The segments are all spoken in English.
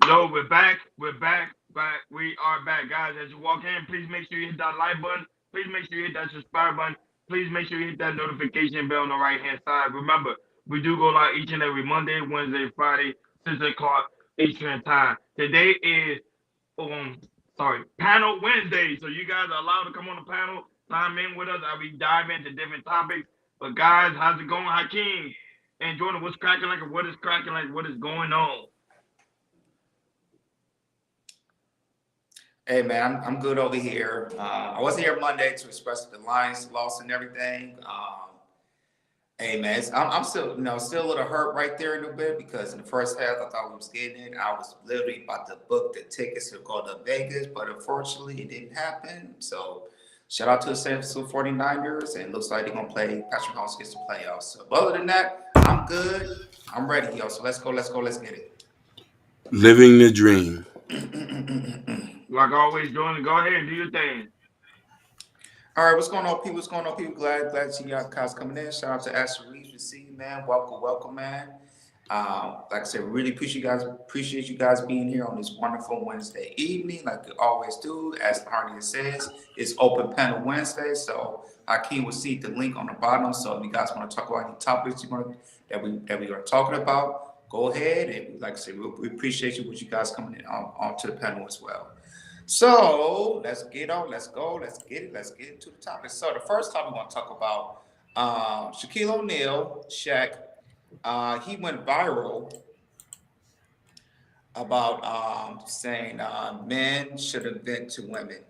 No, we're back. We're back. Back. We are back, guys. As you walk in, please make sure you hit that like button. Please make sure you hit that subscribe button. Please make sure you hit that notification bell on the right hand side. Remember, we do go live each and every Monday, Wednesday, Friday, 6 o'clock Eastern time. Today is sorry, panel Wednesday. So you guys are allowed to come on the panel, chime in with us. I'll be diving into different topics. But guys, how's it going, Hakeem? And Jordan, what's cracking like? What is cracking like? What is going on? Hey man, I'm good over here. I wasn't here Monday to express the Lions loss and everything. Hey man, I'm still still a little hurt right there a little bit because in the first half I thought we was getting it. I was literally about to book the tickets to go to Vegas, but unfortunately it didn't happen. So shout out to the San Francisco 49ers, and it looks like they're gonna play Patrick Mahomes gets the playoffs. So but other than that, I'm good. I'm ready, yo. So let's get it. Living the dream. Like always, Jordan, go ahead and do your thing. All right, what's going on, people? What's going on, people? Glad to see y'all guys coming in. Shout out to Asher Reeves. We see you, man. Welcome, man. Like I said, really appreciate you guys being here on this wonderful Wednesday evening, like we always do. As Hardy says, it's open panel Wednesday, so Akeem will see the link on the bottom. So if you guys want to talk about any topics that we are talking about, go ahead. And like I said, we appreciate you with you guys coming in onto the panel as well. So let's get on. Let's go. Let's get into the topic. So the first topic we want to talk about Shaquille O'Neal, Shaq. He went viral about saying men should vent to women.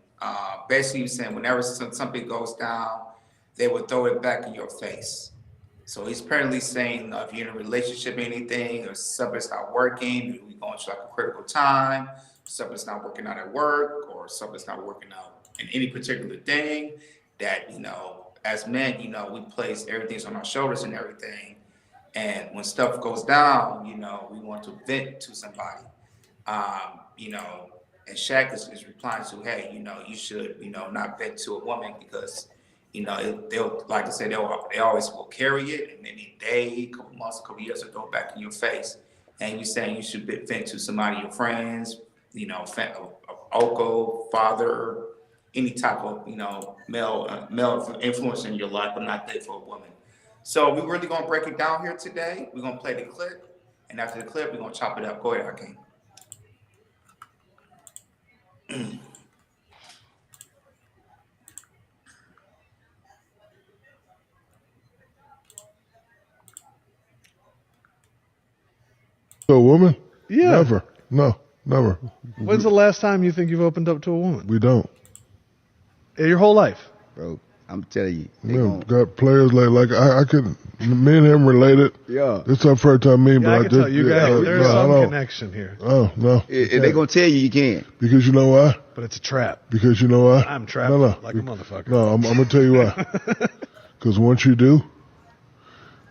Basically, he's saying whenever something goes down, they would throw it back in your face. So he's apparently saying if you're in a relationship, anything, or something's not working, we going through like a critical time, something's not working out at work, or something's not working out in any particular thing, that as men, we place everything's on our shoulders and everything. And when stuff goes down, we want to vent to somebody. And Shaq is replying to, hey, you should, not vent to a woman because, they'll, like I said, they always will carry it, and maybe a day, couple months, couple years, will throw it back in your face. And you're saying you should vent to somebody, your friends, uncle, father, any type of, male influence in your life, but not that for a woman. So we're really gonna break it down here today. We're gonna play the clip, and after the clip, we're gonna chop it up. Go ahead, Hakeem. To a woman? Yeah. Never. No, never. When's the last time you think you've opened up to a woman? We don't. Your whole life. Bro, I'm telling you. We got players like I could, me and him related. Yeah. It's our first time meeting, Yeah, but I can tell you guys, there's no, some connection here. Oh, no. If they going to tell you can. Because you know why? But it's a trap. Because you know why? I'm trapped like a motherfucker. No, I'm going to tell you why. Because once you do,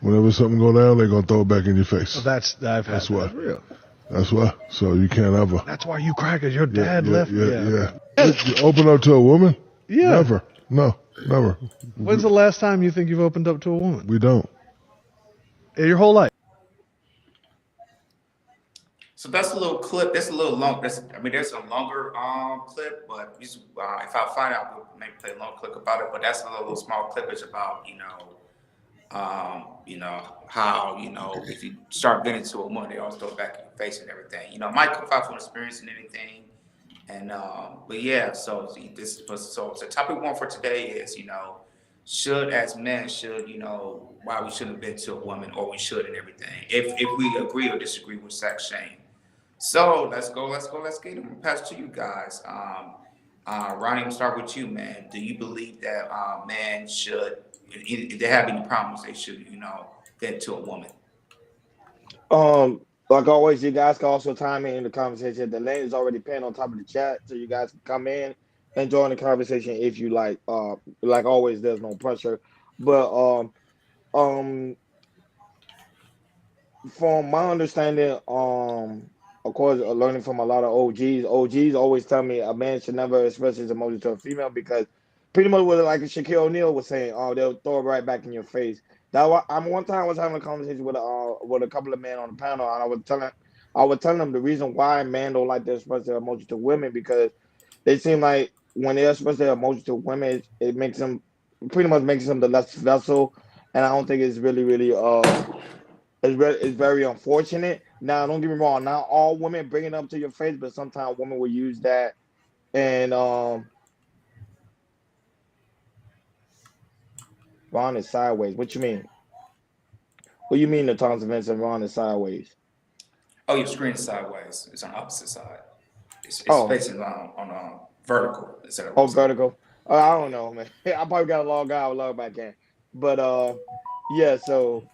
whenever something go down, they're going to throw it back in your face. Well, That's why. That's real. That's why. So you can't ever. That's why you crackers, your dad left. Yeah. You open up to a woman? Yeah. Never. No, never. When's the last time you think you've opened up to a woman? We don't. Your whole life. So that's a little clip. That's a little long. There's a longer clip, but if I find out, we'll maybe play a long clip about it. But that's a little small clip. It's about how if you start venting to a woman, they always throw it back in your face and everything. It might come out from experience and anything. And but yeah, so the topic one for today is should as men why we shouldn't vent to a woman, or we should, and everything. If we agree or disagree with sex shame. So let's get it. Pass to you guys. Ronnie, I'm start with you, man. Do you believe that men should, if they have any problems, they should, vent to a woman? Like always, you guys can also time in the conversation. The link is already pinned on top of the chat, so you guys can come in and join the conversation if you like. Like always, there's no pressure, but um, from my understanding, of course, learning from a lot of OGs always tell me a man should never express his emotions to a female because pretty much what like Shaquille O'Neal was saying, they'll throw it right back in your face. That one time I was having a conversation with a couple of men on the panel, and I was telling them the reason why men don't like to express their emotions to women because they seem like when they express their emotions to women, it makes them pretty much makes them the less vessel, and I don't think it's really it's very unfortunate. Now, don't get me wrong, not all women bring it up to your face, but sometimes women will use that and Ron is sideways. What you mean? What you mean the Thomas Vincent Ron is sideways? Oh, your screen is sideways. It's on the opposite side. It's Oh, facing on vertical instead of oh, horizontal. vertical. I don't know, man. I probably got to log out, log back in. But yeah. So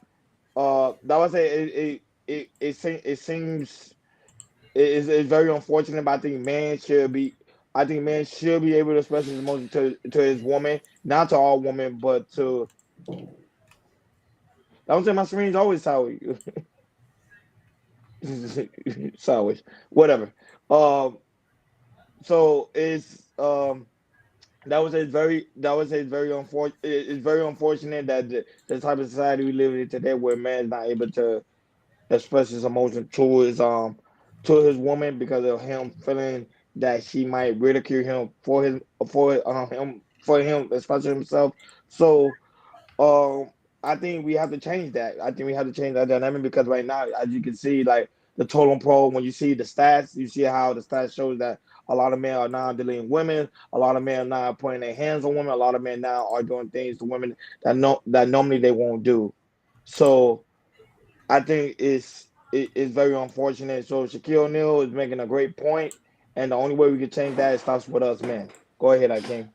that was it seems it's very unfortunate. But I think man should be. I think man should be able to express his emotion to his woman, not to all women, but to. I don't say my screen's always sideways. Sideways, whatever. Um, so it's that was a very unfortunate. It's very unfortunate that the type of society we live in today, where man is not able to express his emotion to his woman because of him feeling that she might ridicule him for him expressing himself. So um, I think we have to change that. I think we have to change that dynamic because right now, as you can see, like the totem pole, when you see the stats, you see how the stats shows that a lot of men are now deleting women. A lot of men are now putting their hands on women. A lot of men now are doing things to women that normally they won't do. So I think it's very unfortunate. So Shaquille O'Neal is making a great point, and the only way we can change that is starts with us men. Go ahead, Akeem.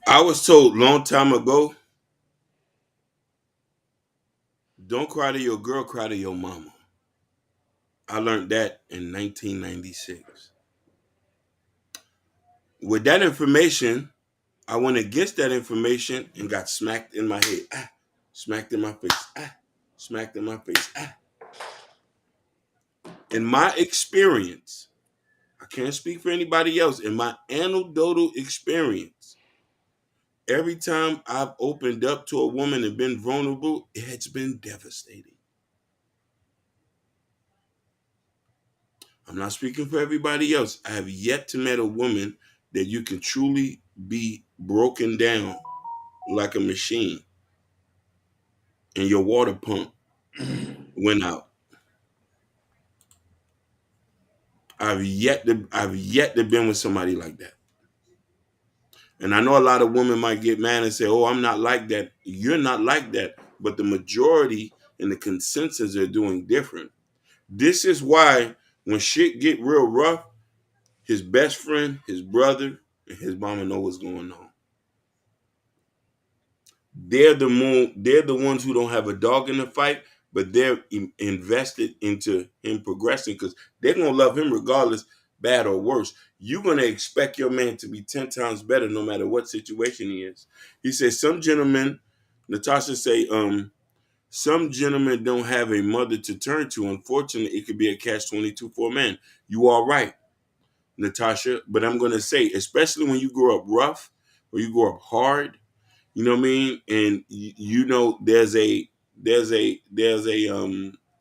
I was told long time ago, don't cry to your girl, cry to your mama. I learned that in 1996. With that information, I went against that information and got smacked in my head. Smacked in my face. Smacked in my face. In my experience, I can't speak for anybody else. In my anecdotal experience, every time I've opened up to a woman and been vulnerable, it's been devastating. I'm not speaking for everybody else. I have yet to meet a woman that you can truly be broken down like a machine and your water pump went out. I've yet to been with somebody like that. And I know a lot of women might get mad and say, "Oh, I'm not like that." You're not like that, but the majority and the consensus are doing different. This is why when shit get real rough, his best friend, his brother, and his mama know what's going on. They're the ones who don't have a dog in the fight, but they're invested into him progressing because they're gonna love him regardless, bad or worse. You're gonna expect your man to be 10 times better no matter what situation he is. He says some gentlemen, Natasha say, some gentlemen don't have a mother to turn to. Unfortunately, it could be a catch-22 for a man. You are right, Natasha, but I'm gonna say, especially when you grow up rough or you grow up hard, you know what I mean? And you know, there's a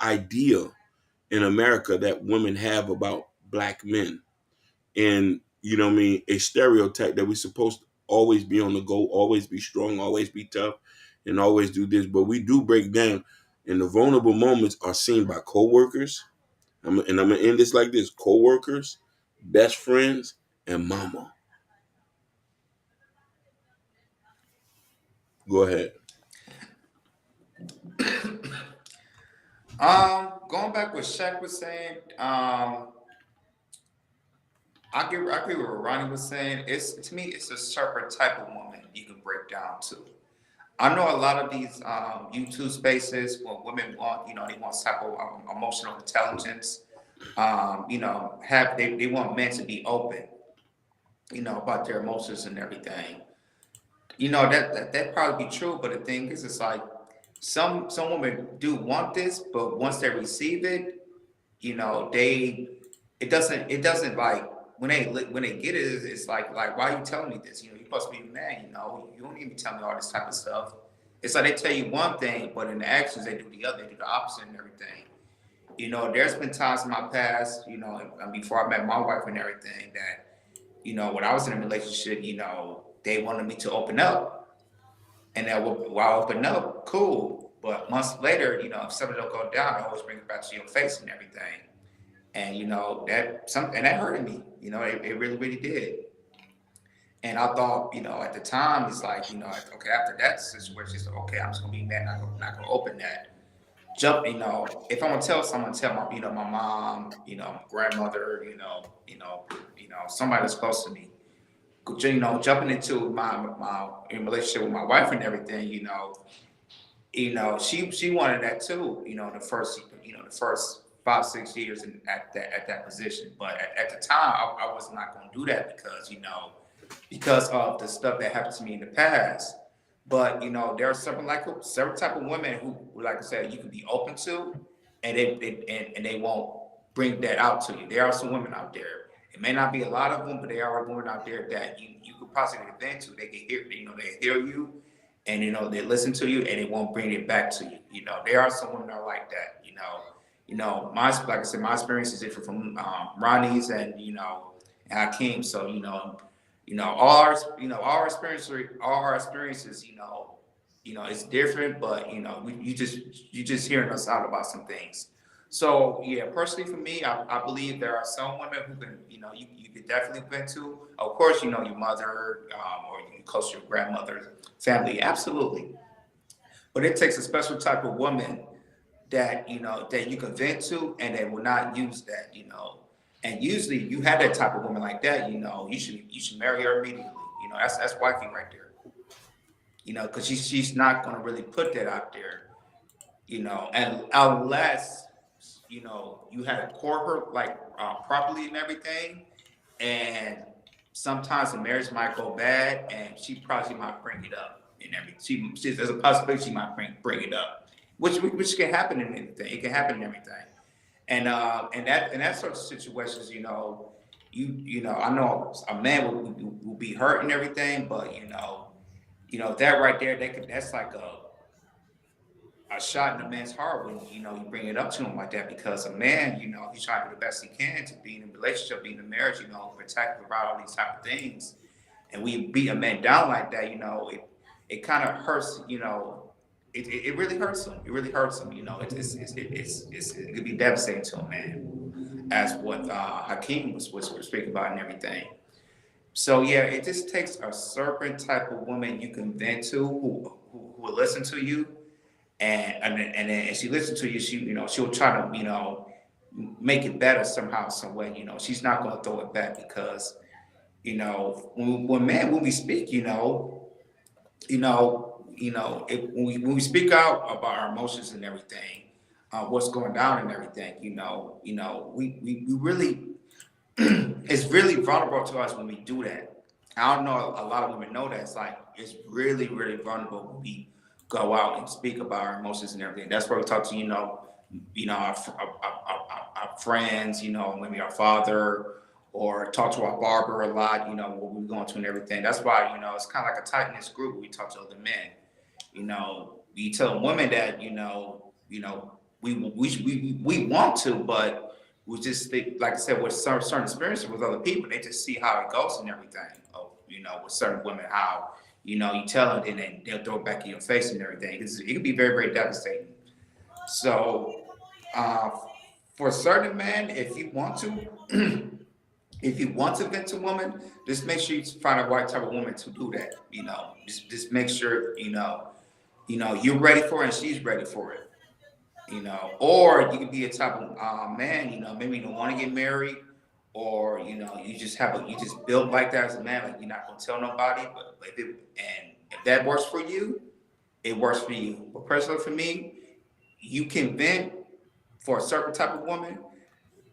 idea in America that women have about black men, and you know what I mean, a stereotype that we're supposed to always be on the go, always be strong, always be tough, and always do this. But we do break down, and the vulnerable moments are seen by coworkers. And I'm gonna end this like this: coworkers, best friends, and mama. Go ahead. Going back what Shaq was saying, I agree with what Ronnie was saying. It's to me, it's a certain type of woman you can break down to. I know a lot of these YouTube spaces where women want, they want type of emotional intelligence. They want men to be open, about their emotions and everything. That probably be true, but the thing is, it's like some women do want this, but once they receive it, it doesn't like when they get it, it's like why are you telling me this? You're supposed to be a man. You don't need to tell me all this type of stuff. It's like they tell you one thing, but in the actions they do the other, they do the opposite and everything. you know, there's been times in my past, you know, and before I met my wife and everything, that, you know, when I was in a relationship, you know, they wanted me to open up. And then while I open up, cool. But months later, you know, if something don't go down, I always bring it back to your face and everything. And, you know, that hurted me, you know, it really, really did. And I thought, you know, at the time, it's like, you know, okay, after that situation, it's like, okay, I'm just gonna be mad, not gonna open that. Jump, you know, if I'm gonna tell someone, tell my, you know, my mom, you know, my grandmother, you know, somebody that's close to me. You know, jumping into my in relationship with my wife and everything, you know, she wanted that too, you know, the first 5-6 years at that position. But at the time, I was not gonna do that because, you know, because of the stuff that happened to me in the past. But, you know, there are several type of women who, like I said, you can be open to, and they won't bring that out to you. There are some women out there. It may not be a lot of them, but there are women out there that you could possibly vent to. They can hear, you know, they hear you, and, you know, they listen to you, and they won't bring it back to you. You know, there are some women that are like that. You know, like I said, my experience is different from Ronnie's and, you know, and Hakeem. So, you know, all our experiences, you know, it's different, but, you know, you just hearing us out about some things. So yeah, personally for me, I believe there are some women who can, you know, you could definitely vent to. Of course, you know, your mother or you close to your grandmother's family, absolutely. But it takes a special type of woman that, you know, that you can vent to, and they will not use that, you know. And usually, you have that type of woman like that, you know, you should marry her immediately. You know, that's wifey right there. You know, because she's not going to really put that out there, you know, and unless, you know, you had to court her like properly and everything, and sometimes the marriage might go bad, and she probably might bring it up and everything. There's a possibility she might bring it up, which can happen in anything. It can happen in everything. And that sort of situations, you know, you know, I know a man will be hurt and everything, but you know, that right there, that's like a shot in a man's heart when, you know, you bring it up to him like that, because a man, you know, he's trying to do the best he can to be in a relationship, be in a marriage, you know, protect, provide all these type of things. And we beat a man down like that, you know, it kind of hurts, you know. It really hurts him. It really hurts him. You know, it could be devastating to a man, as what Hakeem was speaking about and everything. So yeah, it just takes a certain type of woman you can vent to who will listen to you, and then she listens to you, she'll try to, you know, make it better somehow, some way. You know, she's not going to throw it back, because, you know, when we speak, when we speak out about our emotions and everything, what's going down and everything, we really, it's really vulnerable to us when we do that. I don't know, a lot of women know that. It's like, it's really, really vulnerable when we go out and speak about our emotions and everything. That's where we talk to, our friends, maybe our father, or talk to our barber a lot, what we're going to and everything. That's why, it's kind of like a tight-knit group. We talk to other men. We tell women that, we want to, but we just think, like I said, with certain experiences with other people, they just see how it goes and everything. With certain women, how, you tell them and then they'll throw it back in your face and everything. It can be very, very devastating. So, for certain men, if you want to, if you want to vent to a woman, just make sure you find a right type of woman to do that. Just make sure, you're ready for it and she's ready for it. Or you could be a type of man, maybe you don't want to get married, or you just built like that as a man, like you're not gonna tell nobody. But if that works for you, it works for you. But personally, for me, you can vent for a certain type of woman,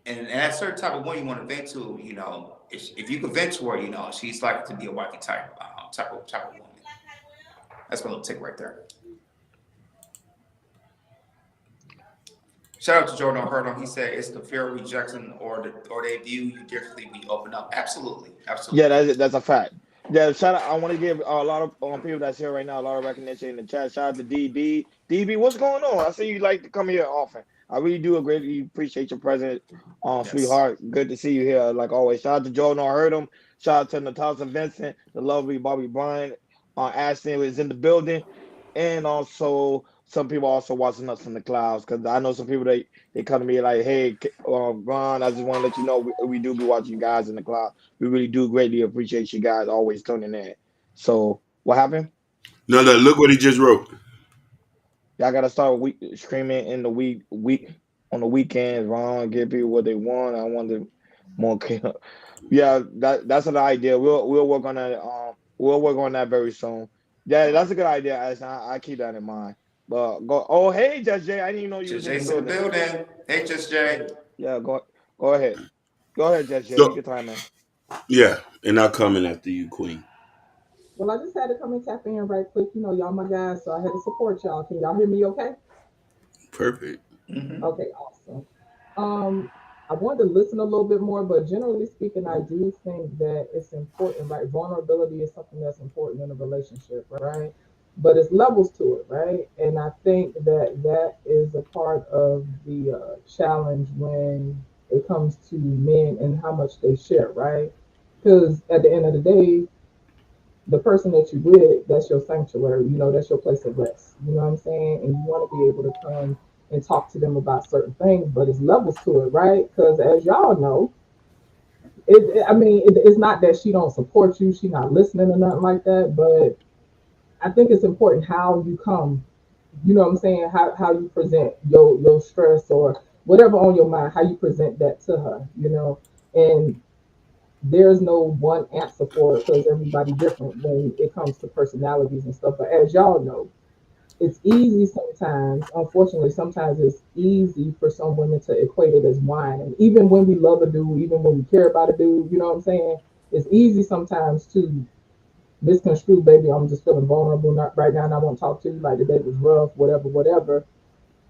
and that certain type of woman you want to vent to, if you can vent to her, she's likely to be a wifey type of woman. That's my little take right there. Shout out to Jordan Hurdle. He said it's the fear of rejection or they view you differently when you open up. Absolutely. Yeah, that's a fact. Yeah, shout out. I want to give a lot of people that's here right now a lot of recognition in the chat. Shout out to DB. DB, what's going on? I see you like to come here often. I really do greatly appreciate your presence, Yes. sweetheart. Good to see you here, like always. Shout out to Jordan, I heard him. Shout out to Natasha Vincent, the lovely Bobby Bryan. Ashton is in the building, and also some people also watching us from the clouds. Because I know some people they come to me like, "Hey, Ron, I just want to let you know we do be watching you guys in the cloud. We really do greatly appreciate you guys always tuning in." So what happened? No, no, look what he just wrote. Y'all gotta start screaming in the week on the weekends, Ron. Give people what they want. I want them more. Yeah, that's an idea. We'll work on that. We'll work on that very soon. Yeah, that's a good idea. I keep that in mind. But go. Oh, hey, Just Jay. I didn't even know you was Just in the Jay's in the building. building. Hey, Just Jay. Yeah, go ahead. Go ahead, Just Jay. Take So your time, man. yeah, and I'll come in after you, Queen. Well, I just had to come and tap in right quick. You know, y'all my guys, so I had to support y'all. Can y'all hear me okay? Perfect. Mm-hmm. Okay, awesome. Um, I wanted to listen a little bit more, but generally speaking, I do think that it's important, right? Vulnerability is something that's important in a relationship, right? But it's levels to it, right? And I think that that is a part of the challenge when it comes to men and how much they share, right? Because at the end of the day, the person that you with, that's your sanctuary, you know, that's your place of rest. You know what I'm saying? And you want to be able to come and talk to them about certain things, but it's levels to it, right? Because as y'all know, it's not that she don't support you, she not listening or nothing like that, but I think it's important how you come, you know what I'm saying? How you present your stress or whatever on your mind, how you present that to her, you know? And there's no one answer for it because everybody different when it comes to personalities and stuff. But as y'all know, it's easy sometimes. Unfortunately, sometimes it's easy for some women to equate it as wine. And even when we love a dude, even when we care about a dude, you know what I'm saying? It's easy sometimes to misconstrue, baby. I'm just feeling vulnerable right now, and I won't talk to you. Like the day was rough, whatever, whatever.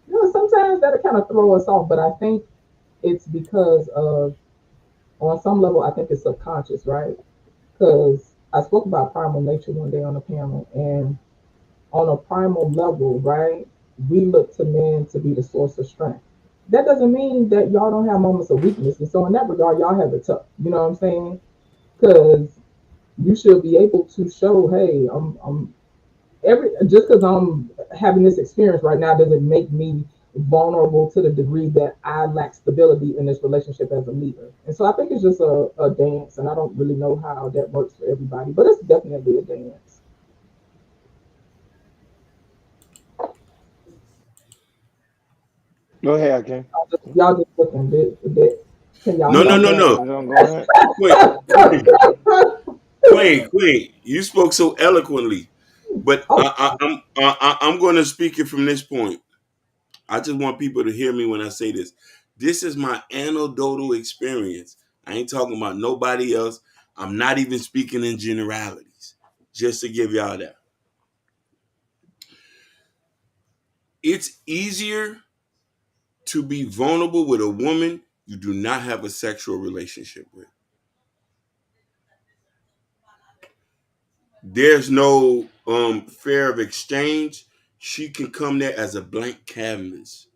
You know, sometimes that'll kind of throw us off. But I think it's because of, on some level, I think it's subconscious, right? Because I spoke about primal nature one day on a panel, and on a primal level, right, we look to men to be the source of strength. That doesn't mean that y'all don't have moments of weakness. And so, in that regard, y'all have it tough. You know what I'm saying? Because you should be able to show, hey, I'm every just because I'm having this experience right now doesn't make me vulnerable to the degree that I lack stability in this relationship as a leader. And so I think it's just a dance, and I don't really know how that works for everybody, but it's definitely a dance. Go ahead, King. Y'all just looking bit. Can y'all No, hear no, me? no, Okay, no. go ahead. Queen, Queen, Queen. You spoke so eloquently, but Oh, I'm going to speak it from this point. I just want people to hear me when I say this. This is my anecdotal experience. I ain't talking about nobody else. I'm not even speaking in generalities. Just to give y'all that. It's easier to be vulnerable with a woman you do not have a sexual relationship with. There's no fear of exchange. She can come there as a blank canvas.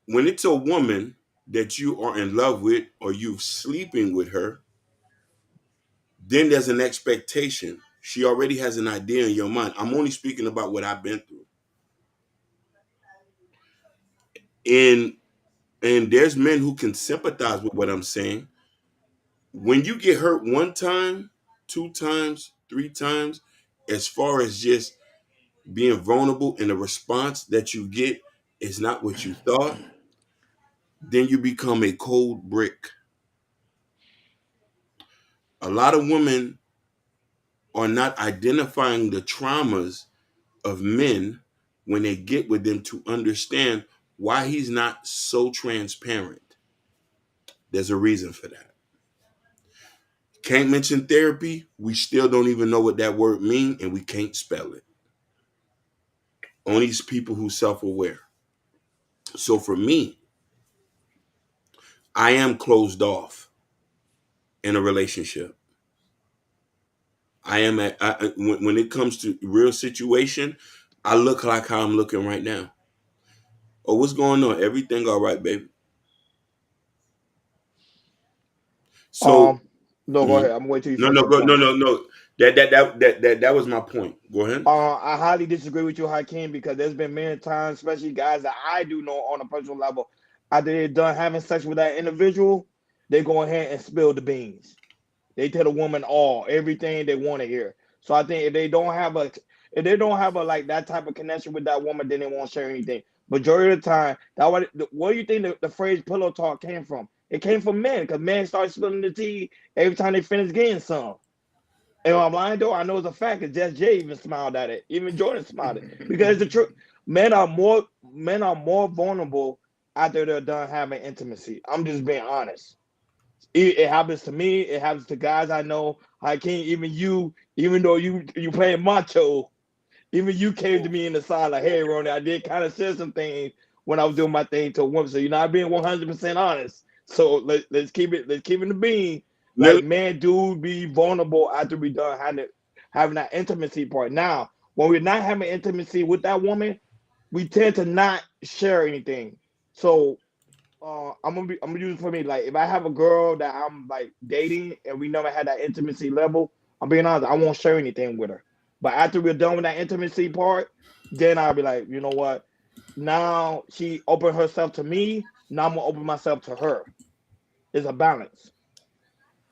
When it's a woman that you are in love with or you sleeping with her, then there's an expectation. She already has an idea in your mind. I'm only speaking about what I've been through. And there's men who can sympathize with what I'm saying. When you get hurt one time, two times, three times, as far as just being vulnerable and the response that you get is not what you thought, then you become a cold brick. A lot of women are not identifying the traumas of men when they get with them to understand why he's not so transparent. There's a reason for that. Can't mention therapy. We still don't even know what that word means, and we can't spell it. Only people who self-aware. So for me, I am closed off in a relationship. I am when it comes to real situation, I look like how I'm looking right now. Oh, what's going on? Everything all right, baby? So, No, go ahead. I'm waiting till you no, finish no, your go, point. no. That was my point. Go ahead. I highly disagree with you, Hakeem, because there's been many times, especially guys that I do know on a personal level, after they're done having sex with that individual, they go ahead and spill the beans. They tell the woman everything they want to hear. So I think if they don't have a like that type of connection with that woman, then they won't share anything. Majority of the time, where do you think the phrase pillow talk came from? It came from men, because men start spilling the tea every time they finish getting some. And I'm lying though, I know it's a fact, because Just Jay even smiled at it. Even Jordan smiled at it. Because it's the truth. Men are more vulnerable after they're done having intimacy. I'm just being honest. It happens to me. It happens to guys I know. I can't even you, even though you playing macho, even you came to me in the side like, hey, Ronnie, I did kind of say some things when I was doing my thing to a woman. So you're not being 100% honest. So let's keep it in the bean. Like, man, dude, be vulnerable after we done having that intimacy part. Now, when we're not having intimacy with that woman, we tend to not share anything. So I'm gonna use it for me. Like, if I have a girl that I'm like dating and we never had that intimacy level, I'm being honest, I won't share anything with her. But after we're done with that intimacy part, then I'll be like, you know what? Now she opened herself to me. Now I'm gonna open myself to her. It's a balance.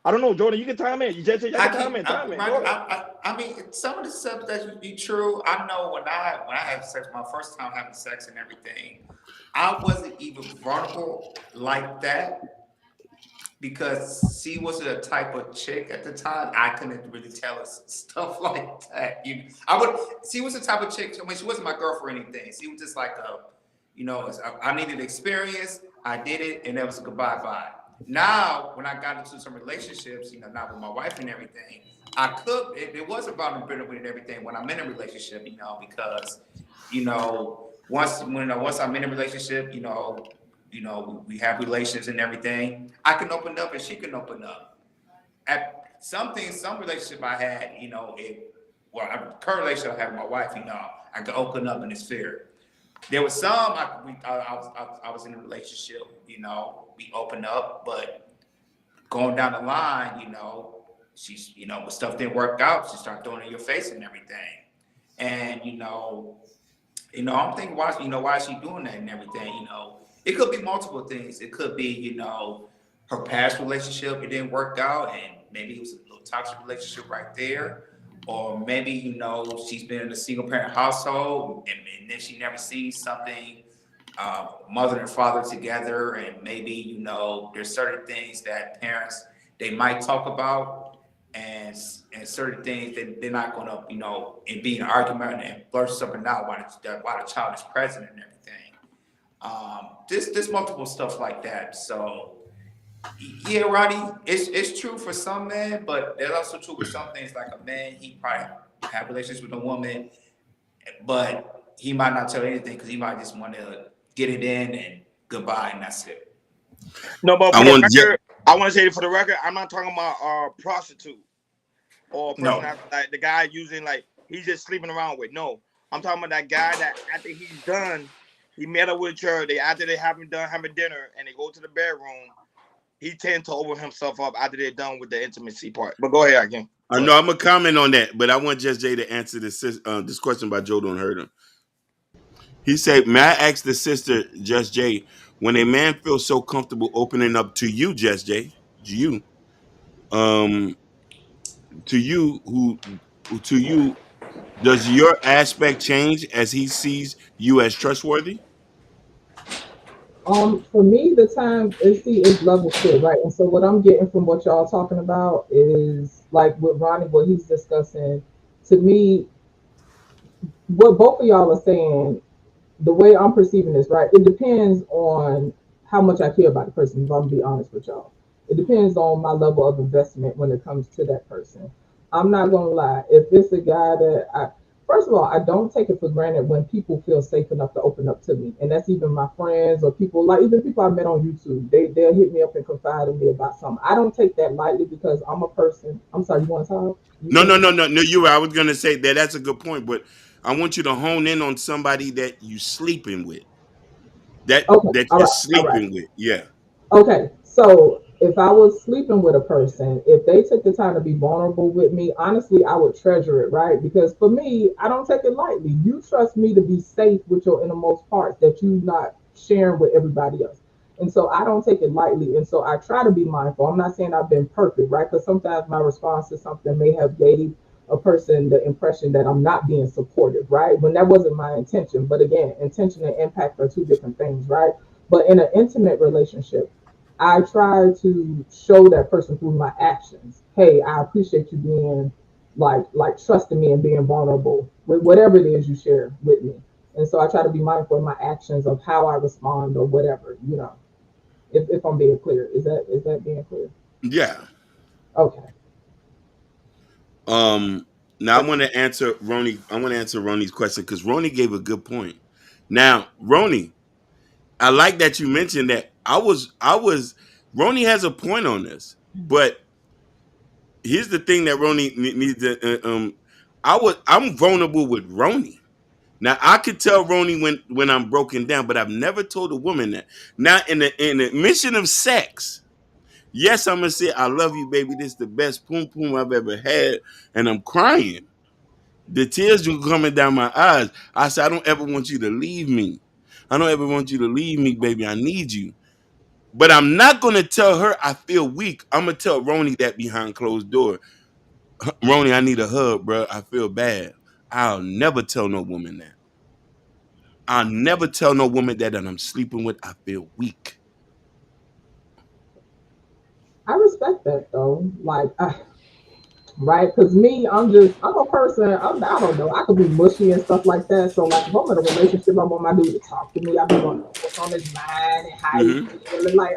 I don't know, Jordan. You can time in. You just said you can time in. Time in. Go ahead. I mean, some of the stuff that would be true. I know when I had sex, my first time having sex and everything, I wasn't even vulnerable like that because she was a type of chick at the time. I couldn't really tell her stuff like that. She was the type of chick. I mean, she wasn't my girl for anything. She was just like I needed experience. I did it, and that was a goodbye bye. Now, when I got into some relationships, not with my wife and everything, it was about vulnerability and everything when I'm in a relationship, because, once I'm in a relationship, we have relations and everything, I can open up and she can open up. At some relationship I had, current relationship I have with my wife, I could open up and it's fair. There was some I was in a relationship, we opened up, but going down the line, she's, when stuff didn't work out, she started throwing it in your face and everything. And, I'm thinking, why is she doing that and everything? It could be multiple things. It could be, her past relationship, it didn't work out, and maybe it was a little toxic relationship right there. Or maybe, she's been in a single parent household and then she never sees something, mother and father together. And maybe, there's certain things that parents, they might talk about and certain things that they're not going to, and be an argument and blurt something out while the child is present and everything. There's multiple stuff like that. So, yeah, Roddy, it's true for some men, but there's also true with some things. Like a man, he probably have relationships with a woman, but he might not tell anything because he might just want to get it in and goodbye, and that's it. No, but I want to say for the record, I'm not talking about a prostitute or a person like the guy using, like, he's just sleeping around with. No, I'm talking about that guy that after he's done, he met up with her. After they having dinner and they go to the bedroom. He tends to open himself up after they're done with the intimacy part. But go ahead again. I know I'm gonna comment on that, but I want Just Jay to answer this question by Joe Don't Hurt Him. He said, "May I ask the sister, Just Jay, when a man feels so comfortable opening up to you, Just Jay, to you, does your aspect change as he sees you as trustworthy?" For me, the time is level 2, right? And so what I'm getting from what y'all talking about is like with Ronnie, what he's discussing. To me, what both of y'all are saying, the way I'm perceiving this, right? It depends on how much I care about the person. If I'm gonna be honest with y'all, it depends on my level of investment when it comes to that person. I'm not gonna lie. If it's a guy that first of all, I don't take it for granted when people feel safe enough to open up to me, and that's even my friends or people, like even people I met on YouTube. They'll hit me up and confide in me about something. I don't take that lightly because I'm a person. I'm sorry, you want to talk? No. You were. I was gonna say that that's a good point, but I want you to hone in on somebody that you sleeping with. that Okay, that all you're right, all right. sleeping with. Yeah. Okay, so if I was sleeping with a person, if they took the time to be vulnerable with me, honestly, I would treasure it, right? Because for me, I don't take it lightly. You trust me to be safe with your innermost parts that you not sharing with everybody else. And so I don't take it lightly. And so I try to be mindful. I'm not saying I've been perfect, right? Because sometimes my response to something may have gave a person the impression that I'm not being supportive, right? When that wasn't my intention. But again, intention and impact are two different things, right? But in an intimate relationship, I try to show that person through my actions. Hey, I appreciate you being like trusting me and being vulnerable with whatever it is you share with me. And so I try to be mindful of my actions of how I respond or whatever, if I'm being clear. Is that being clear? Yeah. Okay. Um. Now I want to answer Roni. I want to answer Roni's question because Roni gave a good point. Now, Roni, I like that you mentioned that. Roni has a point on this, but here's the thing that Roni needs to. I'm vulnerable with Roni. Now I could tell Roni when I'm broken down, but I've never told a woman that. Now in the mission of sex, yes, I'm gonna say I love you, baby. This is the best poom poom I've ever had, and I'm crying. The tears are coming down my eyes. I said, I don't ever want you to leave me. I don't ever want you to leave me, baby. I need you. But I'm not gonna tell her I feel weak. I'm gonna tell Roni that behind closed door. Roni, I need a hug, bro. I feel bad. I'll never tell no woman that. I'll never tell no woman that I'm sleeping with. I feel weak. I respect that though. Right? Because me, I'm a person, I don't know, I could be mushy and stuff like that. So, like, if I'm in a relationship, I want my dude to talk to me. I be want to know what's on his mind and how he Mm-hmm. feeling. Like,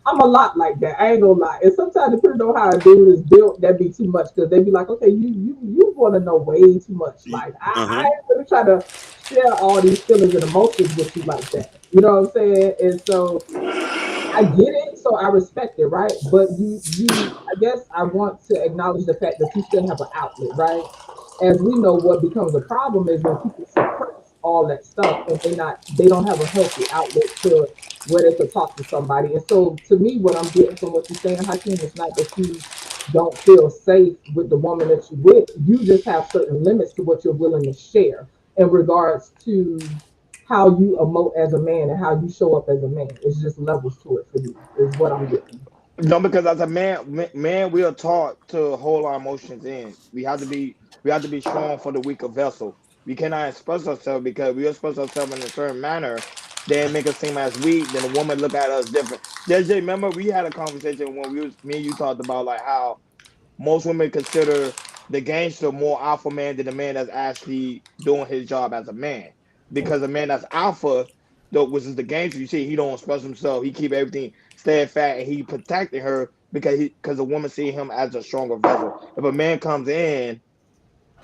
I'm a lot like that. I ain't gonna lie. And sometimes, depending on how a dude is built, that be too much because they be like, okay, you want to know way too much. Like, I Uh-huh. ain't gonna try to share all these feelings and emotions with you like that. You know what I'm saying? And so, I get it, so I respect it, right? But I guess I want to acknowledge the fact that you still have an outlet, right? As we know, what becomes a problem is when people suppress all that stuff and they don't have a healthy outlet to where they could talk to somebody. And so, to me, what I'm getting from what you're saying, Hakeem, is not that you don't feel safe with the woman that you're with. You just have certain limits to what you're willing to share in regards to how you emote as a man and how you show up as a man. It's just levels to it for you, is what I'm getting. No, because as a man, we are taught to hold our emotions in. We have to be strong for the weaker vessel. We cannot express ourselves because we express ourselves in a certain manner, then make us seem as weak. Then the woman look at us different. JJ, remember we had a conversation when me and you talked about like how most women consider the gangster more alpha man than the man that's actually doing his job as a man. Because a man that's alpha, though, which is the gangster, you see, he don't express himself. He keep everything staying fat, and he protecting her because the woman see him as a stronger vessel. If a man comes in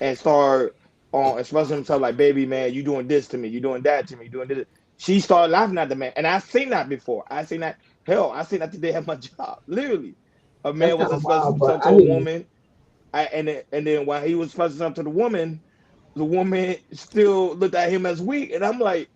and start on expressing himself like, baby man, you doing this to me, you doing that to me, you doing this. She started laughing at the man. And I've seen that before. I seen that, hell, I seen that today at my job. Literally. A That's man was kind of expressing wild, but himself to I a hear you. woman. And then while he was expressing himself to the woman still looked at him as weak. And I'm like,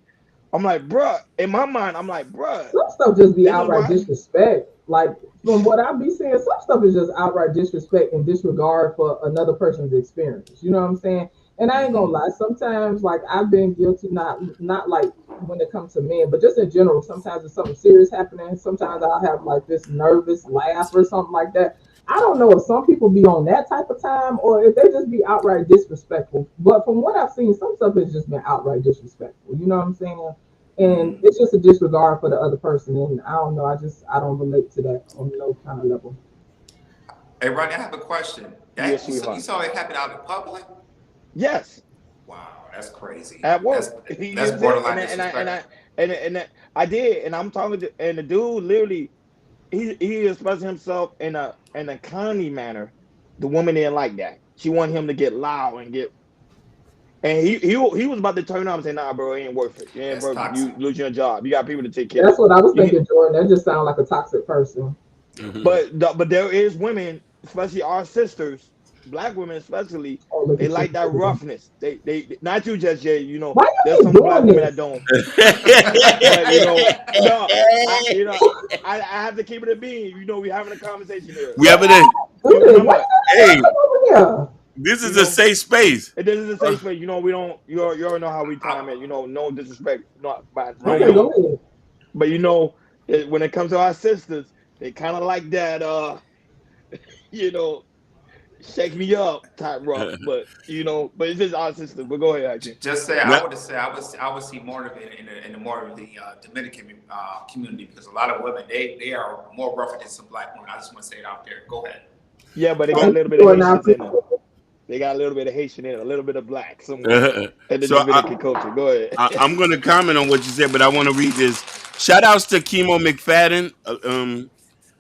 bruh, in my mind, I'm like, bruh, Some stuff just be this is outright why. disrespect. Like from what I be seeing, some stuff is just outright disrespect and disregard for another person's experience. You know what I'm saying? And I ain't gonna Mm-hmm. lie, sometimes like I've been guilty, not like when it comes to men, but just in general, sometimes if something serious happening, sometimes I'll have like this nervous laugh or something like that. I don't know if some people be on that type of time or if they just be outright disrespectful. But from what I've seen, some stuff has just been outright disrespectful. You know what I'm saying? And Mm-hmm. it's just a disregard for the other person. And I don't know. I don't relate to that on no kind of level. Hey, Rodney, I have a question. Yes, That you sweetheart. saw it happen out in public? Yes, Wow, that's crazy. at That's work. You know that's what I'm saying? borderline disrespectful. I did, and I'm talking to, and the dude literally he expressed himself in a kindly manner. The woman didn't like that. She wanted him to get loud and get. And he was about to turn on and say, "Nah, bro, it ain't worth it. It ain't That's worth it. You toxic. lose your job. You got people to take care of." That's what I was You, thinking, Jordan. That just sounds like a toxic person. Mm-hmm. but there is women, especially our sisters, black women especially, Oh, look they at like you. that roughness. They not you just yet. You know, Why you there's keep some black doing women this? that don't. But you know, no, I have to keep it a bean. You know, we having a conversation here. We So have it in. you Good. Why remember, you Hey, not over here? this you is a know, safe space. it is a safe space. You know, we don't. You already know how we time it. You know, no disrespect, not by no Okay, Right. go means. ahead. But you know, when it comes to our sisters, they kind of like that. You know, shake me up type rough. But you know, but it's just our sisters. But go ahead, Hakeem. Just say Now, I would see more of it in the more of the Dominican community, because a lot of women they are more rougher than some black women. I just want to say it out there. Go ahead. Yeah, but they So got a you little bit of doing now? Haitians in them. They got a little bit of Haitian in it, a little bit of black somewhere in the so Dominican culture. Go ahead. I'm going to comment on what you said, but I want to read this. Shout outs to Chemo McFadden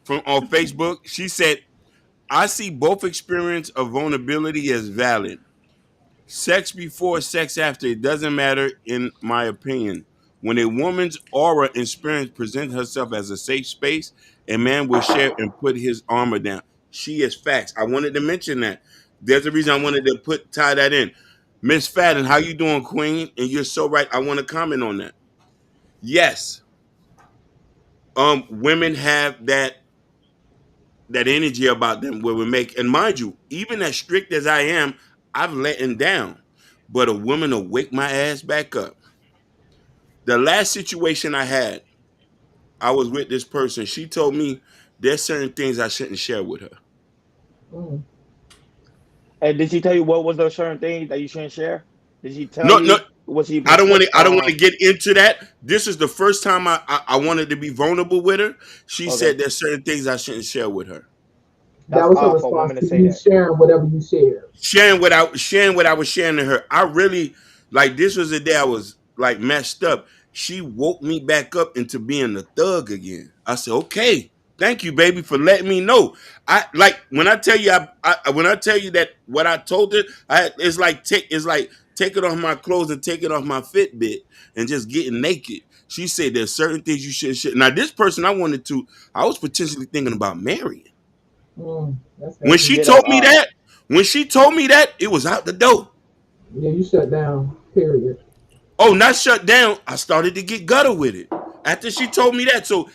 from on Facebook. She said, I see both experience of vulnerability as valid. Sex before, sex after, it doesn't matter, in my opinion. When a woman's aura and spirit presents herself as a safe space, a man will share and put his armor down. She is facts. I wanted to mention that. There's a reason I wanted to tie that in. Miss Fadden, how you doing, Queen? And you're so right. I want to comment on that. Yes, women have that energy about them where we make, and mind you, even as strict as I am, I've let him down. But a woman will wake my ass back up. The last situation I had, I was with this person. She told me there's certain things I shouldn't share with her. Mm. And did she tell you what was those certain things that you shouldn't share? Did she tell No, no, you? Was she I don't want to. I don't want to get into that. This is the first time I wanted to be vulnerable with her. She okay? said there's certain things I shouldn't share with her. That That's was her odd for a response woman to to say you that. sharing whatever you shared. Sharing what I was sharing to her. I really, like, this was the day I was like messed up. She woke me back up into being a thug again. I said, okay, thank you, baby, for letting me know. I like when I tell you when I tell you that what I told her, it's like taking off my clothes and taking off my Fitbit and just getting naked. She said there's certain things you shouldn't. Now this person I was potentially thinking about marrying. That's When heavy. she Yeah, that's told me odd. that, it was out the door. Yeah, you shut down. Period. Oh, not shut down. I started to get gutter with it after she told me that. So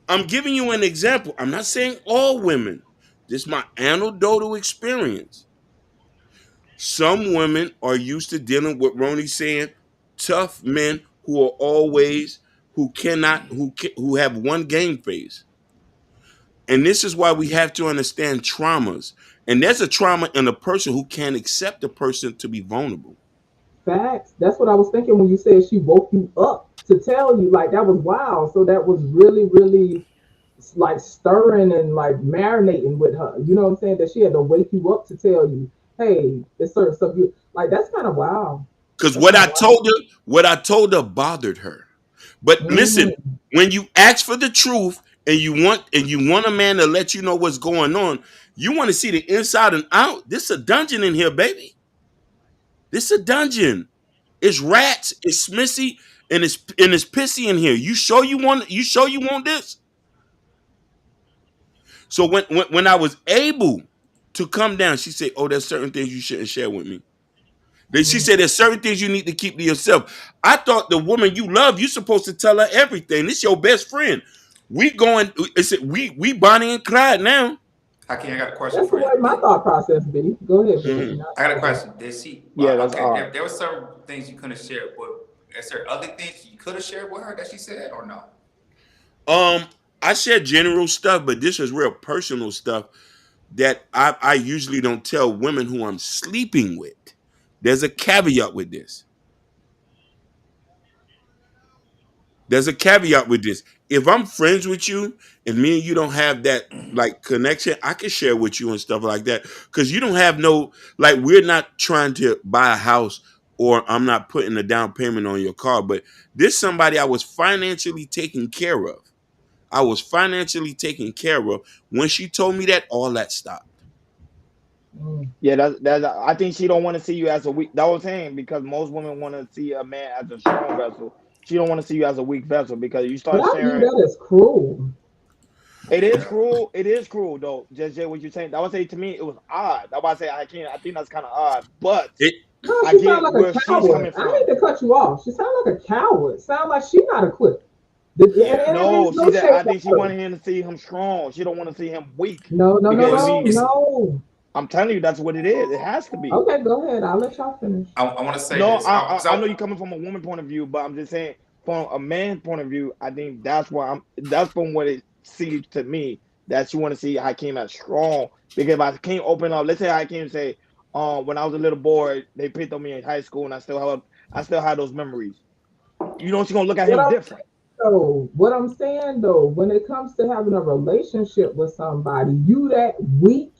I'm giving you an example. I'm not saying all women. This is my anecdotal experience. Some women are used to dealing with Ronnie saying tough men who are always who have one game face. And this is why we have to understand traumas. And there's a trauma in a person who can't accept a person to be vulnerable. Facts. That's what I was thinking when you said she woke you up to tell you. Like that was wild. So that was really, really like stirring and like marinating with her. You know what I'm saying? That she had to wake you up to tell you, hey, there's certain stuff you like. That's kind of wild. Because That's kind of wild. what I told her bothered her. But listen, Mm. when you ask for the truth and you want a man to let you know what's going on, you want to see the inside and out. This is a dungeon in here, baby. This is a dungeon. It's rats, it's smissy, and it's pissy in here. You sure you want this? So when I was able to come down, she said, "Oh, there's certain things you shouldn't share with me." Then she said, "There's certain things you need to keep to yourself." I thought the woman you love, you're supposed to tell her everything. This your best friend. We Bonnie and Clyde now. Hakeem, I got a question That's the for you. way my thought process be. Go ahead, Mhm. Billy. I got a question. Did she? Yeah, that's okay. odd. There were certain things you couldn't share, but is there other things you could have shared with her that she said, or no? I shared general stuff, but this is real personal stuff that I usually don't tell women who I'm sleeping with. There's a caveat with this. There's a caveat with this. If I'm friends with you and me and you don't have that like connection, I can share with you and stuff like that. Because you don't have no, like, we're not trying to buy a house or I'm not putting a down payment on your car. But this somebody I was financially taking care of. I was financially taken care of. When she told me that, all that stopped. Yeah, that's. I think she don't want to see you as a weak. That was saying because most women want to see a man as a strong vessel. She don't want to see you as a weak vessel because you But start I view sharing. that as cruel. It is cruel. It is cruel though. Just Jay, what you're saying. I would say to me it was odd. That's why I say I can't. I think that's kind of odd. But It, No, I she sound get like where a she's coward. coming I from. hate to cut you off. She sound like a coward. Sound like she's not equipped. And yeah. No, it's no see that shade I to think she her. wanted him to see him strong. She don't want to see him weak. No, no, no, Because Well, to no, me, it's no. I'm telling you, that's what it is. It has to be. Okay, go ahead. I'll let y'all finish. I want to say No, this. I know you're coming from a woman point of view, but I'm just saying from a man's point of view, I think that's why that's from what it seems to me that you want to see Hakeem as strong. Because if Hakeem open up, let's say Hakeem say, when I was a little boy, they picked on me in high school and I still have those memories. You know, she's gonna look at What him I'm different. what I'm saying though, when it comes to having a relationship with somebody, you that weak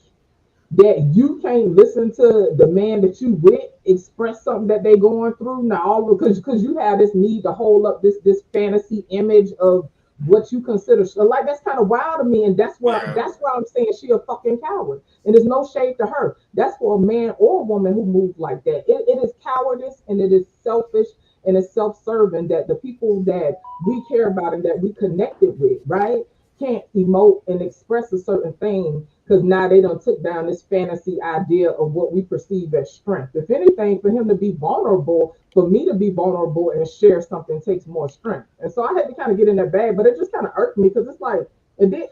that you can't listen to the man that you with express something that they going through now, all because you have this need to hold up this fantasy image of what you consider like that's kind of wild to me, and yeah. that's why I'm saying she a fucking coward, and there's no shade to her. That's for a man or a woman who moves like that. It is cowardice and it is selfish and it's self-serving that the people that we care about and that we connected with, right, can't emote and express a certain thing because now they done took down this fantasy idea of what we perceive as strength. If anything, for him to be vulnerable, for me to be vulnerable and share something takes more strength. And so I had to kind of get in that bag, but it just kind of irked me because it's like, and then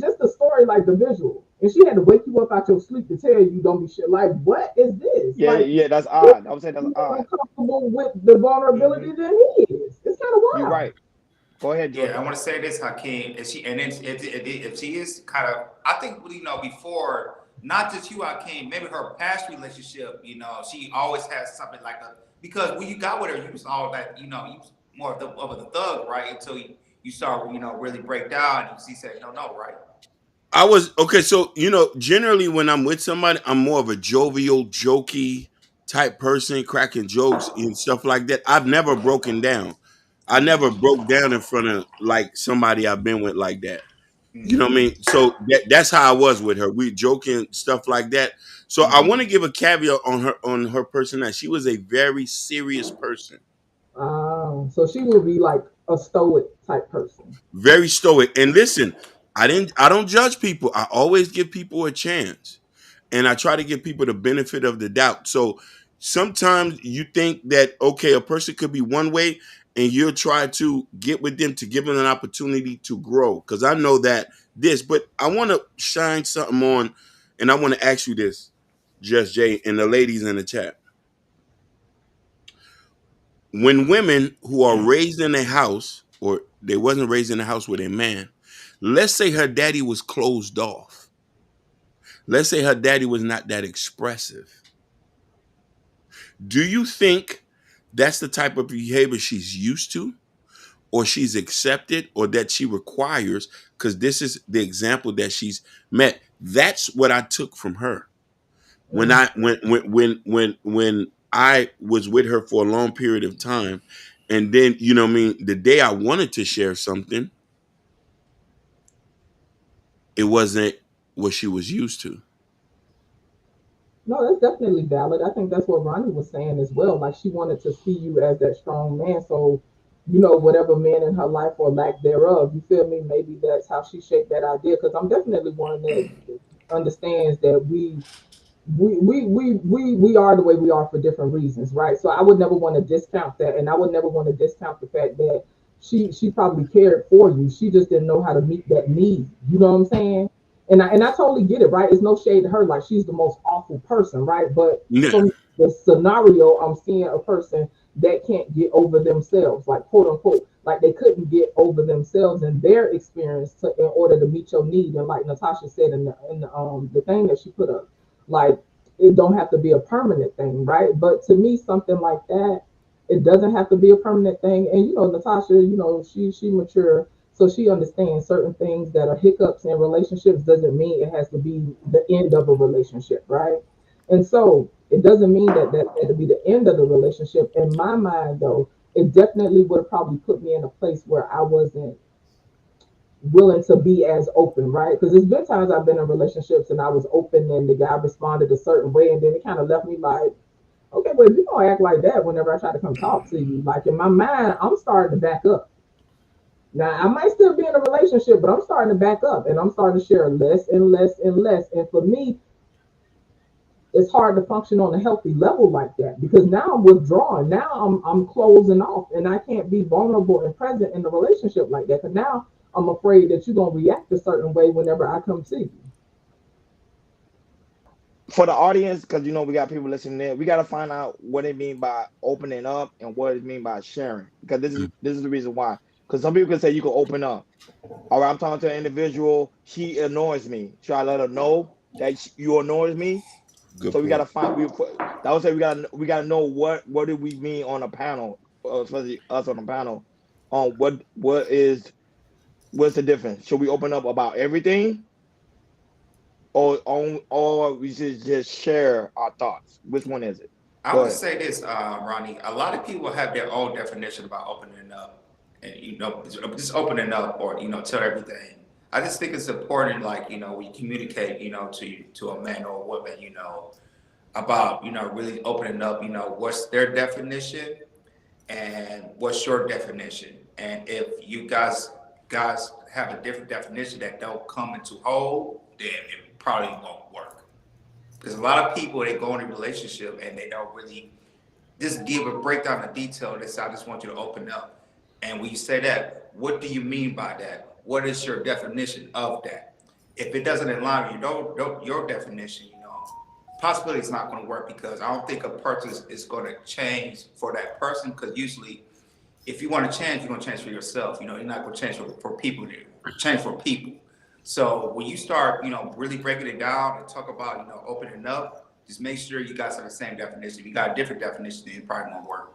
just the story, like the visual, and she had to wake you up out your sleep to tell you don't be shit. Like, what is this? Yeah, Like, yeah, that's you're odd. I would say that's more odd. comfortable with the Hmm. vulnerability than he is. It's kind of You're wild. right. Go ahead, Yeah, Jordan. I want to say this, Hakeem. If she and then if she is kind of, I think before, not just you, Hakeem, maybe her past relationship, she always has something like a because when you got with her, you was all that, you was more of the thug, right? Until you saw, really break down, and she said, no, no, right? I was okay. So generally when I'm with somebody, I'm more of a jovial, jokey type person, cracking jokes and stuff like that. I've never broken down. I never broke down in front of like somebody I've been with like that. You know what I Mm-hmm. mean? So that's how I was with her. We joking stuff like that. So I Mm-hmm. want to give a caveat on her personality. She was a very serious person, So she will be like a stoic type person. very stoic. And listen, I don't judge people. I always give people a chance, and I try to give people the benefit of the doubt. So sometimes you think that okay, a person could be one way, and you'll try to get with them to give them an opportunity to grow. Because I know that but I want to shine something on, and I want to ask you this, Just Jay, and the ladies in the chat. When women who are raised in a house, or they wasn't raised in a house with a man, let's say her daddy was closed off. Let's say her daddy was not that expressive. Do you think that's the type of behavior she's used to, or she's accepted, or that she requires? Because this is the example that she's met. That's what I took from her when Mm. when I was with her for a long period of time, and then what I mean, the day I wanted to share something, it wasn't what she was used to. No, that's definitely valid. I think that's what Ronnie was saying as well. Like she wanted to see you as that strong man. So, whatever man in her life or lack thereof, you feel me? Maybe that's how she shaped that idea. Because I'm definitely one that understands that we are the way we are for different reasons, right? So I would never want to discount that, and I would never want to discount the fact that she probably cared for you. She just didn't know how to meet that need. You know what I'm saying? And I totally get it, right? It's no shade to her, like she's the most awful person, right? But Yeah, from the scenario, I'm seeing a person that can't get over themselves, like quote unquote, like they couldn't get over themselves and their experience in order to meet your need. And like Natasha said in the thing that she put up, like it don't have to be a permanent thing, right? But to me, something like that, it doesn't have to be a permanent thing. And Natasha, she mature, so she understands certain things that are hiccups in relationships doesn't mean it has to be the end of a relationship, right? And so it doesn't mean that had to be the end of the relationship. In my mind, though, it definitely would have probably put me in a place where I wasn't willing to be as open, right? Because there's been times I've been in relationships and I was open and the guy responded a certain way, and then it kind of left me like, okay, but if you don't act like that whenever I try to come talk to you, like in my mind, I'm starting to back up. Now I might still be in a relationship, but I'm starting to back up and I'm starting to share less and less and less. And for me, it's hard to function on a healthy level like that because now I'm withdrawing. Now I'm closing off, and I can't be vulnerable and present in the relationship like that. Because now I'm afraid that you're gonna react a certain way whenever I come see you. For the audience, because you know we got people listening in, we got to find out what it mean by opening up and what it mean by sharing. Because this is the reason why. Because some people can say you can open up. All right, I'm talking to an individual. She annoys me. Should I let her know that you annoys me? Good So we gotta point. find. That would say we gotta know what do we mean on a panel, especially us on the panel, on what's the difference? Should we open up about everything, or we should just share our thoughts? Which one is it? I Go would ahead. say this, Ronnie. A lot of people have their own definition about opening up, and just opening up, or tell everything. I just think it's important, like we communicate, to a man or a woman, about really opening up. What's their definition, and what's your definition, and if you guys have a different definition that don't come into whole, then it probably won't work. Because a lot of people, they go in a relationship and they don't really just give a breakdown of detail. They say, I just want you to open up. And when you say that, what do you mean by that? What is your definition of that? If it doesn't align with your definition, possibility it's not going to work, because I don't think a person is going to change for that person. Because usually, if you want to change, you're going to change for yourself. You're not going to change for people. Change for people. So when you start, really breaking it down and talk about, opening up, just make sure you guys have the same definition. If you got a different definition, then it probably won't work.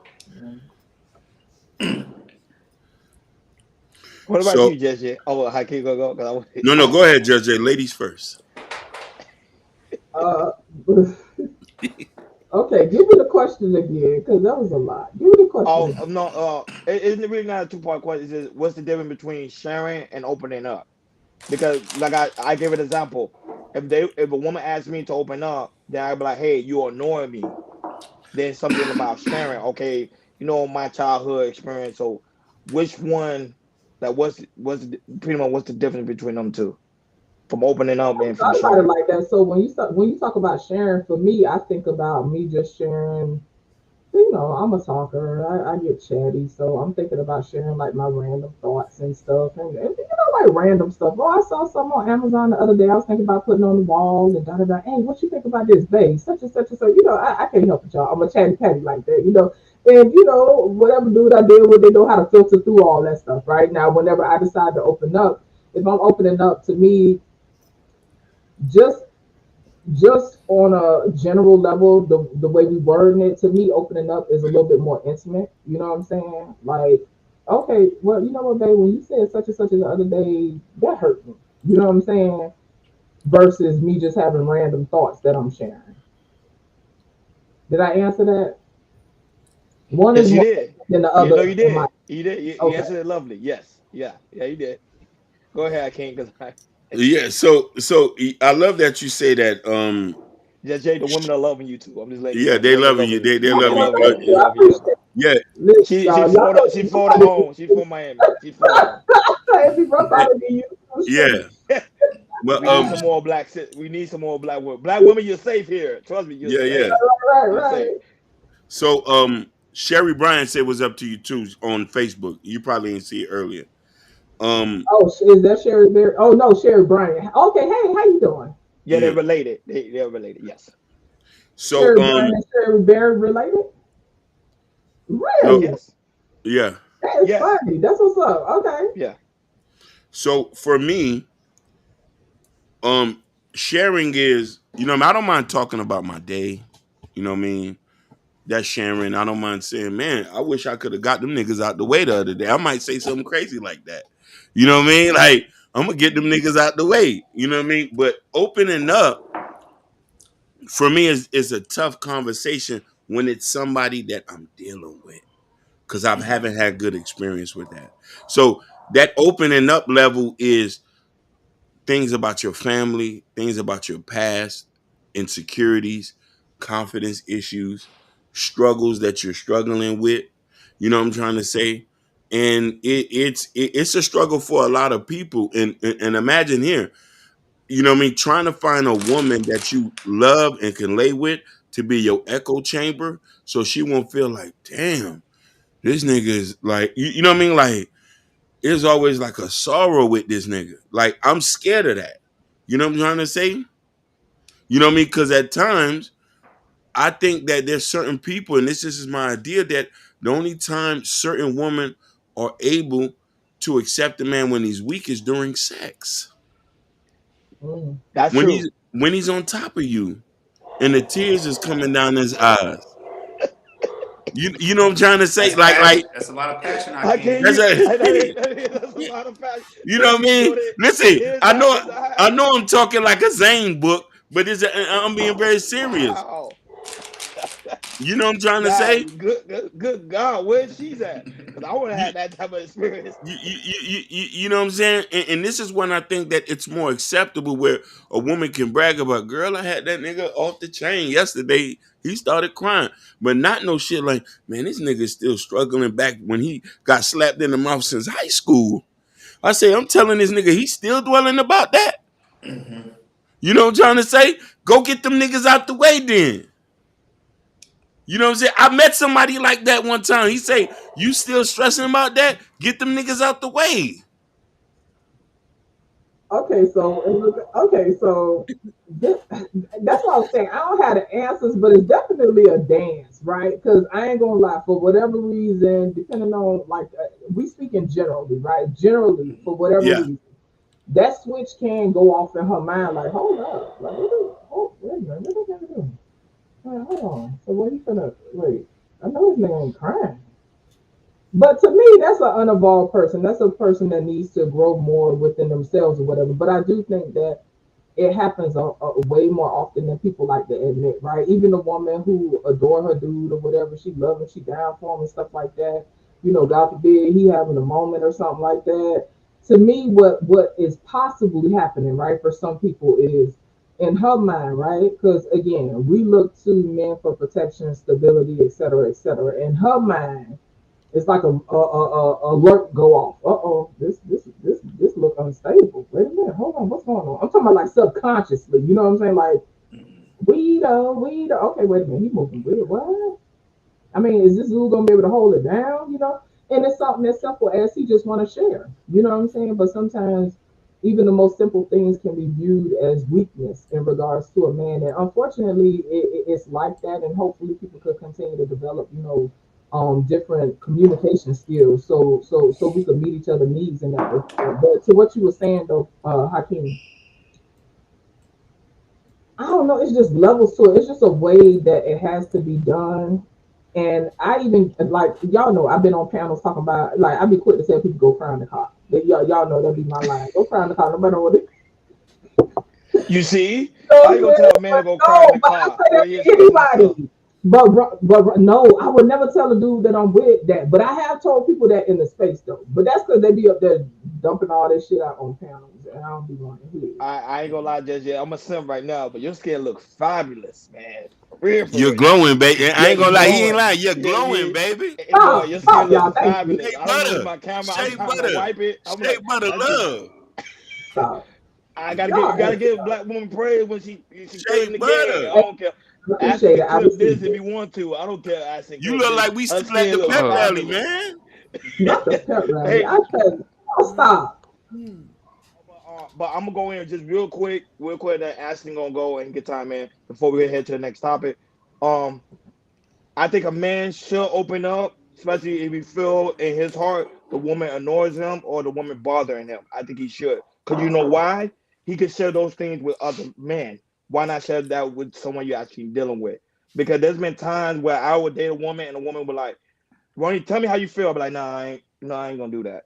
What about So you, Jesse? Oh, how can you go? Because no, go ahead, Judge J. Ladies first. Uh, okay, give me the question again because that was a lot. Give me the question oh again. no, isn't it really not a two-part question? It's just, what's the difference between sharing and opening up? Because like I gave an example. If a woman asks me to open up, then I'd be like, hey, you annoy me. Then something about sharing. Okay, my childhood experience. So which one, like pretty much what's the difference between them two? From opening up and from Thought about it sharing. like that. So when you talk about sharing, for me, I think about me just sharing. I'm a talker. I get chatty, so I'm thinking about sharing like my random thoughts and stuff, and like random stuff. Oh, I saw something on Amazon the other day. I was thinking about putting on the wall and da da da. Hey, what you think about this, babe? Such and such and so. I can't help it, y'all. I'm a chatty patty like that. And whatever dude I deal with, they know how to filter through all that stuff. Right now, whenever I decide to open up, if I'm opening up, to me, just just on a general level, the way we wording it, to me, opening up is a little bit more intimate. You know what I'm saying? Like, okay, well, you know what, babe, when you said such and such the other day, that hurt me. You know what I'm saying? Versus me just having random thoughts that I'm sharing. Did I answer that? One is Yes, you more did. than the You know other you in my. did. You did. You Okay. answered it lovely. Yes. Yeah. Yeah, you did. Go ahead, I can't because I Yeah, so I love that you say that. just Jay, the women are loving you too. I'm just letting you Yeah, know. The they women loving loving you. you. They They love Oh, you. loving But you. thank They you. I loving you. appreciate it. yeah, Listen, She y'all know She if Florida home. She from Miami. She Florida home. if you rough eh, out of me, you yeah. shoot. But We need some more we need some more black women. Black women, you're safe here. Trust me, you're yeah, yeah. safe. Right, You're safe. right. So Sherry Bryan said what's up to you too on Facebook. You probably didn't see it earlier. Um, Oh, is that Sherry Berry? Oh no, Sherry Bryan. Okay, hey, how you doing? Yeah, they're yeah. related. They're related. Yes. So Sherry Bryan and Sherry Berry related? no, Really? Yes. yeah. That is Yes. funny. That's what's up. Okay. Yeah. So for me, sharing is, I don't mind talking about my day. You know what I mean? That's sharing. I don't mind saying, man, I wish I could have got them niggas out the way the other day. I might say something crazy like that. You know what I mean? Like, I'm gonna get them niggas out the way. You know what I mean? But opening up for me is a tough conversation when it's somebody that I'm dealing with. Cause I Hmm. haven't had good experience with that. So that opening up level is things about your family, things about your past, insecurities, confidence issues, struggles that you're struggling with. You know what I'm trying to say? and it's a struggle for a lot of people. And imagine here, you know what I mean, trying to find a woman that you love and can lay with to be your echo chamber, so she won't feel like, damn, this nigga is like, you know what I mean, like there's always like a sorrow with this nigga. Like I'm scared of that. You know what I'm trying to say? You know what I mean? Because at times I think that there's certain people, and this is my idea, that the only time certain women are able to accept a man when he's weak is during sex. That's When true. he's on top of you, and the tears is coming down his eyes. You know what I'm trying to say? That's Like passion. That's a lot of passion. I can't. that's That's a you lot of fact. know what I mean? Listen, His I eyes. know I'm talking like a Zane book, but I'm being very serious. Wow. You know what I'm trying to Nah, say? good God, where's she's at? Because I want to have that type of experience. You know what I'm saying? And this is when I think that it's more acceptable, where a woman can brag about, girl, I had that nigga off the chain yesterday. He started crying. But not no shit like, man, this nigga's still struggling back when he got slapped in the mouth since high school. I say, I'm telling this nigga, he's still dwelling about that. You know what I'm trying to say? Go get them niggas out the way then. You know what I'm saying? I met somebody like that one time. He say, you still stressing about that? Get them niggas out the way. Okay, so this, that's what I'm saying. I don't have the answers, but it's definitely a dance, right? Because I ain't gonna lie, for whatever reason, depending on like we speaking generally, right? Generally, for whatever Yeah. reason, that switch can go off in her mind. Like, hold up, like, wait a minute, what they gonna do? Hold on. So what he finna wait? I know his nigga ain't crying. But to me, that's an unevolved person. That's a person that needs to grow more within themselves or whatever. But I do think that it happens way more often than people like to admit, right? Even a woman who adore her dude or whatever, she love him, she down for him and stuff like that. You know, God forbid he having a moment or something like that. To me, what is possibly happening, right, for some people is in her mind, right? Because again, we look to men for protection, stability, et cetera, et cetera. In her mind, it's like a alert go off. This look unstable. Wait a minute, hold on, what's going on? I'm talking about like subconsciously. You know what I'm saying? Like weed. Okay, wait a minute, he moving weird. What? I mean, is this dude gonna be able to hold it down? You know? And it's something as simple as he just want to share. You know what I'm saying? But sometimes even the most simple things can be viewed as weakness in regards to a man. And unfortunately, it's like that. And hopefully, people could continue to develop, different communication skills, so we could meet each other's needs in that respect. But to what you were saying, though, Hakeem, I don't know. It's just levels to it. It's just a way that it has to be done. And I even like y'all know I've been on panels talking about like I'd be quick to tell people go cry in the car. Y'all know that'd be my line. Go cry in the car, no matter what it. You see, So, how you gonna tell a man to go cry in the but I car? say that to anybody. But no, I would never tell a dude that I'm with that. But I have told people that in the space though. But that's because they be up there dumping all this shit out on panels, and I don't be wanting to hear it. I ain't gonna lie, Judge. Yeah, I'm a sim right now, but your skin look fabulous, man. For real, for You're real. glowing, baby. I Yeah, ain't you're gonna lie, he ain't glowing. lying. You're Yeah, glowing, yeah. baby. Hey, boy, your skin Y'all. looks Thank you. fabulous. Shea I don't know if butter. my camera. I'm Shea trying to butter. wipe it. I'm Shea like, butter that's just. love. Stop. I gotta Y'all get. You gotta ain't give stop. black woman praise when she Shea cutting the game. butter. I don't care. I Ask appreciate me it. I clip this received if it. you want to. I don't care. Ask me You clip look this. like we Her still at skin the look pep rally, fabulous. man. Not the pep rally. Hey, I said, oh, stop. but I'm gonna go in just real quick. That Ashley gonna go and get time in before we head to the next topic. Um, I think a man should open up, especially if he feel in his heart the woman annoys him or the woman bothering him. I think he should, cause you know why? He can share those things with other men. Why not share that with someone you're actually dealing with? Because there's been times where I would date a woman and a woman would like, Ronnie, tell me how you feel. I'd be like, nah, I ain't gonna do that.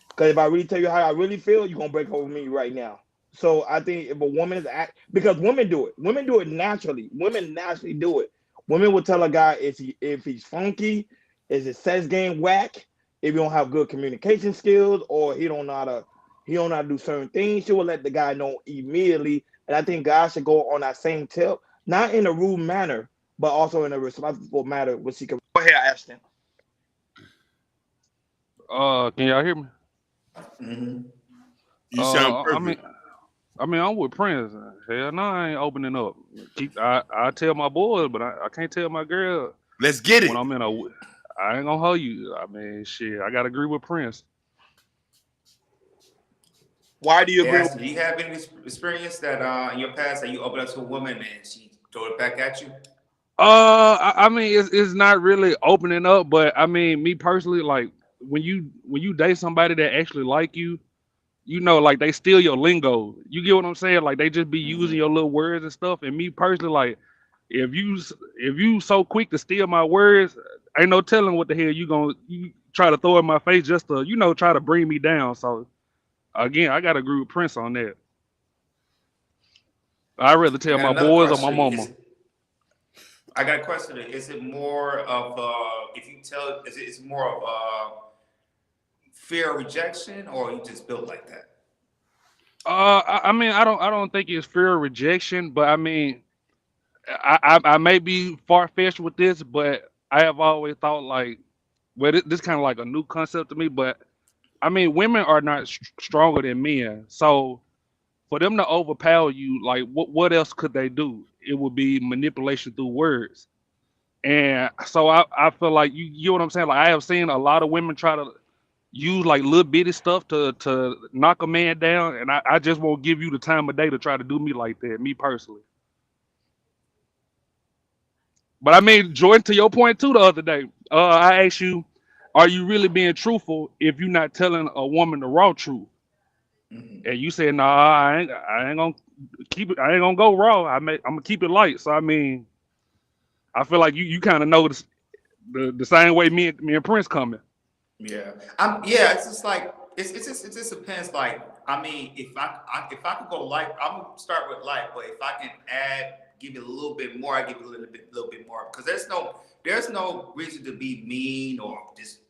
Because if I really tell you how I really feel, you're gonna break over me right now. So I think if a woman is because women do it naturally. Women naturally do it. Women will tell a guy if he's funky, is his sex game whack, if he don't have good communication skills, or he don't know how to do certain things. She will let the guy know immediately. And I think guys should go on that same tip, not in a rude manner, but also in a responsible manner, which he can. Go ahead, Ashton. Can y'all hear me? Mm-hmm. You sound I mean, perfect. I'm with Prince. Hell no, I ain't opening up. I tell my boys, but I can't tell my girl Let's get when it. I'm in a. I ain't gonna hold you. I mean, shit, I gotta agree with Prince. Why do you Hey, agree with? Aston, do you have any experience that in your past that you opened up to a woman and she throw it back at you? I mean, it's not really opening up, but I mean, me personally, like when you date somebody that actually like you know, like they steal your lingo. You get what I'm saying? Like they just be using Mm-hmm. your little words and stuff. And me personally, like if you so quick to steal my words, ain't no telling what the hell you try to throw in my face just to try to bring me down. So again, I got to agree with Prince on that. I'd rather I tell got my another boys or my question. mama. I got a question. Is it more of if you tell? It's more of fear of rejection, or you just built like that? I mean, I don't think it's fear of rejection, but I mean, I may be far fetched with this, but I have always thought like, well, this kind of like a new concept to me. But I mean, women are not stronger than men, so for them to overpower you, like, what else could they do? It would be manipulation through words, and so I feel like you know what I'm saying. Like I have seen a lot of women try to use like little bitty stuff to knock a man down, and I just won't give you the time of day to try to do me like that, me personally. But I mean, Jordan, to your point too, the other day, I asked you, are you really being truthful if you're not telling a woman the raw truth? Mm-hmm. And you said, nah, I ain't gonna keep it. I ain't gonna go raw. I'm gonna keep it light. So I mean, I feel like you kind of know the same way me and Prince coming. Yeah, yeah. It's just like it just depends. Like I mean, if I could go light, I'm gonna start with light. But if I can give it a little bit more, I give it a little bit more because there's no reason to be mean or just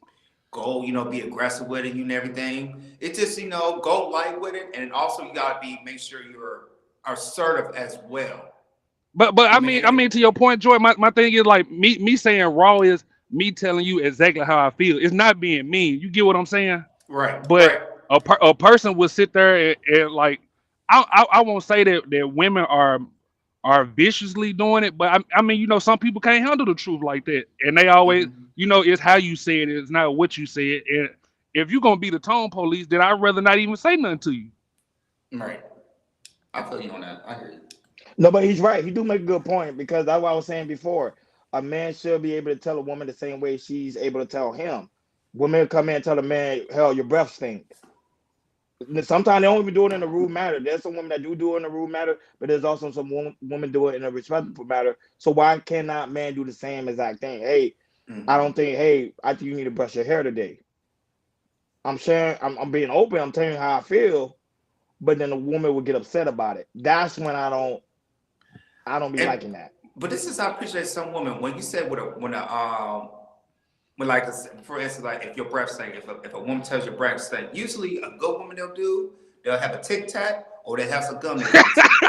go be aggressive with it and everything. It just go light with it, and also you gotta make sure you're assertive as well. But I mean, I mean to your point, Joy. My thing is like me saying raw is me telling you exactly how I feel. It's not being mean. You get what I'm saying? right, But right. a person will sit there and like I won't say that women are viciously doing it, but I mean some people can't handle the truth like that, and they always Mm-hmm. it's how you say it, it's not what you say it. And if you're gonna be the tone police, then I'd rather not even say nothing to you. Right. I feel you on that. I hear you. No, but he's right. He do make a good point because that's what I was saying before. A man should be able to tell a woman the same way she's able to tell him. Women come in and tell a man, "Hell, your breath stinks." Sometimes they don't even do it in a rude manner. There's some women that do it in a rude manner, but there's also some women do it in a respectful manner. So why cannot man do the same exact thing? Hey, Mm-hmm. I think you need to brush your hair today. I'm sharing. I'm being open. I'm telling you how I feel, but then the woman will get upset about it. That's when I don't be And liking that. but this is I appreciate some women when you said when like for instance like if your breath stink if a woman tells your breath stink usually a good woman they'll have a Tic Tac or they have some gum to give it to you.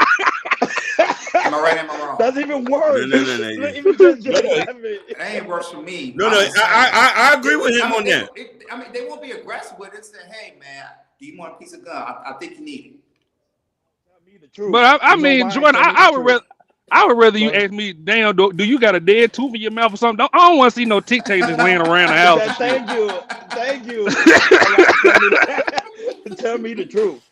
Am I right? Am I wrong? That's even No, worse. no, no, no. Even just No, no, laughing. It ain't worse for me. no, no. I'm just saying. I agree with him on that. I mean, they won't be aggressive with it. Say, hey, man, do you want a piece of gum? I think you need it. Tell me the truth. But I You know mean, why? Jordan, Tell me the truth. I would rather Go you ahead. ask me, damn, do you got a dead tooth in your mouth or something? I don't want to see no Tic Tacs just laying around the house and shit. Thank you. All right, tell me the truth.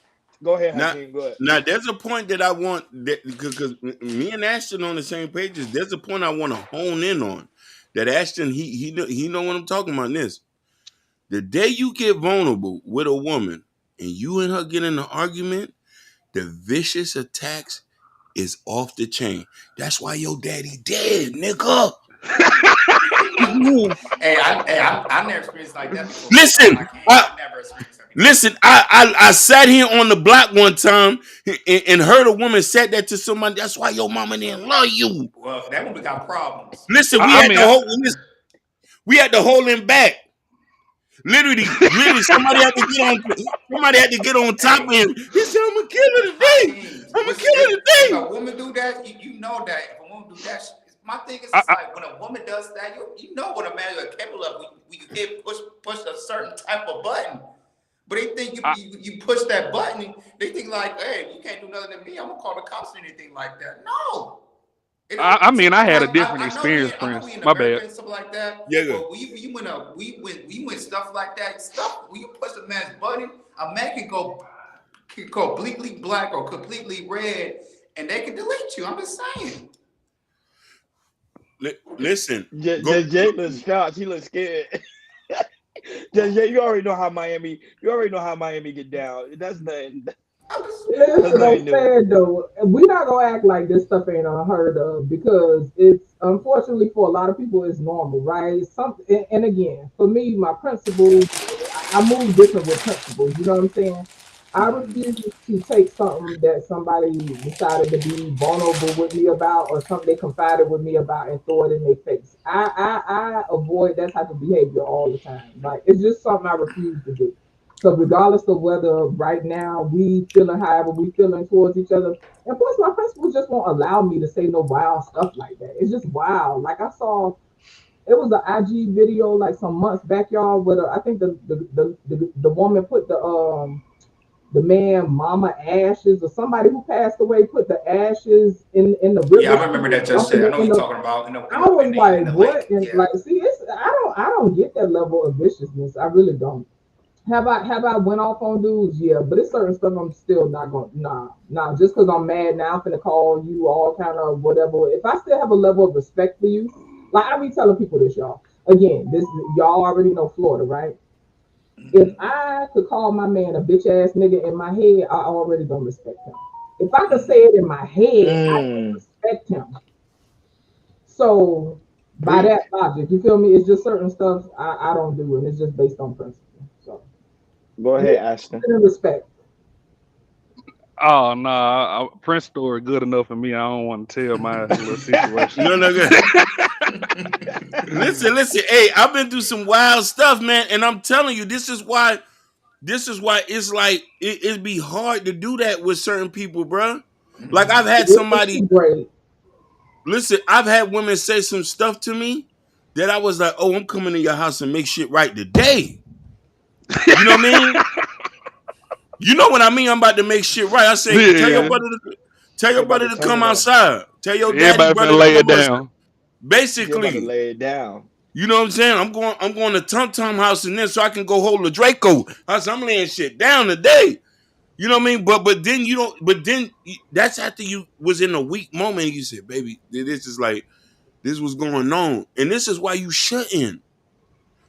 Go ahead, Now, Hakeem. Go ahead. now, there's a point that I want that because me and Ashton on the same pages. There's a point I want to hone in on. That Ashton he know what I'm talking about. This the day you get vulnerable with a woman and you and her get in an argument, the vicious attacks is off the chain. That's why your daddy dead, nigga. I never experienced like that before. Listen, I never experienced that before. listen. I sat here on the block one time and heard a woman said that to somebody. That's why your mama didn't love you. Well, that one we got problems. Listen, I mean, we had to hold him back. Literally, somebody had to get on top of him. He said, "I'm gonna kill her today. I'm gonna kill her If today." a woman do that, you know that if a woman do that, My thing is, I, it's I, like when a woman does that, you know what a man is capable of. We hit push a certain type of button. But they think I, you push that button, they think like, hey, you can't do nothing to me. I'm gonna call the cops or anything like that. No, it ain't. I mean, I had a Like different I experience, know Prince. we in My America bad. and stuff like that. Yeah, good. But we win stuff like that. Stuff when you push a man's button, a man can go completely black or completely red, and they can delete you. I'm just saying. Listen, Just Jay looks shocked. He looks scared. Just Jay, you already know how Miami get down. That's nothing. Listen, I'm saying though, we're not gonna act like this stuff ain't unheard of because it's unfortunately for a lot of people it's normal, right? Something, and again, for me, my principles, I move different with principles. You know what I'm saying? I refuse to take something that somebody decided to be vulnerable with me about or something they confided with me about and throw it in their face. I avoid that type of behavior all the time. Like it's just something I refuse to do. So regardless of whether right now we feeling however we feeling towards each other, and plus my principals just won't allow me to say no wild stuff like that. It's just wild. Like I saw, it was an IG video like some months back, y'all, where I think the woman put the man mama ashes or somebody who passed away put the ashes in the river. Yeah, I remember that just said. I know what you're talking about. I was like, the what? lake. And Yeah. like, see, it's I don't get that level of viciousness. I really don't. Have I went off on dudes? Yeah, but it's certain stuff I'm still not going. Nah. Just because I'm mad now, I'm finna call you all kind of whatever. If I still have a level of respect for you, like I be telling people this, y'all. Again, this y'all already know Florida, right? If I could call my man a bitch ass nigga in my head, I already don't respect him. If I could say it in my head, I don't respect him. So by that logic, you feel me? It's just certain stuff I don't do, and it's just based on principle. So Go ahead, Ashton. respect. Oh no, Prince story good enough for me. I don't want to tell my little situation. No, good. Listen. Hey, I've been through some wild stuff, man, and I'm telling you, this is why it's like it'd be hard to do that with certain people, bro. Like I've had somebody. Listen, I've had women say some stuff to me that I was like, "Oh, I'm coming to your house and make shit right today." You know what I mean? You know what I mean? I'm about to make shit right. I say, tell your brother to come outside. Tell your daddy brother lay to it come down. outside. Basically, lay it down. You know what I'm saying? I'm going to Tum Tum house and then so I can go hold the Draco. I'm laying shit down today. You know what I mean? But then you don't. But then that's after you was in a weak moment. And you said, "Baby, this was going on, and this is why you shouldn't."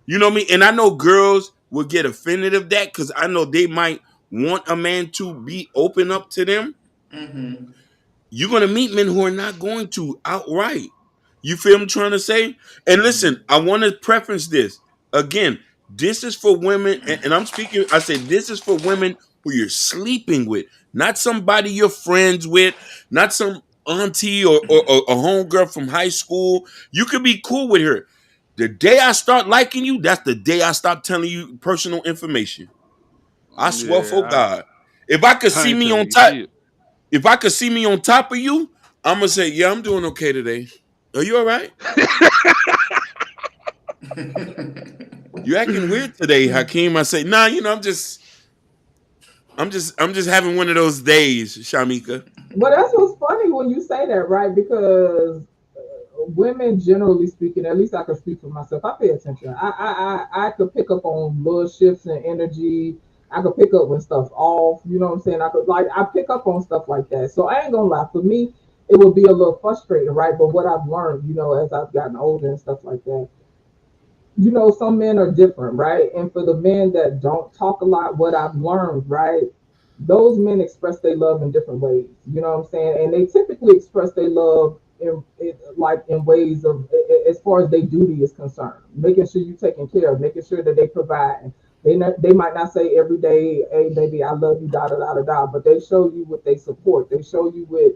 You know what I mean? And I know girls will get offended of that because I know they might want a man to be open up to them. Mm-hmm. You're gonna meet men who are not going to outright. You feel what I'm trying to say? And listen, I want to preference this. Again, this is for women, and I'm speaking, I say this is for women who you're sleeping with, not somebody you're friends with, not some auntie or a homegirl from high school. You could be cool with her. The day I start liking you, that's the day I stop telling you personal information. I swear for God. If I could see me on top, if I could see me on top of you, I'm gonna say, yeah, I'm doing okay today. Are you all right? You acting weird today, Hakeem. I say, nah, I'm just having one of those days, Shamika. Well, that's what's funny when you say that, right? Because women, generally speaking, at least I can speak for myself. I pay attention. I could pick up on little shifts in energy. I could pick up when stuff off. You know what I'm saying? I pick up on stuff like that. So I ain't gonna lie. For me, it would be a little frustrating, right? But what I've learned, as I've gotten older and stuff like that, some men are different, right? And for the men that don't talk a lot, what I've learned, right? Those men express their love in different ways. You know what I'm saying? And they typically express their love in ways of as far as their duty is concerned, making sure you're taking care of, making sure that they provide. They might not say every day, "Hey, baby, I love you," da da da da da, but they show you with they support. They show you with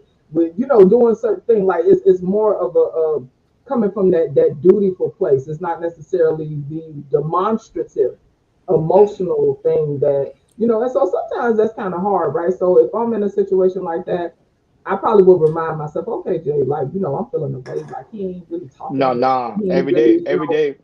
doing certain things. Like it's more of a coming from that dutiful place. It's not necessarily the demonstrative, emotional thing that. And so sometimes that's kind of hard, right? So if I'm in a situation like that, I probably would remind myself, okay, Jay, like, you know, I'm feeling the way, like he ain't really talking No, to me. nah. He ain't Every really, day, you every know, day,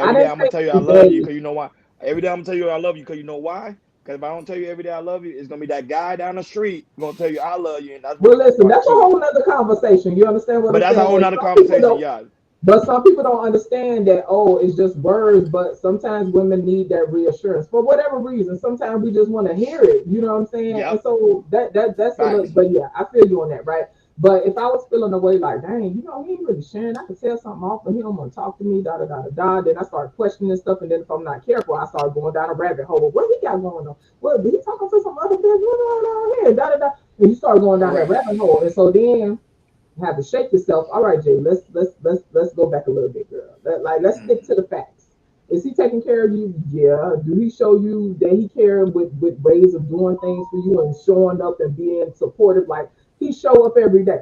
I every day didn't I'm gonna say tell you I every love you day. because you know why? Every day I'm gonna tell you I love you because you know why? Because if I don't tell you every day I love you, it's gonna be that guy down the street gonna tell you I love you, and that's what's Well, gonna listen, start that's a cheating. whole nother conversation. You understand what But I'm that's a saying? whole And nother some people conversation, don't. yeah. But some people don't understand that, oh, it's just words, but sometimes women need that reassurance for whatever reason. Sometimes we just want to hear it, you know what I'm saying? And Yep. so that's a little, Facts. but yeah, I feel you on that, right? But if I was feeling the way like, dang, you know, he ain't really sharing, I could tell something off, but he don't want to talk to me, da da da da da. Then I start questioning stuff, and then if I'm not careful, I start going down a rabbit hole. What he got going on? What, he talking to some other bitch? What's going on here? Da da da. And you start going down that Correct. rabbit hole, and so then have to shake yourself. All right, Jay, let's go back a little bit, girl. Let's stick to the facts. Is he taking care of you? Yeah. Do he show you that he cares with ways of doing things for you and showing up and being supportive? Like he show up every day.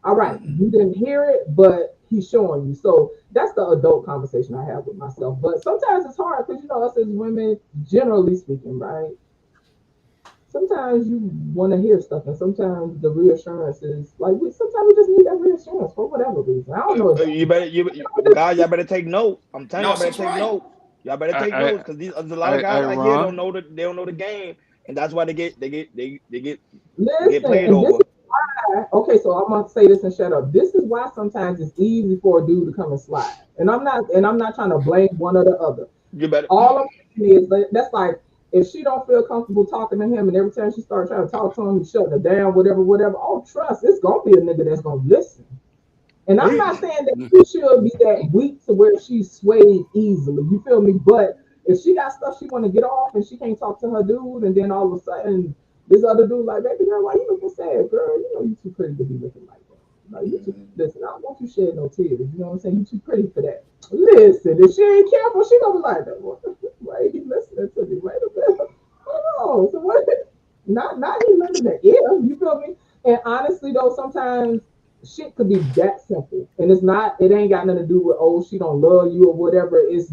All right, you didn't hear it, but he's showing you. So that's the adult conversation I have with myself. But sometimes it's hard because you know us as women, generally speaking, right? Sometimes you want to hear stuff, and sometimes the reassurance is like sometimes we just need that reassurance for whatever reason. I don't know You exactly. better, guys, y'all better take note. I'm telling No, y'all better she's take right. note. Y'all better take I, notes because these there's a lot of I, guys out here Ron. they don't know the game, and that's why they get Listen, played and this over. is why. Okay, so I'm gonna say this and shut up. This is why sometimes it's easy for a dude to come and slide, and I'm not trying to blame one or the other. You better. All I'm saying is that's like if she don't feel comfortable talking to him, and every time she starts trying to talk to him, he's shutting her down, whatever, whatever. Oh, trust, it's gonna be a nigga that's gonna listen. And I'm He, not saying that she should be that weak to where she's swayed easily. You feel me? But if she got stuff she want to get off and she can't talk to her dude, and then all of a sudden this other dude like, baby girl, why you looking sad, girl? You know you too pretty to be looking like that. Like you too. Listen, I don't want you shed no tears. You know what I'm saying? You too pretty for that. Listen, if she ain't careful, she gonna be like, why you listening to me? Wait a minute. Hold on. So what? Not he lending the ear. You feel me? And honestly though, sometimes shit could be that simple, and it's not. It ain't got nothing to do with oh she don't love you or whatever. It's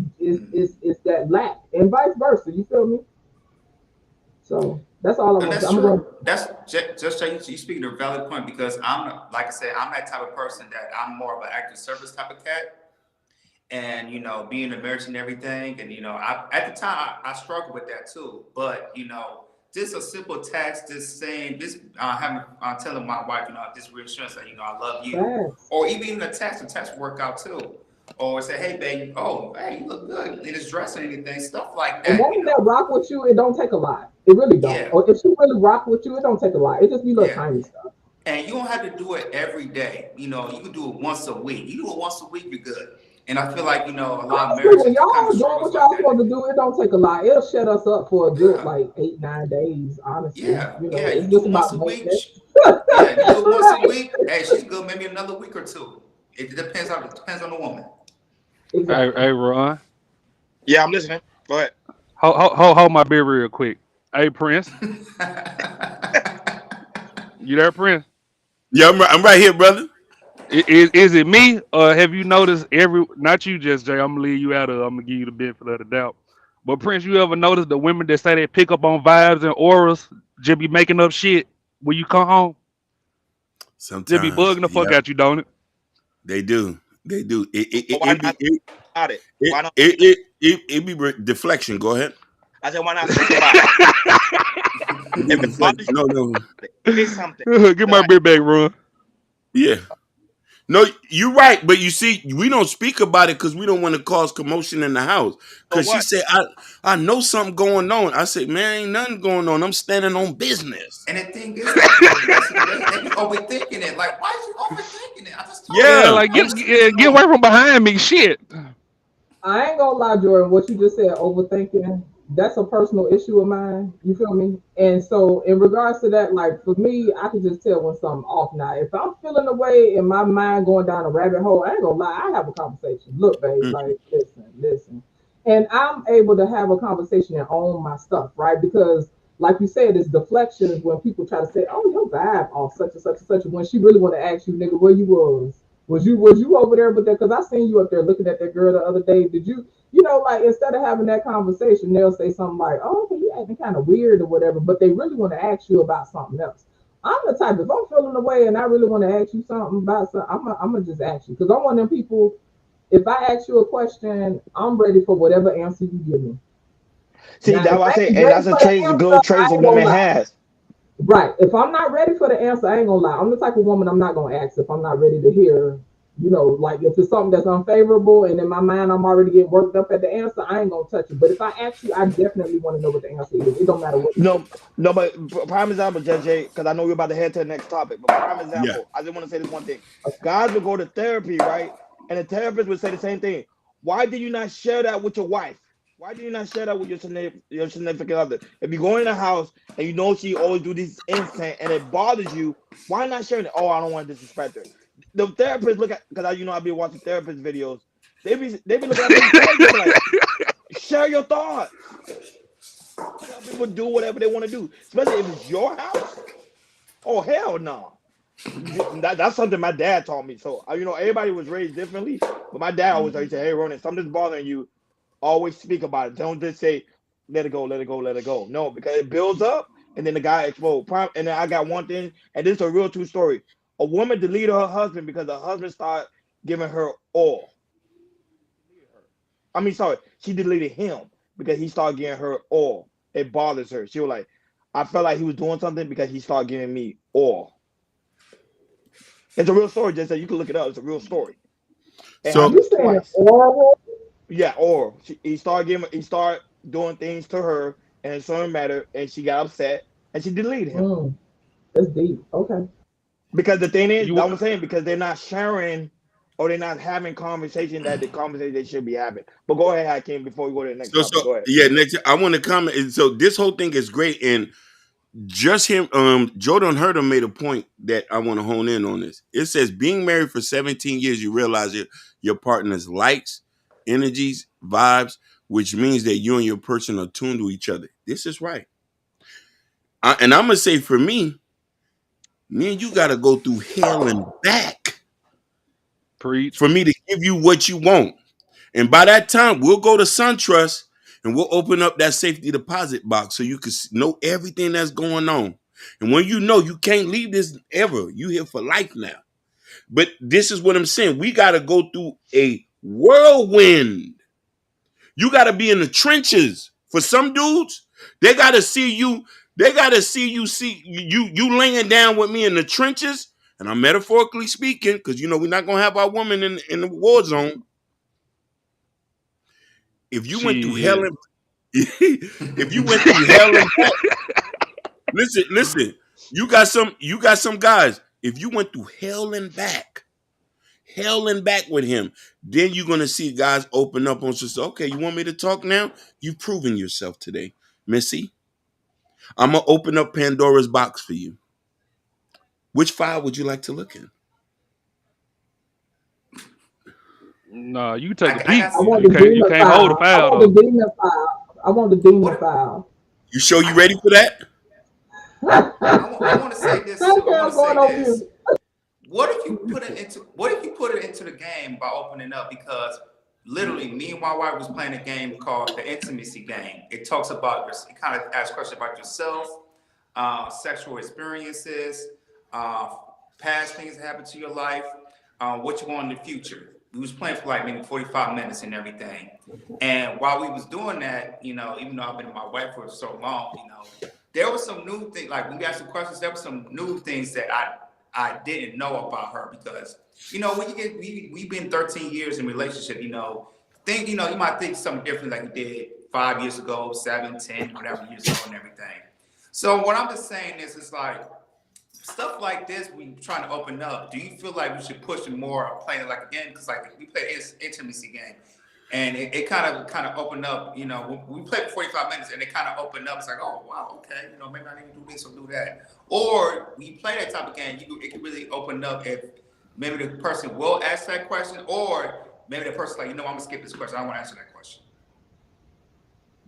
that lack, and vice versa. You feel me? So that's all I And want to say. that's I'm going. true. That's just you speaking to a valid point because like I said, I'm that type of person that I'm more of an active service type of cat. And being a marriage and everything, and at the time I struggled with that too. But just a simple text, just saying this, having telling my wife, this reassurance that I love you, Facts. or even a text work out too, or say, hey baby, oh hey, you look good in this dress or anything, stuff like And that. women that rock with you, it don't take a lot. It really don't. Yeah, Or if she really rock with you, it don't take a lot. It just be little yeah. tiny stuff. And you don't have to do it every day. You can do it once a week. You do it once a week, you're good. And I feel like, a lot of Honestly, when marriages kind y'all of doing struggles what with y'all that. supposed to do, it don't take a lot. It'll shut us up for a good Yeah, like 8, 9 days. Honestly, yeah, yeah. You it's do just it once about a week. maintenance. Yeah, you do it once a Right. week. Hey, she's good. Maybe another week or two. It depends on the woman. Exactly. Ron. yeah, I'm listening. Go ahead. Hold my beer real quick. Hey, Prince. You there, Prince? Yeah, I'm right here, brother. Is it me or have you noticed not you just Jay, I'm gonna leave you out of I'm gonna give you the benefit of the doubt. But Prince, you ever notice the women that say they pick up on vibes and auras just be making up shit when you come home? Just be Sometimes, bugging the fuck yep, out you, don't it? they do. They do. Why It be not about it? Why not? it be deflection. Go ahead. I said, why not speak about it? It be If it bothers deflection. No. you, say something. Get my beer back, Ron. Yeah. No, you're right, but you see, we don't speak about it because we don't want to cause commotion in the house. So Because she what? said, I know something going on. I said, man, ain't nothing going on. I'm standing on business. And the thing is, like, they be overthinking it. Like, why is you overthinking it? I just told Yeah, Yeah, you. like I'm get away from behind me, shit. I ain't gonna lie, Jordan. What you just said, overthinking, that's a personal issue of mine. You feel me? And so, in regards to that, like for me, I can just tell when something off. Now, if I'm feeling the way in my mind going down a rabbit hole, I ain't gonna lie. I have a conversation. Look, babe, mm, like listen, and I'm able to have a conversation and own my stuff, right? Because, like you said, it's deflections when people try to say, "Oh, your vibe off such and such and such," when she really want to ask you, "Nigga, where you was?" Was you over there with that? Because I seen you up there looking at that girl the other day. Did you, like instead of having that conversation, they'll say something like, "Oh, okay, you acting kind of weird or whatever," but they really want to ask you about something else. I'm the type, if I'm feeling away and I really want to ask you something about something, I'm gonna just ask you. Because I'm one of them people, if I ask you a question, I'm ready for whatever answer you give me. See, Now, that's if what I I say, ain't and ready that's a for the trait, answer, good traits I a ain't gonna woman lie. has. Right. If I'm not ready for the answer, I ain't gonna lie. I'm the type of woman I'm not gonna ask if I'm not ready to hear, like if it's something that's unfavorable and in my mind I'm already getting worked up at the answer, I ain't gonna touch it. But if I ask you, I definitely want to know what the answer is. It don't matter what you say. No, no, but prime example, JJ, because I know we're about to head to the next topic. But prime Yeah. example, I just want to say this one thing: guys will go to therapy, right? And the therapist would say the same thing. Why did you not share that with your wife? Why did you not share that with your significant other? If you go in the house and you know she always do this instant and it bothers you, why not sharing it? Oh, I don't want to disrespect her. The therapist look at, because I be watching therapist videos. They be looking at me crazy. They be like, share your thoughts. Tell people do whatever they want to do, especially if it's your house. Oh hell no! That's something my dad taught me. So everybody was raised differently, but my dad always used to say, "Hey, Ronan, something's bothering you. Always speak about it. Don't just say, let it go, let it go, let it go. No, because it builds up, and then the guy explodes. And then I got one thing, and this is a real true story. A woman deleted her husband because the husband started giving her all. I mean, sorry, she deleted him because he started giving her all. It bothers her. She was like, I felt like he was doing something because he started giving me all. It's a real story, just that you can look it up. It's a real story. It So You happened saying twice. oral? Yeah, or he started doing things to her and it didn't matter, and she got upset and she deleted him. That's deep. Okay. Because the thing is, You I'm saying, because they're not sharing or they're not having conversation that the conversation they should be having. But go ahead, Hakeem, before we go to the next topic. Go ahead. yeah, next I want to comment. So this whole thing is great, and just him, Jordan Herder made a point that I want to hone in on this. It says being married for 17 years, you realize your partner's likes, energies, vibes, which means that you and your person are tuned to each other. This is right. And I'm gonna say for me and you gotta go through hell and back preach. for me to give you what you want. And by that time, we'll go to SunTrust and we'll open up that safety deposit box so you can know everything that's going on. And when you know you can't leave this ever, you here for life now. But this is what I'm saying. We got to go through a whirlwind. You got to be in the trenches. For some dudes, they got to see you. They got to see you laying down with me in the trenches. And I'm metaphorically speaking, because we're not gonna have our woman in the war zone. If you went through hell and if you went through hell and back, listen, you got some guys. If you went through hell and back with him, then you're gonna see guys open up on just, okay, you want me to talk now? You've proven yourself today, Missy. I'm gonna open up Pandora's box for you. Which file would you like to look in? No, you take a I peek. got I some. want You the can't you demon can't hold a file. I file want the though. demon file. I want the demon What file. You sure you ready for that? I want to say this too. I want I'm to going say on this. mute. What if you put it into the game by opening up? Because literally, me and my wife was playing a game called the intimacy game. It talks about it kind of asks questions about yourself, sexual experiences, past things that happened to your life, what you want in the future. We was playing for like maybe 45 minutes and everything. And while we was doing that, even though I've been with my wife for so long, there was some new things. Like when we asked some questions, there were some new things that I didn't know about her, because when we've been 13 years in relationship, you might think something different like you did 5 years ago, 7, 10, whatever years ago and everything. So what I'm just saying is, it's like stuff like this, we trying to open up. Do you feel like we should push it more, playing it like again? Because like we play this intimacy game, and it kind of opened up. We played for 45 minutes, and it kind of opened up. It's like, oh wow, okay, maybe I need to do this or do that. Or we play that type of game, it can really open up if maybe the person will ask that question, or maybe the person's like, I'm gonna skip this question. I don't want to answer that question.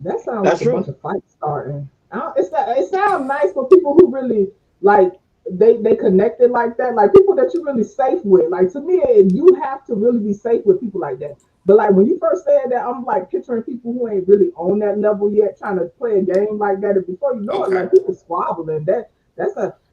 That sounds That's like a true. bunch of fights starting. It sounds nice for people who really like they connected like that, like people that you're really safe with. Like to me, you have to really be safe with people like that. But like when you first said that, I'm like picturing people who ain't really on that level yet, trying to play a game like that. And before you know it, Okay. like people squabbling.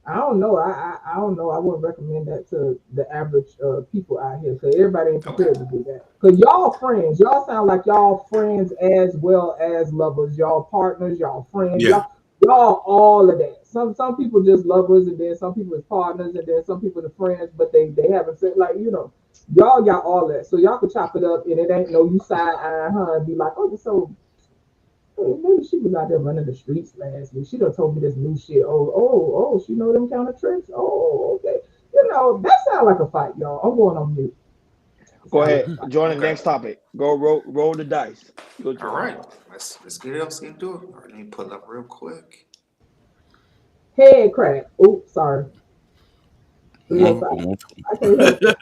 I don't know. I don't know. I wouldn't recommend that to the average people out here because everybody ain't Okay. prepared to do that. Because y'all friends, y'all sound like y'all friends as well as lovers. Y'all partners, y'all friends, Yeah. y'all all of that. Some people just lovers, and then some people is partners, and then some people are friends, but they haven't said like y'all got all that. So y'all can chop it up, and it ain't no you side eye her and be like, oh, you're so. Maybe she was out there running the streets last week. She done told me this new shit. Oh, she know them kind of tricks. Oh, okay. That sound like a fight, y'all. I'm going on mute. Go Sound like ahead. a fight. Join the Okay. next topic. Go roll the dice. Go All right. Let's get it up. Let's get into it. All right, let me pull up real quick. Head crack. Oops, sorry. 305. I can't help it.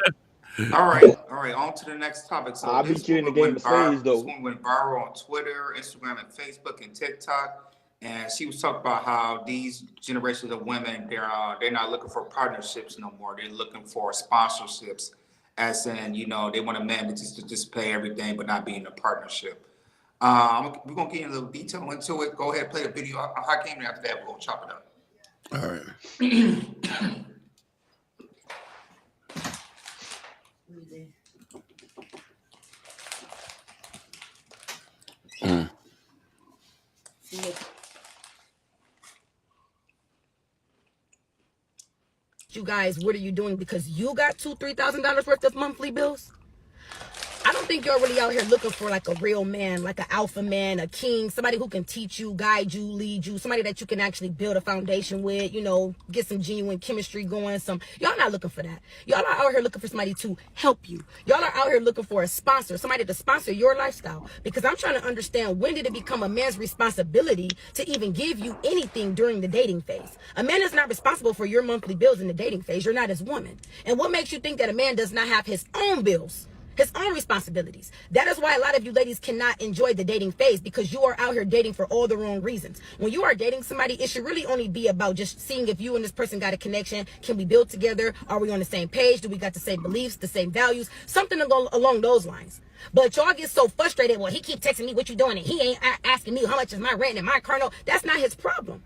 All right. On to the next topic. So I'll this beat you in the woman game went of spades, viral. This though. woman went viral on Twitter, Instagram, and Facebook, and TikTok. And she was talking about how these generations of women, they're not looking for partnerships no more. They're looking for sponsorships, as in, they want a man to just pay everything, but not be in a partnership. We're gonna get a little detail into it. Go ahead, play the video. Hakeem, after that, we're gonna chop it up. All right. You guys, what are you doing? Because you got $2,000-$3,000 worth of monthly bills. I don't think you're really out here looking for like a real man, like an alpha man, a king, somebody who can teach you, guide you, lead you, somebody that you can actually build a foundation with, get some genuine chemistry going. Y'all not looking for that. Y'all are out here looking for somebody to help you. Y'all are out here looking for a sponsor, somebody to sponsor your lifestyle. Because I'm trying to understand, when did it become a man's responsibility to even give you anything during the dating phase? A man is not responsible for your monthly bills in the dating phase. You're not his woman. And what makes you think that a man does not have his own bills? His own responsibilities. That is why a lot of you ladies cannot enjoy the dating phase, because you are out here dating for all the wrong reasons. When you are dating somebody, it should really only be about just seeing if you and this person got a connection. Can we build together? Are we on the same page? Do we got the same beliefs, the same values? Something along those lines. But y'all get so frustrated. Well, he keep texting me what you doing, and he ain't asking me how much is my rent and my car note. That's not his problem.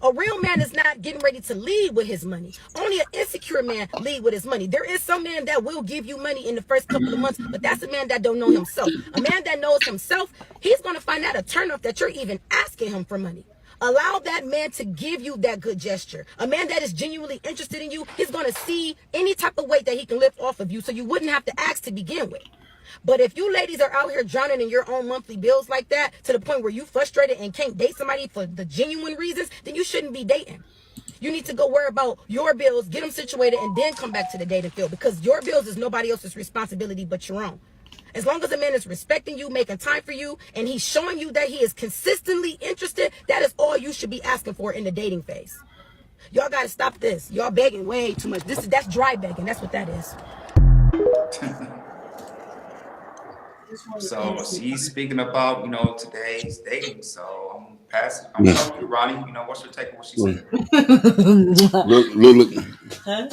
A real man is not getting ready to lead with his money. Only an insecure man lead with his money. There is some man that will give you money in the first couple of months, but that's a man that don't know himself. A man that knows himself, he's going to find out a turnoff that you're even asking him for money. Allow that man to give you that good gesture. A man that is genuinely interested in you, he's going to see any type of weight that he can lift off of you, so you wouldn't have to ask to begin with. But if you ladies are out here drowning in your own monthly bills like that, to the point where you frustrated and can't date somebody for the genuine reasons, then you shouldn't be dating. You need to go worry about your bills, get them situated, and then come back to the dating field, because your bills is nobody else's responsibility but your own. As long as a man is respecting you, making time for you, and he's showing you that he is consistently interested, that is all you should be asking for in the dating phase. Y'all gotta stop this. Y'all begging way too much. That's dry begging. That's what that is. So she's speaking about, today's dating. So I'm talking to Ronnie. What's your take on what she said? Look. Huh?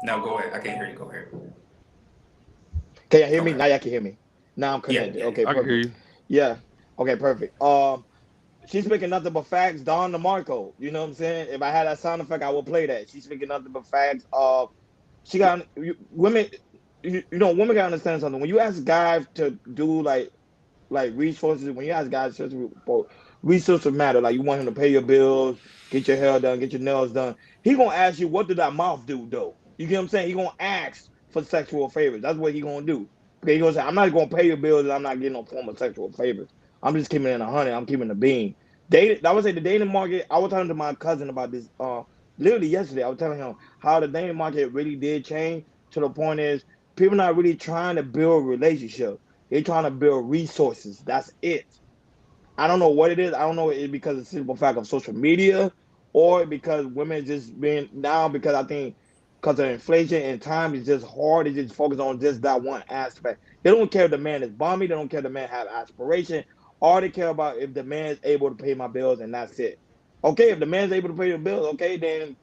No, go ahead. I can't hear you. Go ahead. Can you hear me? Okay. Now y'all can hear me. Now I'm connected. Yeah. Okay, I can perfect. hear you. Yeah. Okay, perfect. She's speaking nothing but facts. Don DeMarco. You know what I'm saying? If I had that sound effect, I would play that. She's speaking nothing but facts. Women. Women gotta understand something. When you ask guys to do like resources, when you ask guys for resources matter, like you want him to pay your bills, get your hair done, get your nails done, he gonna ask you, what did that mouth do though? You get what I'm saying? He gonna ask for sexual favors. That's what he gonna do. Okay, he gonna say, I'm not gonna pay your bills and I'm not getting no form of sexual favors. I'm just keeping it in 100. I'm keeping the bean. I would say the dating market. I was talking to my cousin about this literally yesterday. I was telling him how the dating market really did change, to the point is people not really trying to build relationships. They're trying to build resources. That's it. I don't know what it is. I don't know if it's because of the simple fact of social media, or because women just being now, because I think because of inflation and time is just hard to just focus on just that one aspect. They don't care if the man is balmy. They don't care if the man have aspiration. All they care about if the man is able to pay my bills, and that's it. Okay, if the man's able to pay your bills, okay, then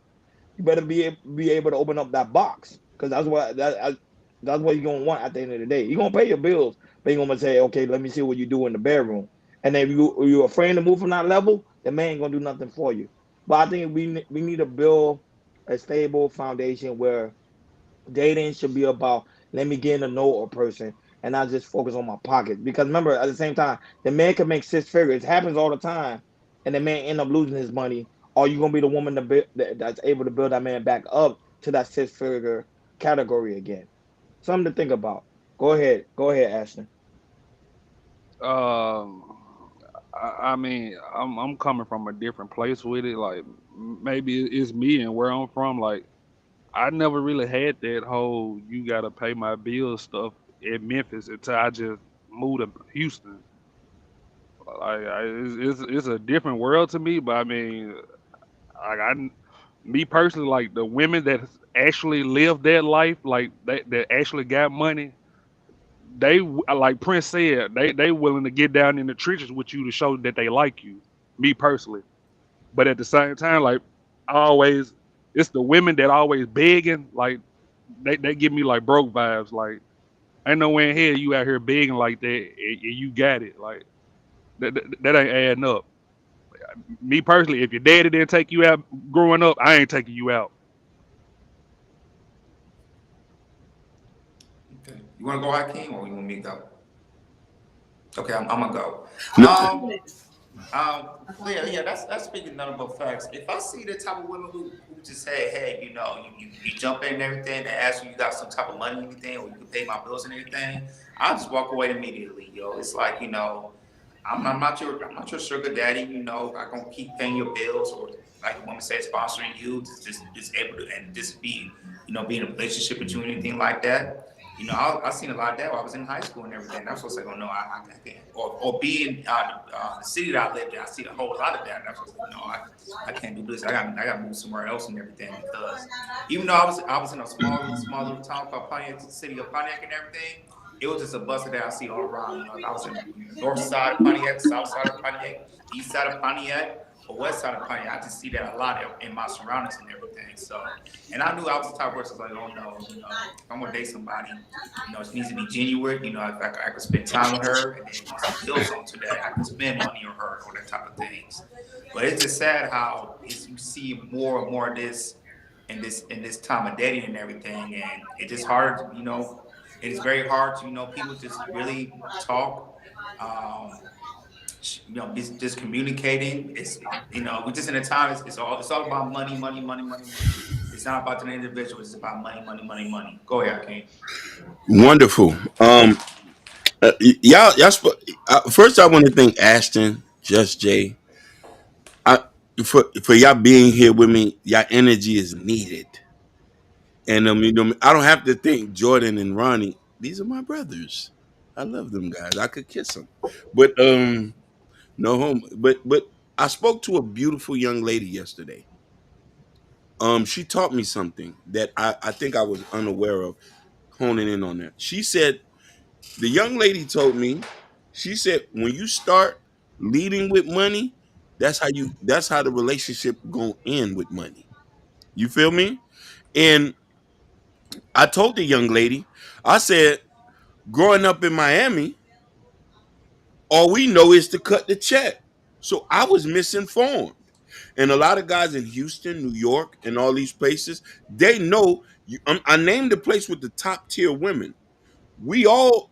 you better be able to open up that box, because that's what you're gonna want at the end of the day. You're gonna pay your bills, but you're gonna say, okay, let me see what you do in the bedroom. And then if you're afraid to move from that level, the man ain't gonna do nothing for you. But I think we need to build a stable foundation where dating should be about let me get to know a person and not just focus on my pocket. Because remember, at the same time, the man can make six figures. It happens all the time, and the man end up losing his money. Or you gonna be the woman that's able to build that man back up to that six figure category again. Something to think about. Go ahead, Ashton. Um, I mean, I'm coming from a different place with it. Like maybe it's me and where I'm from. Like I never really had that whole you gotta pay my bills stuff in Memphis until I just moved to Houston. It's a different world to me. But I mean, like me personally, like the women that actually live that life, like that actually got money, like Prince said, they willing to get down in the trenches with you to show that they like you. Me personally, but at the same time, like I always, it's the women that always begging. Like they give me like broke vibes. Like ain't nowhere in here you out here begging like that and you got it. Like that ain't adding up. Me personally, if your daddy didn't take you out growing up, I ain't taking you out. Okay. You want to go, Hakeem, or you want me to go? Okay, I'm gonna go. No, Yeah. That's speaking nothing but facts. If I see the type of women who just say, hey, you jump in and everything, and ask you got some type of money or anything, or you can pay my bills and everything, I'll just walk away immediately, yo. It's like, I'm not your sugar daddy, I gonna keep paying your bills or like the woman said, sponsoring you, just able to and just be in a relationship with you or anything like that. I've seen a lot of that while I was in high school and everything. That's what I was like, oh no, I can't. Or being the city that I lived in, I see a whole lot of that. And that's what I was like, no, I can't do this. I got to move somewhere else and everything because even though I was in a small little town called Pontiac, the city of Pontiac and everything, it was just a bus that I see all around. I was in north side of Pontiac, south side of Pontiac, east side of Pontiac, or west side of Pontiac. I just see that a lot in my surroundings and everything. So, and I knew I was the type of person like, oh no, if I'm gonna date somebody, it needs to be genuine. If I could spend time with her and then once I build something to that, I can spend money on her or that type of things. But it's just sad how you see more and more of this in this time of dating and everything, and it's just hard. It is very hard to people just really talk. Just communicating. We're just in a time. It's all about money, money, money, money, money. It's not about the individual. It's about money, money, money, money. Go ahead, King. wonderful. First, I want to thank Ashton, Just Jay, I, for y'all being here with me. Y'all energy is needed, and I don't have to thank Jordan and Ronnie. These are my brothers. I love them guys. I could kiss them, but no home. But I spoke to a beautiful young lady yesterday. She taught me something that I think I was unaware of. Honing in on that, she said the young lady told me. She said when you start leading with money, that's how the relationship gonna end with money. You feel me? And I told the young lady, I said, growing up in Miami, all we know is to cut the check. So I was misinformed. And a lot of guys in Houston, New York, and all these places, they know. I named the place with the top tier women. We all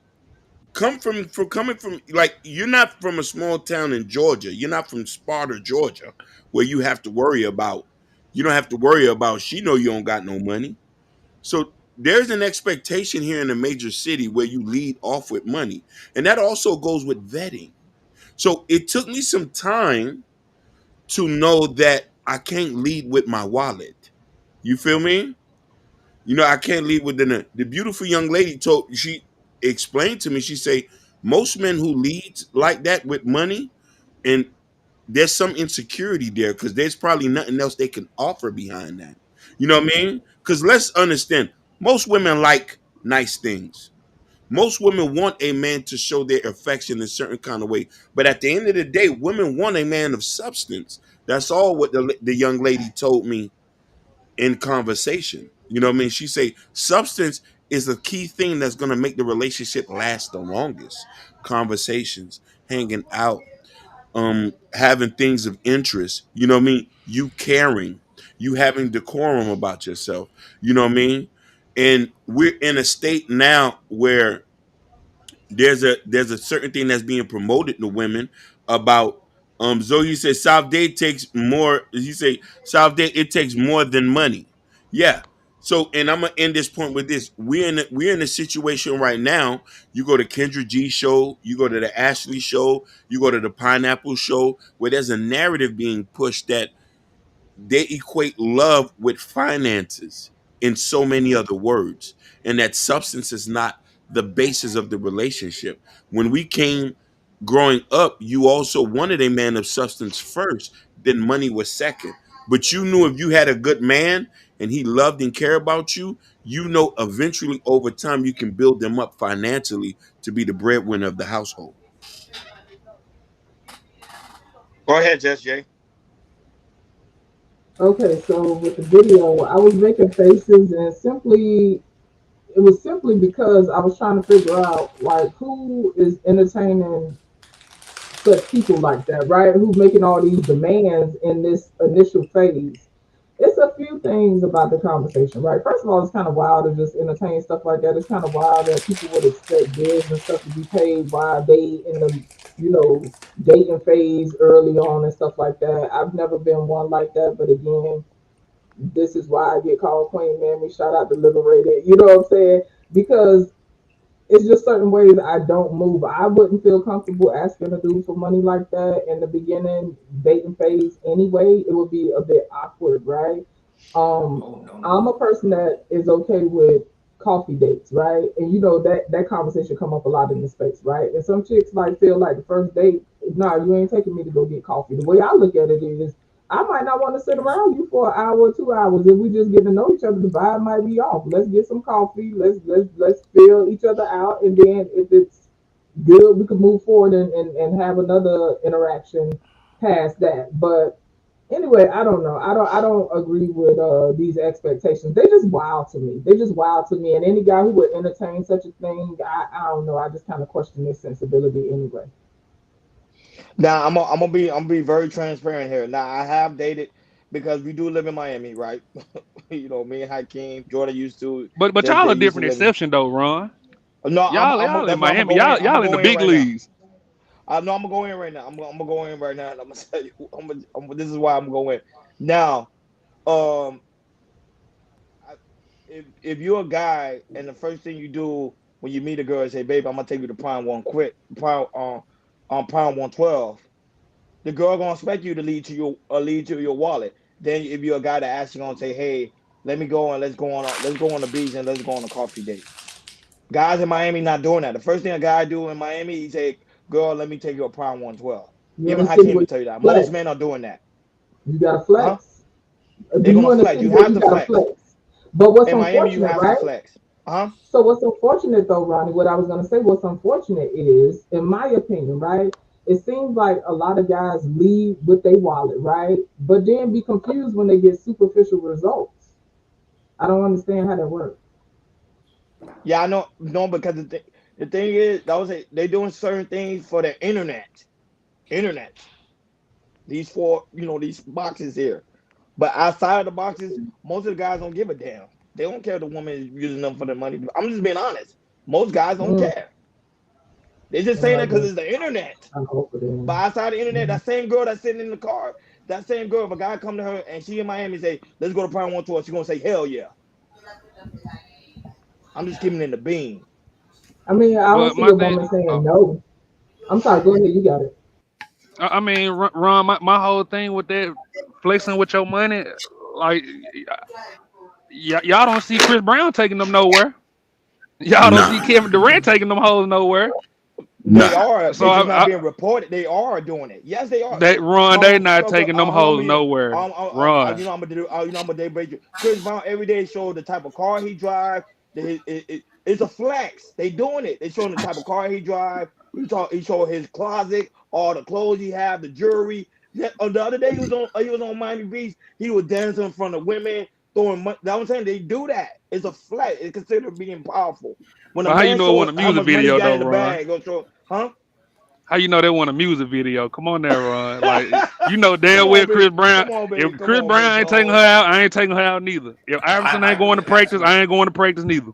coming from like you're not from a small town in Georgia. You're not from Sparta, Georgia, where you have to worry about. You don't have to worry about. She know you don't got no money. So there's an expectation here in a major city where you lead off with money, and that also goes with vetting. So it took me some time to know that I can't lead with my wallet. You feel me? I can't lead with the beautiful young lady she explained to me. She say most men who lead like that with money, and there's some insecurity there because there's probably nothing else they can offer behind that. You know what I mean? Because let's understand, most women like nice things. Most women want a man to show their affection in a certain kind of way. But at the end of the day, women want a man of substance. That's all what the young lady told me in conversation. You know what I mean? She say substance is a key thing that's going to make the relationship last the longest. Conversations, hanging out, having things of interest. You know what I mean? You caring, you having decorum about yourself. You know what I mean? And we're in a state now where there's a certain thing that's being promoted to women about Zoe said South Day takes more. You say South Day it takes more than money. Yeah. So and I'm gonna end this point with this. We're in a situation right now. You go to Kendra G show, you go to the Ashley show, you go to the Pineapple show, where there's a narrative being pushed that they equate love with finances in so many other words, and that substance is not the basis of the relationship. When we came growing up, you also wanted a man of substance first, then money was second. But you knew if you had a good man and he loved and cared about you, you know eventually over time you can build them up financially to be the breadwinner of the household. Go ahead, Just Jay. Okay, so with the video, I was making faces, and it was simply because I was trying to figure out like who is entertaining such people like that, right? Who's making all these demands in this initial phase? It's a few things about the conversation, right? First of all, it's kind of wild to just entertain stuff like that. It's kind of wild that people would expect bids and stuff to be paid while they in the, you know, dating phase early on and stuff like that. I've never been one like that, but again, this is why I get called Queen Mammy. Shout out to Liberated. You know what I'm saying? Because it's just certain ways I don't move. I wouldn't feel comfortable asking a dude for money like that in the beginning dating phase anyway. It would be a bit awkward, right? I'm a person that is okay with coffee dates, right? And you know that conversation come up a lot in the space, right? And some chicks like feel like the first date, nah, you ain't taking me to go get coffee. The way I look at it is I might not want to sit around you for an hour or 2 hours. If we just get to know each other, the vibe might be off. Let's get some coffee. Let's feel each other out, and then if it's good, we can move forward and have another interaction past that. But anyway, I don't know. I don't agree with these expectations. They just wild to me. They just wild to me. And any guy who would entertain such a thing, I don't know. I just kind of question their sensibility anyway. Now I'm gonna be very transparent here. Now I have dated because we do live in Miami, right? You know, me and Hakeem, Jordan used to, But just y'all they a used to different live in. exception though, Ron. No, Y'all in that's what I'm gonna Miami. go in. I'm Y'all gonna in the go in big right now. leagues. I know I'm gonna go in right now. I'm gonna go in right now, and I'm gonna tell you. This is why I'm going now. Um, I, if you're a guy and the first thing you do when you meet a girl is say, "Babe, I'm gonna take you to Prime One quick, Prime on Prime 112." The girl gonna expect you to lead to your wallet. Then if you're a guy that actually gonna say, "Hey, let me go and let's go on the beach and let's go on a coffee date." Guys in Miami not doing that. The first thing a guy do in Miami, he say, "Girl, let me take you a Prime 112." You in Even a city Hakeem where will you tell you that. Most flex. men are doing that. You gotta Huh? flex. They're You gonna in a flex. city You where have you to gotta flex. flex. But what's In Miami, you unfortunate, have to right? flex. Huh? So what's unfortunate though, Ronnie, what I was gonna say, what's unfortunate is, in my opinion, right? It seems like a lot of guys lead with their wallet, right? But then be confused when they get superficial results. I don't understand how that works. Yeah, I know. No, because the thing is, that was it. They doing certain things for the internet. Internet. These four, these boxes here. But outside of the boxes, most of the guys don't give a damn. They don't care if the woman is using them for the money. I'm just being honest. Most guys don't Mm, care. They just saying well, I that because guess it's the internet. I hope it But is. outside the internet, that same girl that's sitting in the car, that same girl, if a guy come to her and she in Miami say, "Let's go to Prime 112," she's gonna say, "Hell yeah." I'm just giving it the bean. I mean, I don't But see my a thing, woman saying no. I'm sorry, go ahead, you got it. I mean, Ron, my whole thing with that flexing with your money, like y'all don't see Chris Brown taking them nowhere. Y'all don't see Nah, Kevin Durant taking them hoes nowhere. They nah. are. So They just not being reported. They are doing it. Yes, they are. that Ron, they not taking them Hold on, hoes nowhere. you Ron. know I'm gonna do. You know I'm gonna debate you. Chris Brown every day show the type of car he drive. It's a flex. They doing it. They showing the type of car he drive. He show his closet, all the clothes he have, the jewelry. The other day he was on Miami Beach. He was dancing in front of women, throwing money. That's what I'm saying. They do that. It's a flex. It's considered being powerful. When a But how you man know it show wasn't a how music much money he video got though, in the Ron? bag, go show, huh? How you know they want a music video? Come on there, Ron. Like you know damn Come well on, Chris big. Brown. Come on, big. If Come Chris on, Brown big ain't taking her dog. out, I ain't taking her out neither. If Iverson I ain't going agree to with practice, Ashton. I ain't going to practice neither.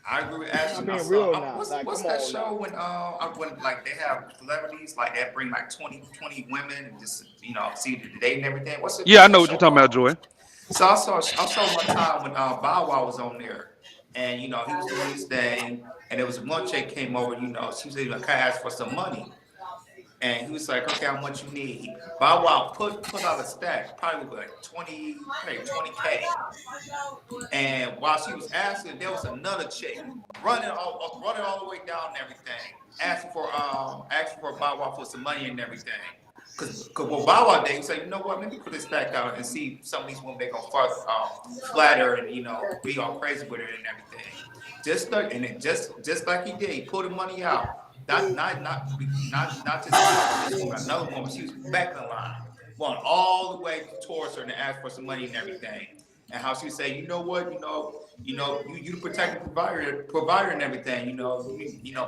I agree with I'm Ashton. I being saw real now. Like, what's come that on show now. when like they have celebrities like they bring like 20 women and just see the date and everything. Yeah, I What's know that what you're show talking about, called? Joy. So I saw one time when Bow Wow was on there, and he was doing his thing, and there was one chick came over, she was like, "Can I ask for some money?" And he was like, "Okay, how much you need?" Bow Wow put out a stack, probably like 20K. And while she was asking, there was another chick running all the way down and everything, asking for Bow Wow for some money and everything. Cause what Bow Wow did, he said, "You know what? Let me put this stack out and see some of these women they gonna flatter and be all crazy with it and everything." Just like he did, he pulled the money out. Not just this woman, another woman. She was back in line, going all the way towards her and asked for some money and everything. And how she would say, "You know what? You the protective provider and everything.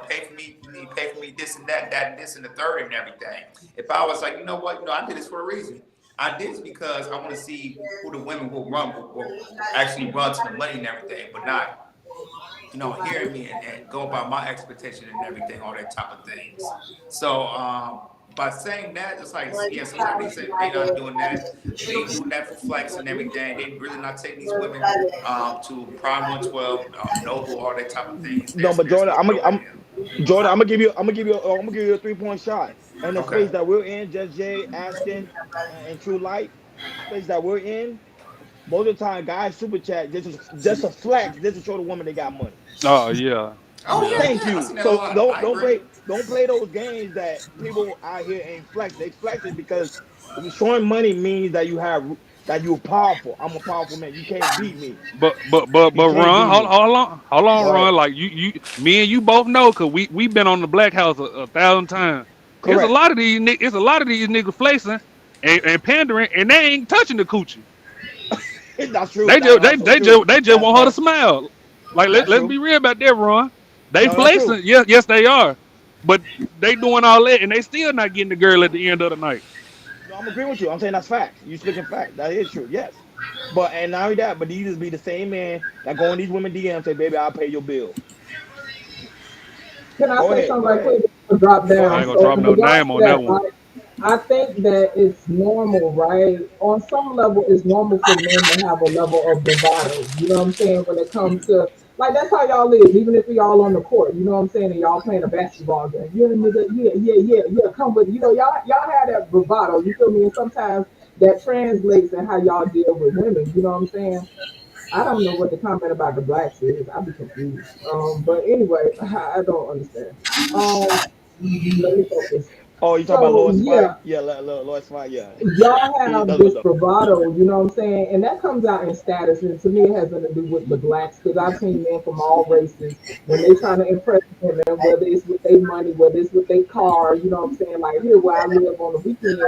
Pay for me. You need to pay for me this and that, and this and the third and everything." If I was like, "You know what? I did this for a reason. I did this because I want to see who the women will actually run to the money and everything, but not." Hearing me and go by my expectation and everything, all that type of things. So by saying that, it's like, yeah, sometimes they not doing that. They doing that for flex and everything. They really not taking these women to Prime 112, Noble, all that type of things. No, but Jordan, Jordan, I'm gonna give you a 3-point shot. And the Okay. space that we're in, Just Jay, Ashton, and True Light, space that we're in, most of the time, guys super chat just a flex, just to show the woman they got money. Oh yeah. Oh yeah. Thank I you. seen that a So lot. don't play those games that people out here ain't flex. They flexing because showing money means that you're powerful. I'm a powerful man. You can't beat me. But You can't Ron, beat me. hold on, Go ahead. Ron. Like me and you both know, cause we been on the Black House a thousand times. It's a Correct. lot of these niggas flexing and pandering, and they ain't touching the coochie. That's true. They That's just also true. they just want her to smile. Like That's let's true. be real about that, Ron. They No, that's true. flexing, yes they are, but they doing all that, and they still not getting the girl at the end of the night. No, I'm agreeing with you. I'm saying that's facts. You speaking facts. That is true. Yes. But and not only that, but these just be the same man that go in these women DMs and say, "Baby, I'll pay your bill." Can I Go say ahead. something Go right ahead. quick? Drop Go I down. ain't ahead. gonna So drop in no regards name to on that that, one. right? I think that it's normal, right? On some level, it's normal for men to have a level of bravado. You know what I'm saying? When it comes to like that's how y'all live, even if we all on the court, you know what I'm saying, and y'all playing a basketball game. Yeah, nigga, yeah, come with y'all have that bravado, you feel me? And sometimes that translates in how y'all deal with women, you know what I'm saying? I don't know what the comment about the blacks is. I'd be confused. But anyway, I don't understand. Let me focus. Oh, you talking about So Lord yeah, Spike? Yeah, Lord Spike. Yeah. y'all have That's what's this up. bravado, you know what I'm saying? And that comes out in status. And to me, it has nothing to do with the blacks because I've seen men from all races when they trying to impress women, whether it's with their money, whether it's with their car, you know what I'm saying? Like here where I live on the weekend,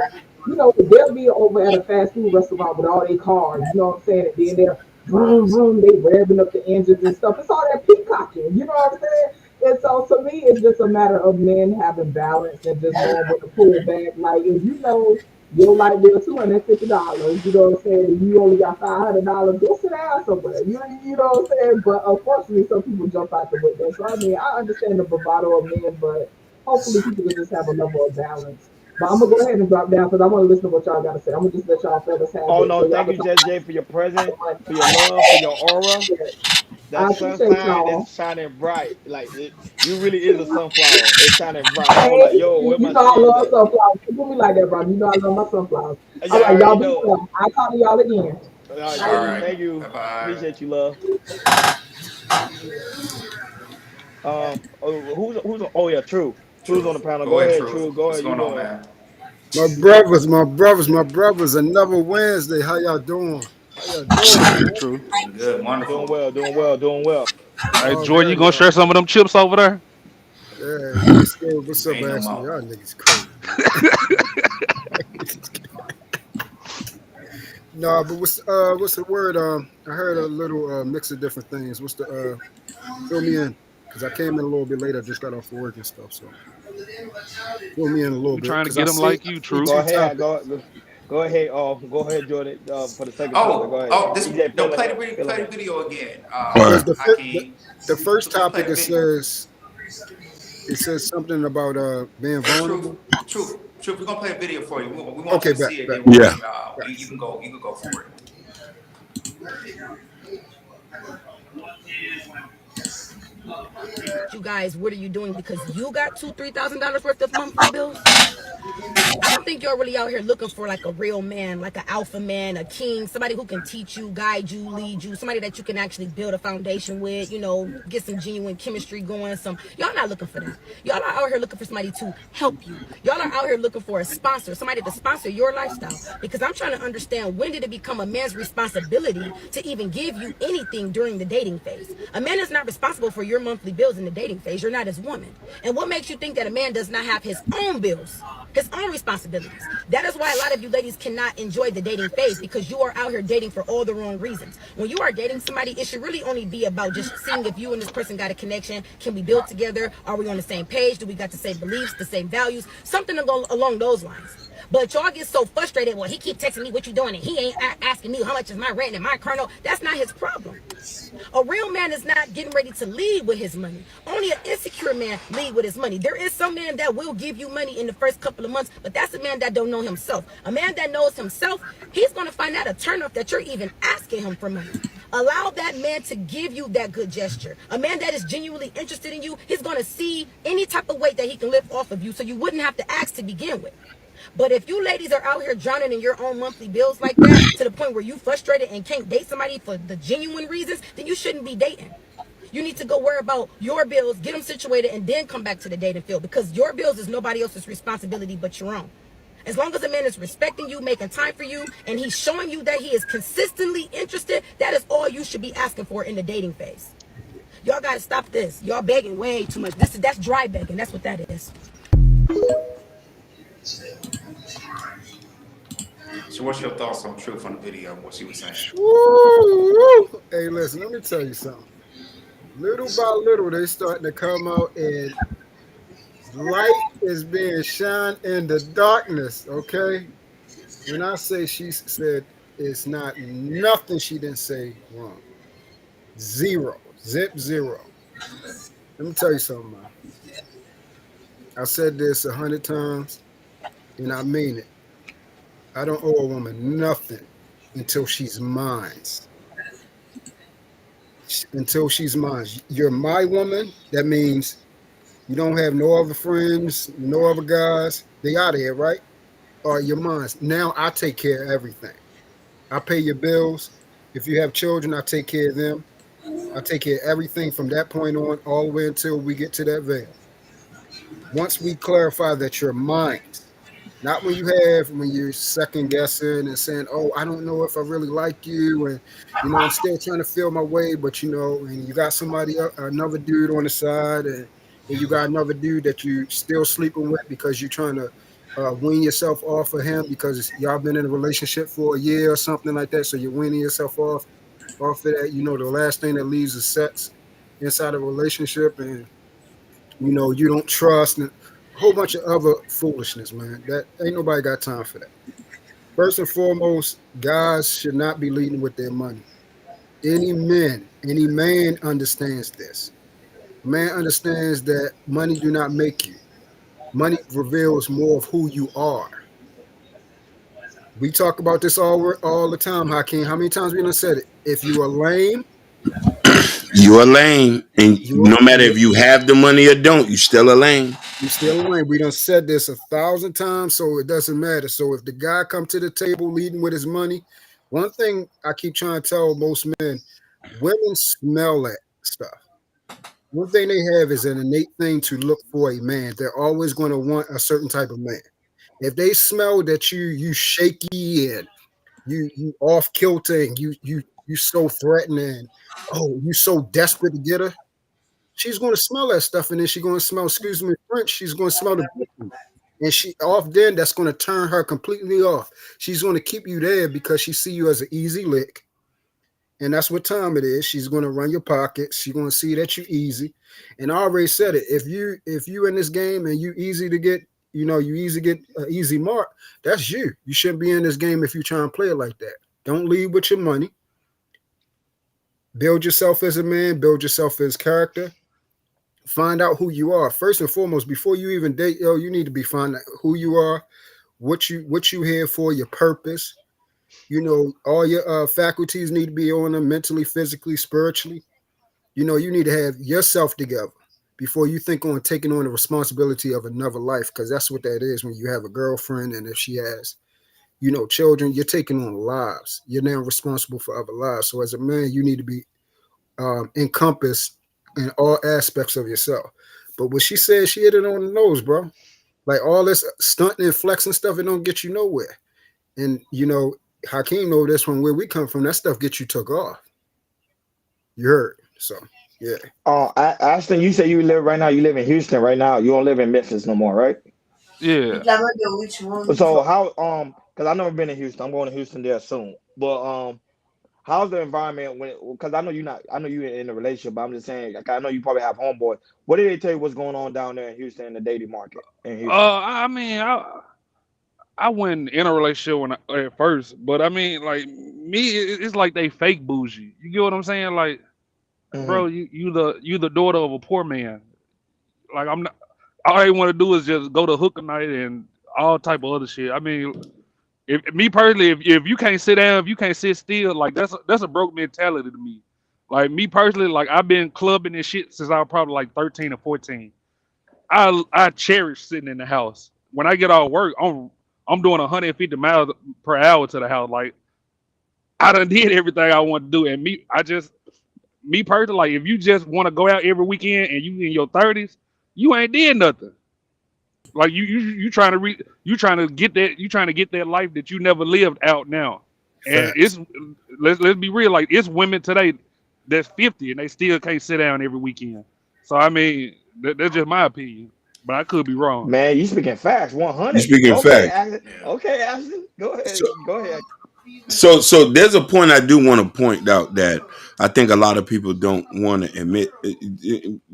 they'll be over at a fast food restaurant with all their cars, you know what I'm saying? And then they're vroom, vroom, they revving up the engines and stuff. It's all that peacocking, you know what I'm saying? And so to me, it's just a matter of men having balance and just knowing when to pull back. Like if you know your light bill $250, you know what I'm saying, and you only got $500, go sit down somewhere. You know what I'm saying? But unfortunately, some people jump out the window. So I mean, I understand the bravado of men, but hopefully people can just have a level of balance. But I'm gonna go ahead and drop down because I want to listen to what y'all got to say. I'm gonna just let y'all fellas have Oh it no, so y'all thank can you, talk Just Jay, for your presence, about for your love, for your aura. it. I That appreciate sunshine is y'all. shining bright. You really is a sunflower. It's shining bright. I was like, Hey, yo, where you my know I shades love at? sunflowers. You do me like that, bro. You know I love my sunflowers. All Yeah, I right, y'all already be know. well. I'll talk to y'all again. All right, All thank you, right. thank you. Bye bye. Appreciate you, love. Oh yeah, True. True's True. on the panel. Go Go ahead, ahead, True. True. Go What's ahead. You going on, go ahead. man? My brothers, another Wednesday. How y'all doing? How y'all doing, man? True. Doing good. Doing Wonderful. well, doing well, doing well. Hey, All Joy, day, you gonna y'all. share some of them chips over there? Yeah, what's up, Ain't no Ashley? more. Y'all niggas crazy, man. No, but what's the word? I heard a little mix of different things. What's the fill me in? Because I came in a little bit late. I just got off work and stuff. So Fill me in a little We bit trying to because I get them see like you, two Truth. Go ahead, topics. go ahead, go ahead, Jordan. For the second topic, go Oh, ahead. oh, this DJ, no, fill play in. the video again. All Because right. Hakeem, the first let's play topic the video. it says something about being vulnerable. Truth. We're gonna play a video for you. We want Okay, you to bet, see it. bet. Then Yeah. you can go for it. You guys, what are you doing? Because you got $2,000-$3,000 worth of monthly bills. I don't think you're really out here looking for like a real man, like an alpha man, a king, somebody who can teach you, guide you, lead you, somebody that you can actually build a foundation with, get some genuine chemistry going. Y'all not looking for that. Y'all are out here looking for somebody to help you. Y'all are out here looking for a sponsor, somebody to sponsor your lifestyle. Because I'm trying to understand, when did it become a man's responsibility to even give you anything during the dating phase? A man is not responsible for your monthly bills in the dating phase. You're not his woman. And what makes you think that a man does not have his own bills, his own responsibilities? That is why a lot of you ladies cannot enjoy the dating phase, because you are out here dating for all the wrong reasons. When you are dating somebody, it should really only be about just seeing if you and this person got a connection. Can we build together? Are we on the same page? Do we got the same beliefs, the same values? Something along those lines. But y'all get so frustrated. Well, he keep texting me what you doing, and he ain't asking me how much is my rent and my car note. That's not his problem. A real man is not getting ready to lead with his money. Only an insecure man lead with his money. There is some man that will give you money in the first couple of months, but that's a man that don't know himself. A man that knows himself, he's going to find out a turnoff that you're even asking him for money. Allow that man to give you that good gesture. A man that is genuinely interested in you, he's going to see any type of weight that he can lift off of you, so you wouldn't have to ask to begin with. But if you ladies are out here drowning in your own monthly bills like that, to the point where you frustrated and can't date somebody for the genuine reasons, then you shouldn't be dating. You need to go worry about your bills, get them situated, and then come back to the dating field, because your bills is nobody else's responsibility but your own. As long as a man is respecting you, making time for you, and he's showing you that he is consistently interested, that is all you should be asking for in the dating phase. Y'all got to stop this. Y'all begging way too much. That's dry begging. That's what that is. So what's your thoughts on Truth on the video, what she was saying? Woo! Hey, listen, let me tell you something. Little by little, they starting to come out, and light is being shined in the darkness, okay? When I say she said it's not nothing she didn't say wrong. Zero. Zip zero. Let me tell you something, man. I said this 100 times, and I mean it. I don't owe a woman nothing until she's mine. Until she's mine. You're my woman. That means you don't have no other friends, no other guys. They out of here, right? Or you're mine. Now I take care of everything. I pay your bills. If you have children, I take care of them. I take care of everything from that point on, all the way until we get to that veil. Once we clarify that you're mine, not when you're second guessing and saying, oh, I don't know if I really like you, and I'm still trying to feel my way, but and you got another dude on the side, and you got another dude that you still sleeping with because you're trying to wean yourself off of him because y'all been in a relationship for a year or something like that, so you're weaning yourself off of that. The last thing that leaves is sex inside a relationship, and you don't trust, and a whole bunch of other foolishness, man. That ain't nobody got time for that. First and foremost, guys should not be leading with their money. Any man understands this. A man understands that money do not make you. Money reveals more of who you are. We talk about this all the time, Hakeem. How many times we done said it? If you are lame, you are lame, and no matter if you have the money or don't, you still a lame. You still a lame. We done said this 1,000 times, so it doesn't matter. So if the guy come to the table leading with his money, one thing I keep trying to tell most men, women smell that stuff. One thing they have is an innate thing to look for a man. They're always going to want a certain type of man. If they smell that you shaky and you off kilter and you so threatening, you so desperate to get her, she's going to smell that stuff, and then she's going to smell, excuse me, French, she's going to smell the bitch. And then that's going to turn her completely off. She's going to keep you there because she see you as an easy lick, And that's what time it is. She's going to run your pockets. She's going to see that you easy. And I already said it. If you in this game and you easy to get, you easy get an easy mark, that's you. You shouldn't be in this game if you try and play it like that. Don't lead with your money. Build yourself as a man. Build yourself as character. Find out who you are. First and foremost, before you even date, you need to be finding out who you are, what you here for, your purpose. All your faculties need to be on them mentally, physically, spiritually. You need to have yourself together before you think on taking on the responsibility of another life, because that's what that is when you have a girlfriend, and if she has, children, you're taking on lives. You're now responsible for other lives. So as a man, you need to be encompassed in all aspects of yourself. But what she said, she hit it on the nose, bro. Like all this stunting and flexing stuff, it don't get you nowhere. And Hakeem know this from where we come from. That stuff gets you took off. You heard. So yeah. Ashton, you say you live right now. You live in Houston right now. You don't live in Memphis no more, right? Yeah. So how because I've never been in Houston. I'm going to Houston there soon. But how's the environment because I know you're in a relationship, but I'm just saying, like, I know you probably have homeboys. What did they tell you what's going on down there in Houston in the dating market in Houston? I mean, I wasn't in a relationship at first, but I mean, like me, it's like they fake bougie. You get what I'm saying? Like, bro, you the daughter of a poor man. Like I'm not. All they want to do is just go to hookah night and all type of other shit. I mean, if me personally, if you can't sit down, if you can't sit still, like that's a broke mentality to me. Like me personally, like I've been clubbing and shit since I was probably like 13 or 14. I cherish sitting in the house. When I get off work, I'm doing 150 miles per hour to the house. Like I done did everything I want to do. And me personally, like if you just want to go out every weekend and you in your 30s, you ain't did nothing. Like you trying to get that life that you never lived out now. And it's let's be real, like it's women today that's 50 and they still can't sit down every weekend. So I mean, that's just my opinion. But I could be wrong. Man, you speaking facts, 100. You speaking facts. Okay, Ashton, go ahead. Go ahead. So there's a point I do want to point out that I think a lot of people don't want to admit.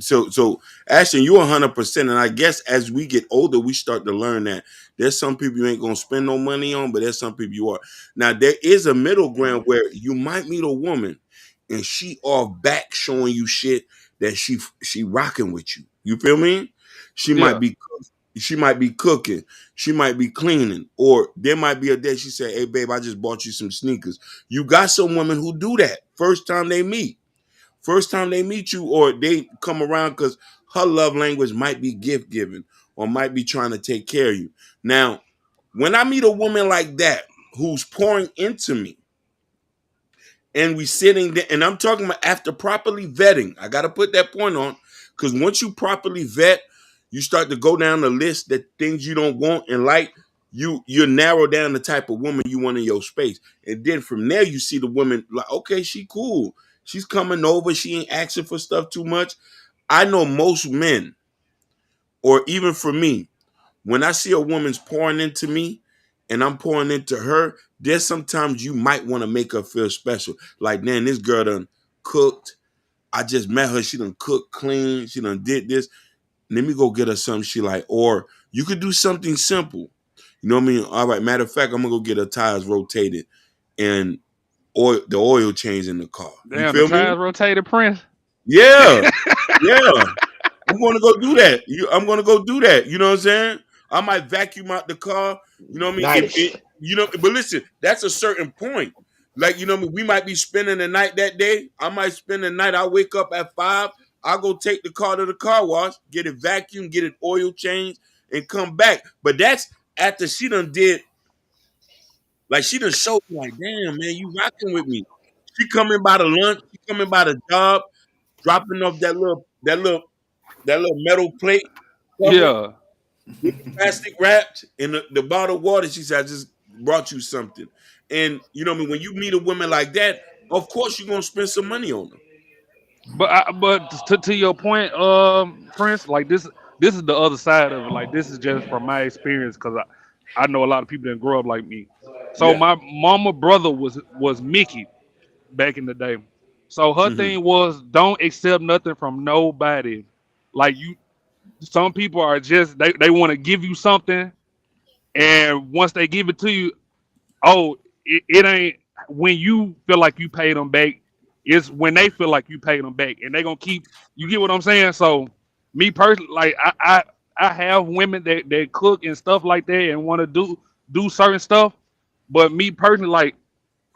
So Ashton, you're 100%, and I guess as we get older, we start to learn that there's some people you ain't gonna spend no money on, but there's some people you are. Now there is a middle ground where you might meet a woman and she off back showing you shit that she rocking with you. You feel me? She might be cooking, she might be cleaning, or there might be a day she said, "Hey babe, I just bought you some sneakers." You got some women who do that first time they meet you, or they come around because her love language might be gift giving or might be trying to take care of you. Now, when I meet a woman like that who's pouring into me, and we sitting there, and I'm talking about after properly vetting, I got to put that point on, because once you properly vet, you start to go down the list that things you don't want and like, you narrow down the type of woman you want in your space. And then from there, you see the woman like, okay, she cool. She's coming over. She ain't asking for stuff too much. I know most men, or even for me, when I see a woman's pouring into me and I'm pouring into her, there's sometimes you might want to make her feel special. Like, man, this girl done cooked. I just met her. She done cooked clean. She done did this. Let me go get her something she like. Or you could do something simple. You know what I mean? All right, matter of fact, I'm going to go get her tires rotated and the oil change in the car. Damn, the tires rotated, Prince? Yeah. Yeah. I'm going to go do that. I'm going to go do that. You know what I'm saying? I might vacuum out the car. You know what I mean? Nice. But listen, that's a certain point. Like, you know what I mean? We might be spending the night that day. I might spend the night. I'll wake up at 5. I'll go take the car to the car wash, get it vacuumed, get it oil changed, and come back. But that's after she done did, like she done showed me, like, damn, man, you rocking with me. She coming by the lunch, she coming by the job, dropping off that little metal plate. Yeah. Plastic wrapped in the bottle of water. She said, I just brought you something. And you know what I mean? When you meet a woman like that, of course you're going to spend some money on them. But to your point, Prince, like this is the other side of it. Like this is just from my experience, because I know a lot of people didn't grow up like me. So my mama brother was Mickey. back in the day. So her Mm-hmm. thing was don't accept nothing from nobody. Like some people are just they want to give you something, and once they give it to you, oh, it ain't when you feel like you paid them back. It's when they feel like you paid them back, and they gonna keep. You get what I'm saying? So, me personally, like I have women that cook and stuff like that and want to do certain stuff, but me personally, like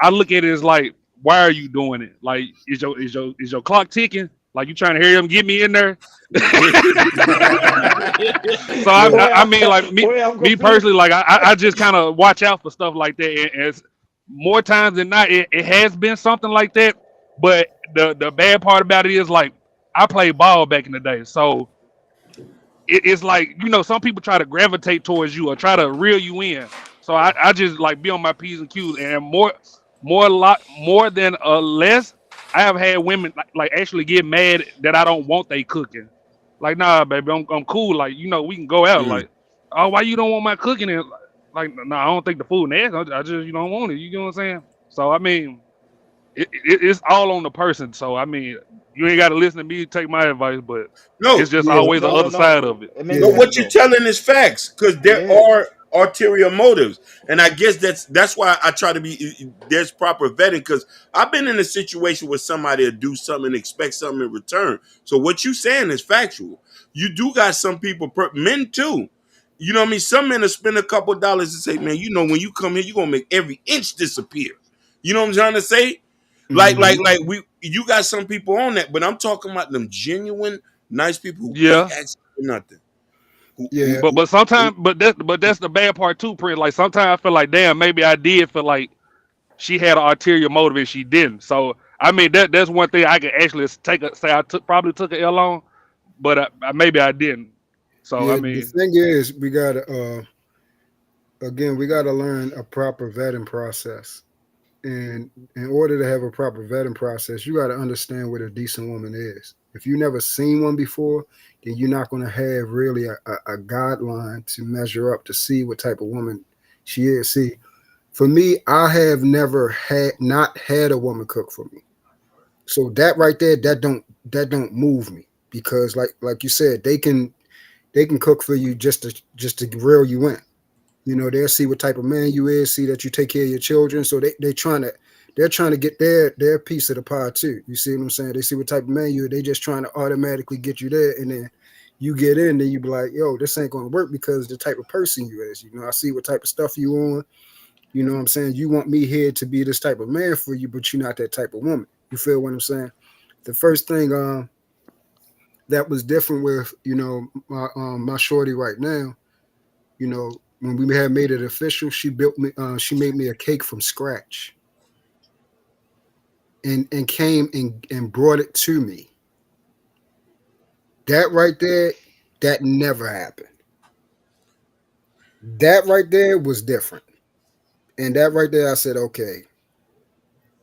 I look at it as like, why are you doing it? Like, is your clock ticking? Like you trying to hurry up and get me in there? So I mean, like me personally, like I just kind of watch out for stuff like that. And it's more times than not, it has been something like that. But the bad part about it is like I played ball back in the day, so it's like some people try to gravitate towards you or try to reel you in. So I just like be on my P's and Q's and more than less. I have had women like actually get mad that I don't want they cooking. Like, nah, baby, I'm cool. Like, we can go out. Like, oh, why you don't want my cooking? And like, no, I don't think the food nasty. I just don't want it. You know what I'm saying? So I mean, it's all on the person. So I mean, you ain't got to listen to me take my advice, but No, it's just always the other side of it. But what you're telling is facts, because there are ulterior motives, and I guess that's why I try to be. There's proper vetting, because I've been in a situation where somebody will do something and expect something in return. So what you saying is factual. You do got some people, men too. You know what I mean? Some men will spend a couple of dollars and say, "Man, when you come here, you're gonna make every inch disappear." You know what I'm trying to say? Like you got some people on that, but I'm talking about them genuine, nice people who ain't asking for nothing. Yeah. But sometimes, but that's the bad part too, Prince. Like sometimes I feel like, damn, maybe I did feel like she had an ulterior motive and she didn't. So I mean, that's one thing I could actually say I probably took an L on, but maybe I didn't. So Yeah, I mean, the thing is, we gotta learn a proper vetting process. And in order to have a proper vetting process, you got to understand what a decent woman is. If you never seen one before, then you're not going to have really a guideline to measure up to see what type of woman she is. See, for me, I have never not had a woman cook for me. So that right there, that don't move me, because like you said, they can cook for you just to reel you in. They'll see what type of man you is, see that you take care of your children. So they're trying to get their piece of the pie too. You see what I'm saying? They see what type of man you are. They just trying to automatically get you there. And then you get in, then you be like, yo, this ain't going to work because the type of person you is. I see what type of stuff you on. You know what I'm saying? You want me here to be this type of man for you, but you're not that type of woman. You feel what I'm saying? The first thing that was different with, my shorty right now, when we had made it official, she made me a cake from scratch and came and brought it to me. That right there, that never happened. That right there was different. And that right there, I said, okay,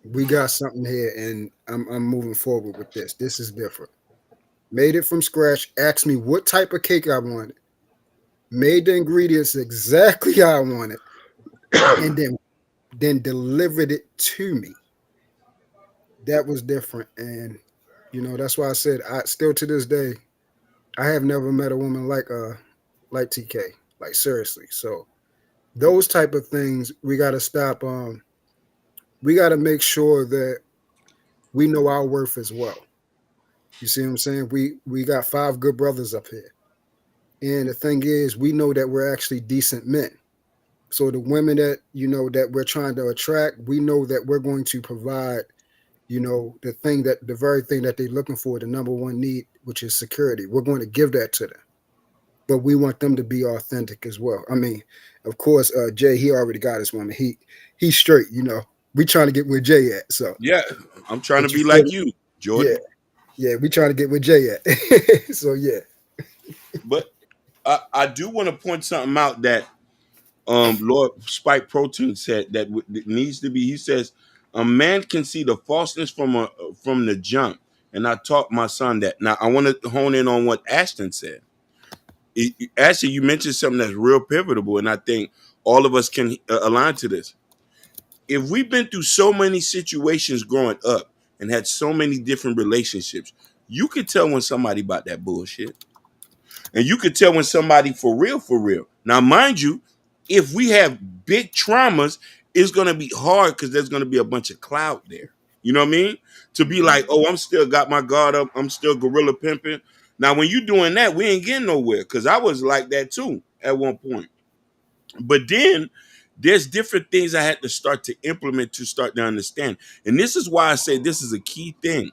we got something here, and I'm moving forward with this. This is different. Made it from scratch, asked me what type of cake I wanted, made the ingredients exactly how I wanted, and then delivered it to me. That was different. And that's why I said, I still to this day, I have never met a woman like TK, like seriously. So those type of things we got to stop. We got to make sure that we know our worth as well. You see what I'm saying? We got 5 good brothers up here, and the thing is, we know that we're actually decent men. So the women that that we're trying to attract, we know that we're going to provide the very thing that they're looking for, the number one need, which is security. We're going to give that to them, but we want them to be authentic as well. I mean, of course, Jay, he already got his woman. He's straight. We trying to get where Jay at. So yeah, I'm trying to be like you, Jordan. Yeah, we trying to get where Jay at. So yeah. But I do want to point something out that Lord Spike Protein said that needs to be. He says a man can see the falseness from the jump, and I taught my son that. Now I want to hone in on what Ashton said. Ashton, you mentioned something that's real pivotal, and I think all of us can align to this. if we've been through so many situations growing up and had so many different relationships, you could tell when somebody about that bullshit. And you could tell when somebody for real, for real. Now, mind you, if we have big traumas, it's going to be hard because there's going to be a bunch of clout there. You know what I mean? To be like, oh, I'm still got my guard up. I'm still gorilla pimping. Now, when you doing that, we ain't getting nowhere because I was like that too at one point. But then there's different things I had to start to implement to start to understand. And this is why I say this is a key thing.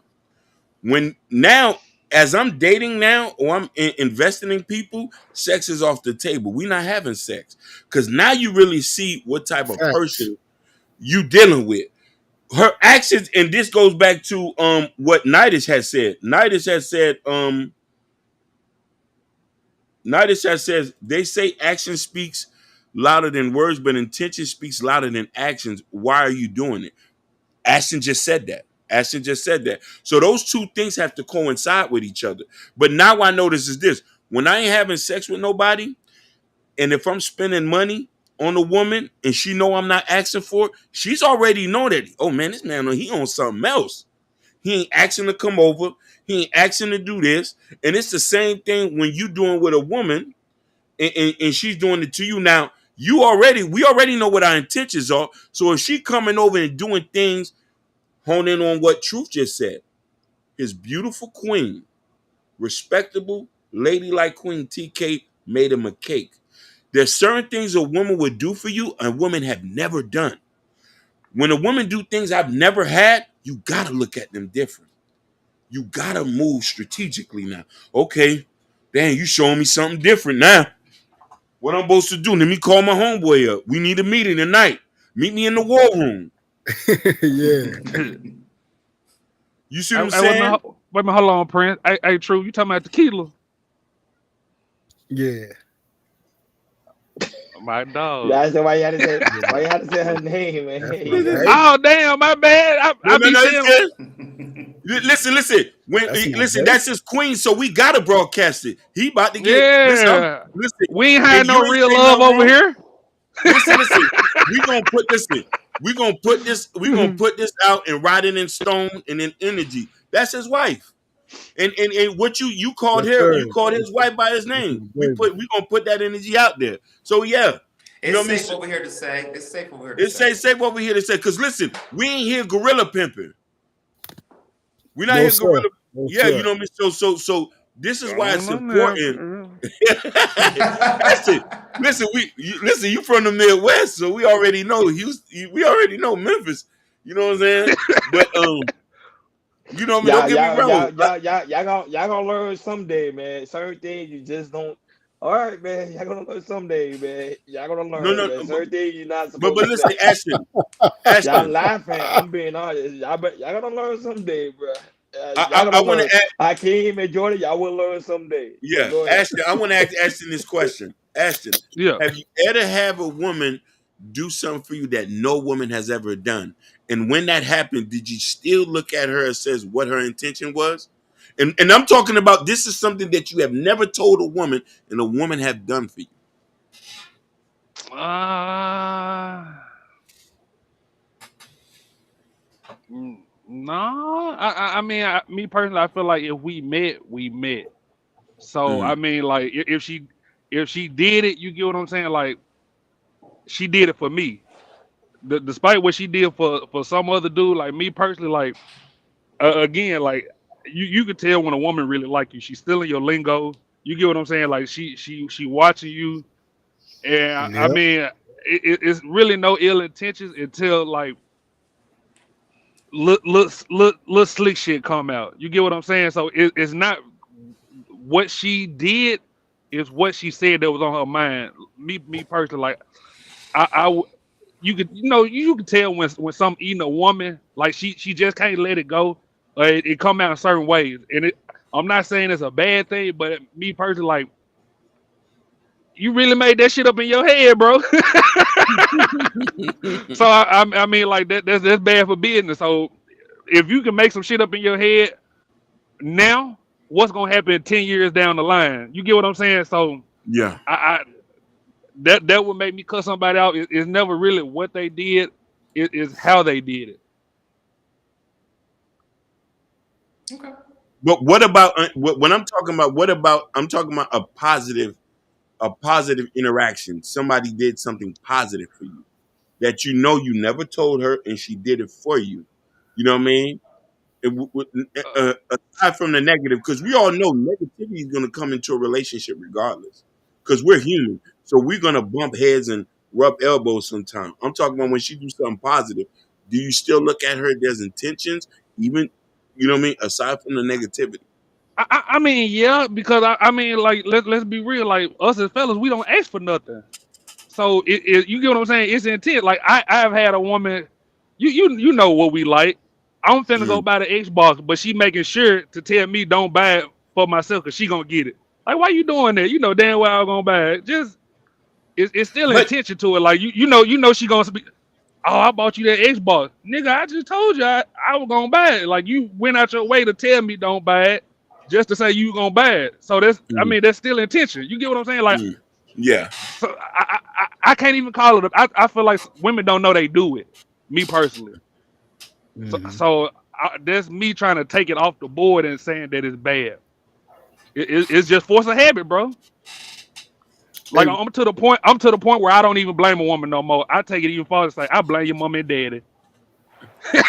When now, as I'm dating now or I'm investing in people, sex is off the table. We're not having sex because now you really see what type of person you dealing with. Her actions, and this goes back to what Nidus has said. Nidus has said they say action speaks louder than words, but intention speaks louder than actions. Why are you doing it? Ashton just said that. So those two things have to coincide with each other. But now I notice is this: when I ain't having sex with nobody, and if I'm spending money on a woman and she know I'm not asking for it, she's already know that, oh man, this man, he on something else. He ain't asking to come over. He ain't asking to do this. And it's the same thing when you doing with a woman and she's doing it to you. Now, we already know what our intentions are. So if she coming over and doing things, hone in on what Truth just said. His beautiful queen, respectable, ladylike Queen TK made him a cake. There's certain things a woman would do for you and women have never done. When a woman do things I've never had, you gotta look at them different. You gotta move strategically now. Okay, damn, you showing me something different now. What I'm supposed to do? Let me call my homeboy up. We need a meeting tonight. Meet me in the war room. Yeah. You see what I'm saying? Wait a minute, hold on, Prince. Hey, True, you talking about tequila? Yeah. My dog. Yeah, that's why you had to say her name, man. Oh damn, my bad. Listen. That's his queen, so we gotta broadcast it. He about to get. Yeah. Listen. We ain't had no real love over here. Listen. We gonna put this out and write it in stone and in energy. That's his wife. And what you called her, you called his wife by his name. We gonna put that energy out there. So yeah. It's safe over here to say. It's safe over here to say. It's safe over here to say. Because listen, we ain't here gorilla pimping. We're not here gorilla. Yeah, you know what I mean? So this is why it's important. Listen, you from the Midwest, so we already know Houston, we already know Memphis. You know what I'm saying? But you know what I mean? Don't get me wrong. Y'all gonna learn someday, man. Certain things you just don't. All right, man. Y'all gonna learn someday, man. Y'all gonna learn. No, certain things you're not supposed to. But listen, Ashton. Y'all laughing. I'm being honest. Y'all gonna learn someday, bro. I want to ask Hakeem and Jordan. Y'all will learn someday. Yeah, Ashton. I want to ask Ashton this question. Ashton, have you ever have a woman do something for you that no woman has ever done? And when that happened, did you still look at her and says what her intention was? And I'm talking about this is something that you have never told a woman and a woman have done for you. No, I mean, me personally, I feel like if we met, we met. So I mean, like if she did it, you get what I'm saying? Like she did it for me. Despite what she did for some other dude, like me personally, like again, like you could tell when a woman really like you. She's still in your lingo. You get what I'm saying? Like she watching you, and I mean, it's really no ill intentions until like look slick shit come out. You get what I'm saying? So it's not what she did, it's what she said that was on her mind. Me personally, like you could tell when some eating a woman, like she just can't let it go. It come out in certain ways, and I'm not saying it's a bad thing, but me personally, like you really made that shit up in your head, bro. So I mean, like that's bad for business. So if you can make some shit up in your head now, what's gonna happen 10 years down the line? You get what I'm saying? So yeah, that would make me cut somebody out. It's never really what they did. It's how they did it. Okay. But what about when I'm talking about? What about I'm talking about a positive interaction. Somebody did something positive for you that you know you never told her, and she did it for you. You know what I mean? Aside from the negative, because we all know negativity is going to come into a relationship regardless, because we're human, so we're going to bump heads and rub elbows sometimes. I'm talking about when she do something positive. Do you still look at her as intentions, even you know what I mean? Aside from the negativity. I mean, yeah, because I mean, like, let's be real. Like, us as fellas, we don't ask for nothing. So you get what I'm saying? It's intent. Like, I've had a woman, you know what we like. I'm finna go buy the Xbox, but she making sure to tell me don't buy it for myself because she gonna get it. Like, why you doing that? You know damn well I'm gonna buy it. Just it's still But intention to it. Like you know she gonna speak. Oh, I bought you that Xbox, nigga. I just told you I was gonna buy it. Like, you went out your way to tell me don't buy it, just to say you gonna buy it. So I mean, that's still intention. You get what I'm saying? Like, yeah. so I can't even call it. I feel like women don't know they do it. Me personally. So that's me trying to take it off the board and saying that it's bad. It's just force of habit, bro. Like, I'm to the point where I don't even blame a woman no more. I take it even farther. Say I blame your mom and daddy. That's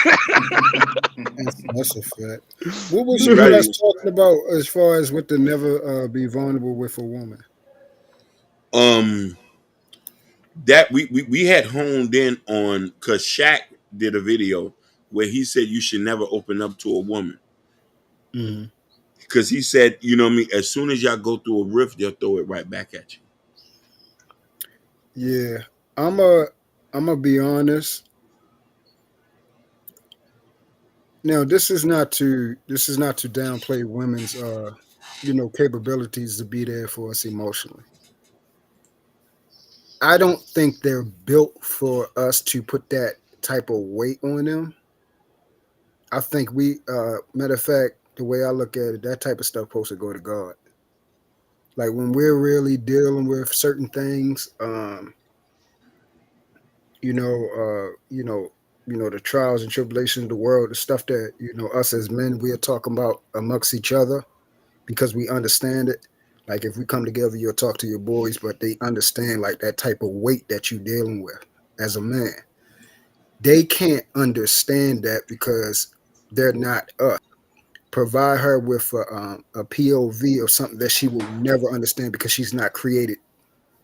a fact. What was you guys talking about as far as with the never be vulnerable with a woman? That we had honed in on, because Shaq did a video where he said you should never open up to a woman. Because he said, you know what I mean, as soon as y'all go through a rift, they'll throw it right back at you. Yeah, I'm a be honest. Now, this is not to downplay women's capabilities to be there for us emotionally. I don't think they're built for us to put that type of weight on them. I think matter of fact, the way I look at it, that type of stuff supposed to go to God. Like, when we're really dealing with certain things, the trials and tribulations of the world, the stuff that, us as men, we are talking about amongst each other because we understand it. Like, if we come together, you'll talk to your boys, but they understand, like, that type of weight that you're dealing with as a man. They can't understand that because they're not us. Provide her with a POV or something that she will never understand because she's not created.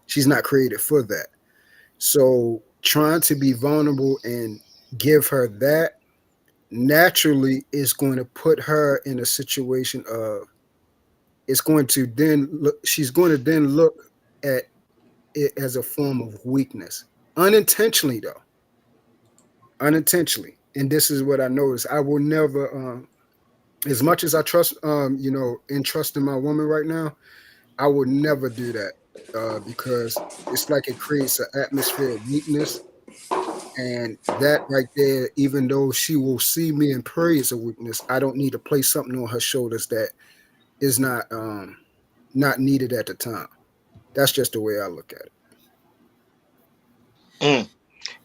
She's not created for that. So trying to be vulnerable and give her that naturally is going to put her in a situation of, it's going to then look, she's going to then look at it as a form of weakness, unintentionally though. Unintentionally. And this is what I noticed. I will never, as much as I trust, trust in my woman right now, I would never do that because it's like it creates an atmosphere of weakness. And that right there, even though she will see me and pray as a weakness, I don't need to place something on her shoulders that is not needed at the time. That's just the way I look at it.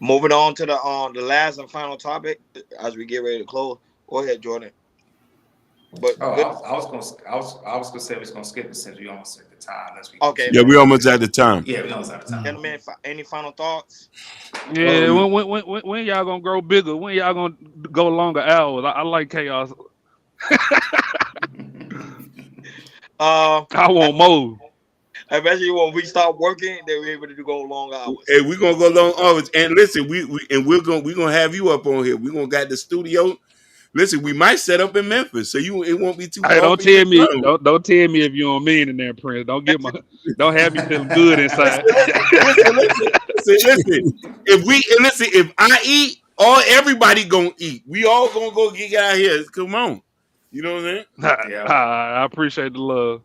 Moving on to the last and final topic as we get ready to close. Go ahead, Jordan. But I was gonna say we're gonna skip it since we almost at the time. Okay. Yeah, we almost at the time. Yeah, we almost at the time. Gentlemen, any final thoughts? Yeah, when y'all gonna grow bigger? When y'all gonna go longer hours? I like chaos. I want more. Especially when we start working, then we're able to go long hours. Hey, we're gonna go long hours. And listen, we're gonna have you up on here. We're gonna got the studio. Listen, we might set up in Memphis, so it won't be too far. Hey, don't tell me if you don't mean in there, Prince. Don't have me feeling good inside. Listen. If I eat, everybody gonna eat. We all gonna go get out here. Come on, you know what I'm saying? Yeah. I appreciate the love.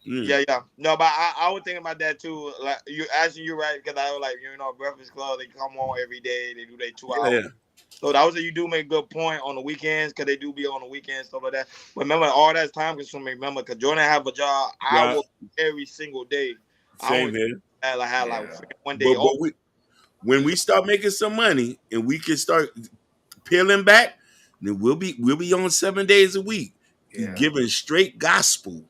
Yeah. No, but I was thinking about that too. Like, you're right, because I was like, Breakfast Club, they come on every day, they do their 2 hours. Yeah. So that was you do make a good point on the weekends, because they do be on the weekends, stuff like that. But remember, all that's time consuming. Remember, because Jordan have a job, I work every single day. Same here. I had like one day off. when we start making some money and we can start peeling back, then we'll be on 7 days a week, giving straight gospel,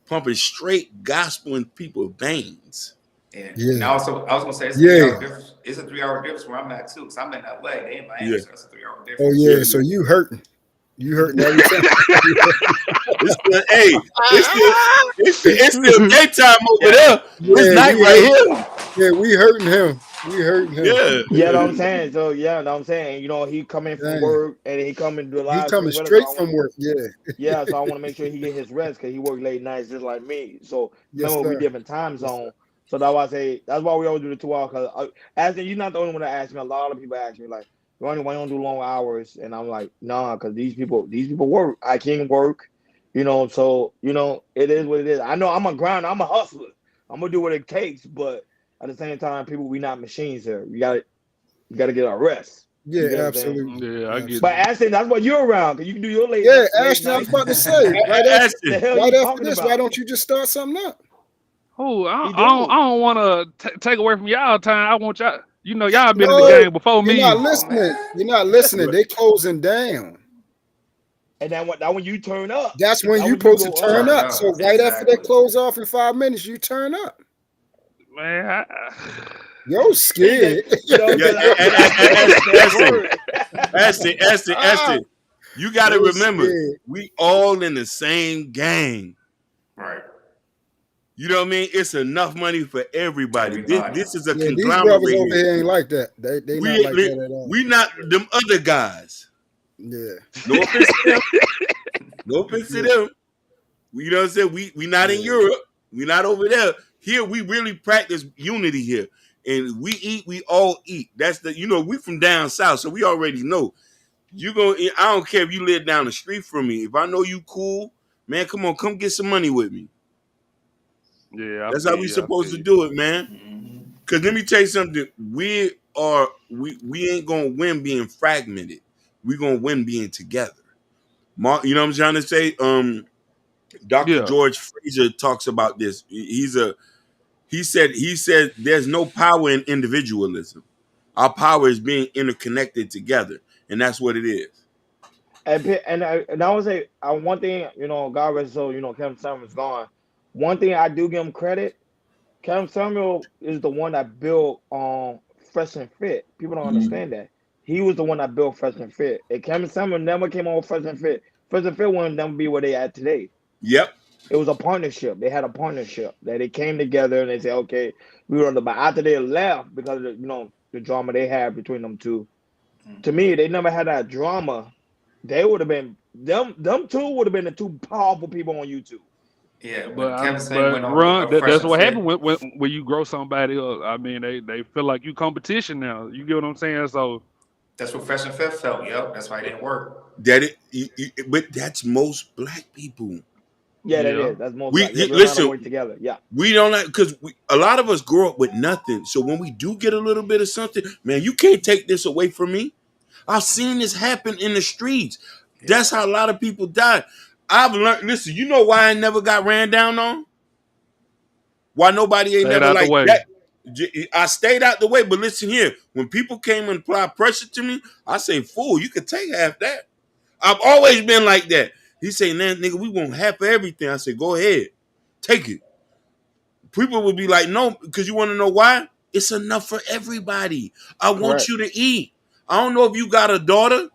pumping straight gospel in people's veins. And I was gonna say it's a 3 hour difference. It's a 3 hour difference where I'm at too, because I'm in LA. They in Miami, so it's a 3 hour difference. Oh yeah, so you hurting. You hurting every time. It's still daytime over there. It's night right here. Yeah, we hurting him. We hurting him. Yeah, know what I'm saying. So know what I'm saying. You know, he coming from work and he coming to live. He coming straight from work. Yeah. So I want to make sure he get his rest because he work late nights just like me. So remember we different time zone. So that's why I say that's why we always do the 2 hours. Cause Ashton, you're not the only one that asked me. A lot of people ask me like, why don't do long hours? And I'm like, nah, because these people work. I can work, you know. So it is what it is. I know I'm a grinder. I'm a hustler. I'm gonna do what it takes. But at the same time, people, we not machines here. We gotta get our rest. Yeah, absolutely. Yeah, I get. But Ashton, that's what you're around because you can do your late. Yeah, Ashton, I was about to say right after this, why don't you just start something up? Oh, I don't want to take away from y'all time. I want y'all. You know, y'all been in the game before me. You're not listening. You're not listening. They closing down. And then when you turn up, that's when you supposed to turn up. So right after they close off in 5 minutes, you turn up. Man, yo scared. Ashton, you got to remember, we all in the same gang. Right. You know what I mean? It's enough money for everybody. This is a conglomerate. These brothers over here ain't like that. They not like that at all. We not them other guys. Yeah. No offense to them. No offense to them. You know what I'm saying? We not in Europe. We not over there. Here we really practice unity here. And we all eat. That's we from down south, so we already know. I don't care if you live down the street from me. If I know you cool, man, come get some money with me. Yeah, that's how we supposed to do it, man. Because let me tell you something. We ain't gonna win being fragmented. We gonna win being together. Mark, you know what I'm trying to say? Dr. George Fraser talks about this. He said there's no power in individualism. Our power is being interconnected together, and that's what it is. And I would say one thing, God rest his soul, Kevin Samuel's gone. One thing I do give him credit, Kevin Samuel is the one that built Fresh and Fit. People don't understand that. He was the one that built Fresh and Fit. And Kevin Samuel never came on with Fresh and Fit. Fresh and Fit wouldn't never be where they at today. Yep. It was a partnership. They had a partnership that they came together and they said, okay, we were on the but after they left because of the drama they had between them two. To me, they never had that drama. They would have been them two would have been the two powerful people on YouTube. Yeah, but Ron, that's what happened when you grow somebody up. I mean, they feel like you competition now. You get what I'm saying? So that's what Fresh and Fit felt. Yep, that's why it didn't work. But that's most black people. Yeah, that is. That's most. Listen, work together. Yeah, we don't like because a lot of us grow up with nothing. So when we do get a little bit of something, man, you can't take this away from me. I've seen this happen in the streets. Yeah. That's how a lot of people die. I've learned. Listen, you know why I never got ran down on? Why nobody ain't never like that? I stayed out the way. But listen here, when people came and applied pressure to me, I say, "Fool, you could take half that." I've always been like that. He say, "Man, nigga, we want half of everything." I say, "Go ahead, take it." People would be like, "No," because you want to know why? It's enough for everybody. I want you to eat. I don't know if you got a daughter.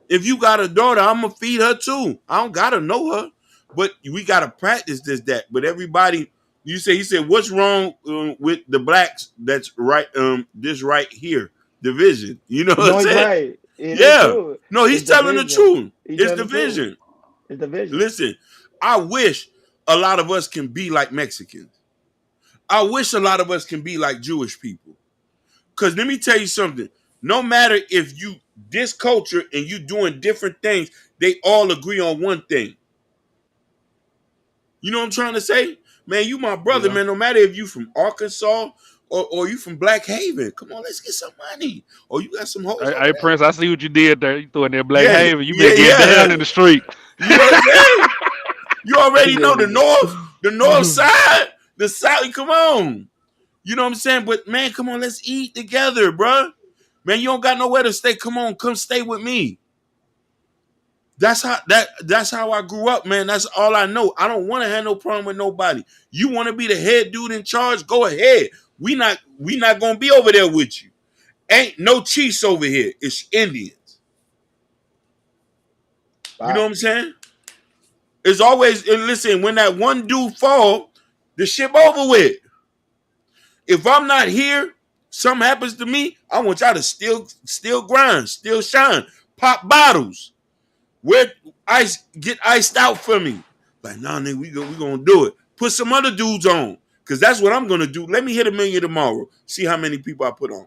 If you got a daughter, I'm gonna feed her too. I don't gotta know her, but we gotta practice that. But everybody, he said, what's wrong with the blacks? That's right. This right here, division. You know what I'm saying? Right. No, he's telling the truth. It's division. It's division. Listen, I wish a lot of us can be like Mexicans. I wish a lot of us can be like Jewish people. Because let me tell you something. No matter if you this culture and you doing different things, they all agree on one thing. You know what I'm trying to say? Man, you my brother, man. No matter if you from Arkansas or you from Black Haven. Come on, let's get some money. Or you got some hoes. Hey Prince, I see what you did there. You threw in there Black Haven. You been getting down in the street. You know what I'm saying? You already know the north side, the south. Come on. You know what I'm saying? But man, come on, let's eat together, bro. Man, you don't got nowhere to stay. Come on, come stay with me. That's how I grew up, man. That's all I know. I don't want to have no problem with nobody. You want to be the head dude in charge? Go ahead. We not gonna be over there with you. Ain't no Chiefs over here. It's Indians. Wow. You know what I'm saying? It's always, and listen, when that one dude fall, the ship over with. If I'm not here, something happens to me, I want y'all to still grind, still shine, pop bottles. Where ice get iced out for me. Like, nah, nigga, we gonna do it. Put some other dudes on. Cause that's what I'm gonna do. Let me hit 1 million tomorrow. See how many people I put on.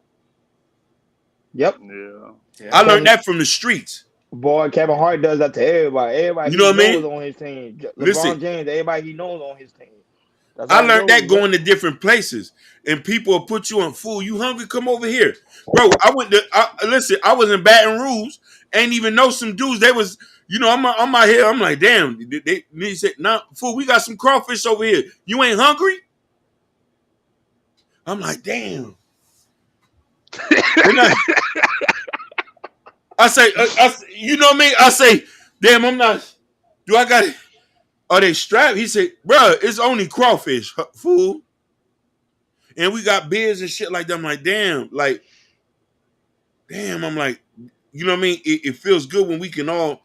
Yep. Yeah. I learned that from the streets. Boy, Kevin Hart does that to everybody. Everybody You know what I mean? on his team. LeBron Listen, James, everybody he knows on his team. That's I how it learned that goes, going to different places. And people will put you on, fool, you hungry? Come over here. Bro, I was in Baton Rouge. Ain't even know some dudes. They was, you know, I'm out here. I'm like, damn. They said, nah, fool, we got some crawfish over here. You ain't hungry? I'm like, damn. I say, you know what I mean? I say, damn, I'm not. Do I got it? Are they strapped? He said, bro, it's only crawfish, fool. And we got beers and shit like that. I'm like, damn. I'm like, you know what I mean? It feels good when we can all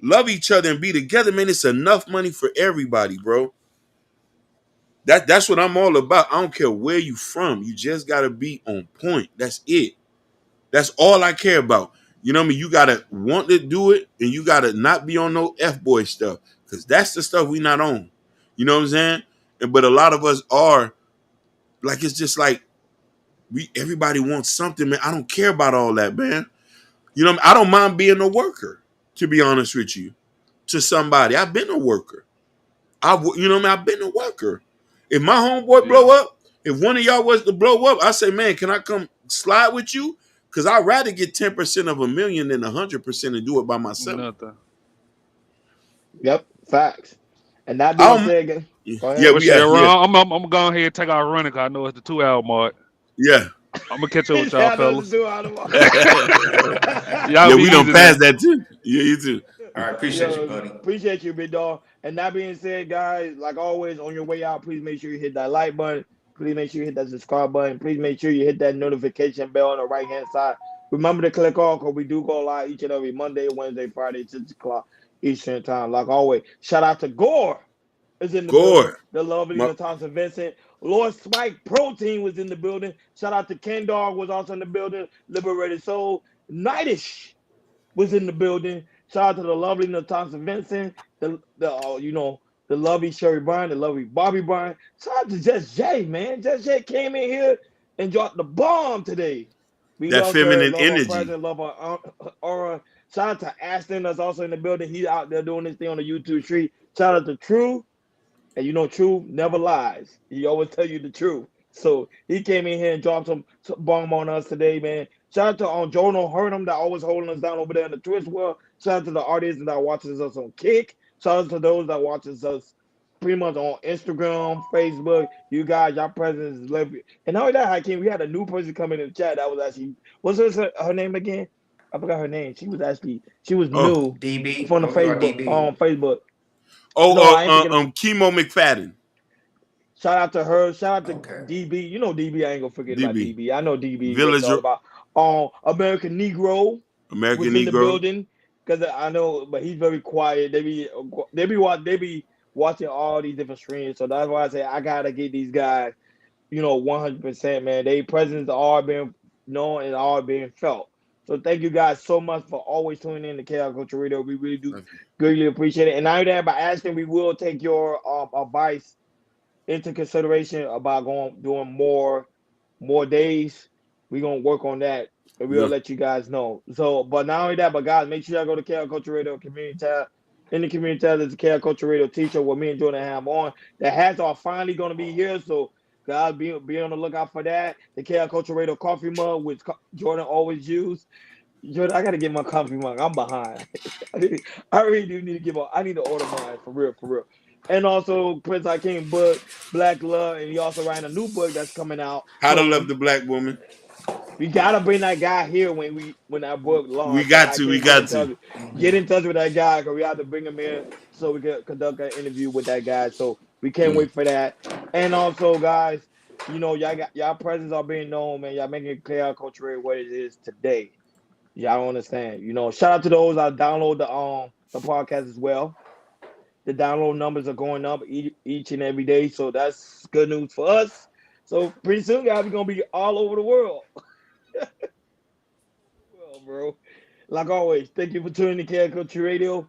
love each other and be together, man. It's enough money for everybody, bro. That's what I'm all about. I don't care where you from. You just got to be on point. That's it. That's all I care about. You know what I mean? You got to want to do it, and you got to not be on no F-boy stuff, because that's the stuff we not on. You know what I'm saying? But a lot of us are, like, it's just like, everybody wants something, man. I don't care about all that, man. You know what I mean? I don't mind being a worker, to be honest with you, to somebody. I've been a worker. You know what I mean? I've been a worker. If my homeboy blow up, if one of y'all was to blow up, I say, man, can I come slide with you? Because I'd rather get 10% of $1 million than 100% and do it by myself. Nothing. Yep, facts. And that being said, go ahead. I'm gonna go ahead and take our running, because I know it's the 2-hour mark. Yeah. I'm gonna catch up with y'all, fellas. We don't pass that too. Yeah, you too. All right, appreciate you, buddy. Appreciate you, big dog. And that being said, guys, like always, on your way out, please make sure you hit that like button. Please make sure you hit that subscribe button. Please make sure you hit that notification bell on the right-hand side. Remember to click on, because we do go live each and every Monday, Wednesday, Friday, 6 o'clock Eastern time. Like always, shout out to Gore. Is in the building. The lovely Thompson Vincent. Lord Spike Protein was in the building. Shout out to Ken Dog was also in the building. Liberated Soul. Nightish was in the building. Shout out to the lovely Thompson Vincent. The lovely Sherry Bryan, the lovely Bobby Bryan. Shout out to Just Jay, man. Just Jay came in here and dropped the bomb today. That feminine energy. Love our aura. Shout out to Ashton that's also in the building. He's out there doing this thing on the YouTube street. Shout out to True. And you know, True never lies. He always tell you the truth. So he came in here and dropped some bomb on us today, man. Shout out to Jonah Hurnham that always holding us down over there in the Twitch world. Shout out to the artists that watches us on Kick. Shout out to those that watches us pretty much on Instagram, Facebook. You guys, your presence is lovely. And not only that, Hakeem, we had a new person come in the chat that was actually, what's her name again? I forgot her name. She was new. DB. From the Facebook. On Facebook. Chemo McFadden. Shout out to her. Shout out to DB. You know DB. I ain't gonna forget about DB. I know DB. Villager. About American Negro. American was Negro. in the building, because I know, but he's very quiet. They be watching all these different streams. So that's why I say I gotta get these guys, 100%, man. They presence are being known and are being felt. So thank you guys so much for always tuning in to Chaos Culture Radio. We really do greatly appreciate it. And now that by asking, we will take your advice into consideration about doing more days. We're gonna work on that, and we'll let you guys know. So, but not only that, but guys, make sure y'all go to Chaos Culture Radio community tab. In the community tab, there's a Chaos Culture Radio t-shirt with me and Jordan have on. The hats are finally gonna be here, so guys, be on the lookout for that. The Chaos Culture Radio coffee mug, which Jordan always use. Jordan, I gotta get my coffee mug. I'm behind. I really do need to I need to order mine for real. And also Prince Hakeem book, Black Love, and he also writing a new book that's coming out. How to soon. Love the Black Woman. We gotta bring that guy here when that book launches. We got to. Get in touch with that guy because we have to bring him in so we can conduct an interview with that guy. So we can't wait for that. And also, guys, you know, y'all presence are being known, man. Y'all making it clear our culture what it is today. Y'all understand. You know, shout out to those that download the podcast as well. The download numbers are going up each and every day, so that's good news for us. So pretty soon, guys, we're gonna be all over the world. Well, bro, like always, thank you for tuning in to Chaos Culture Radio.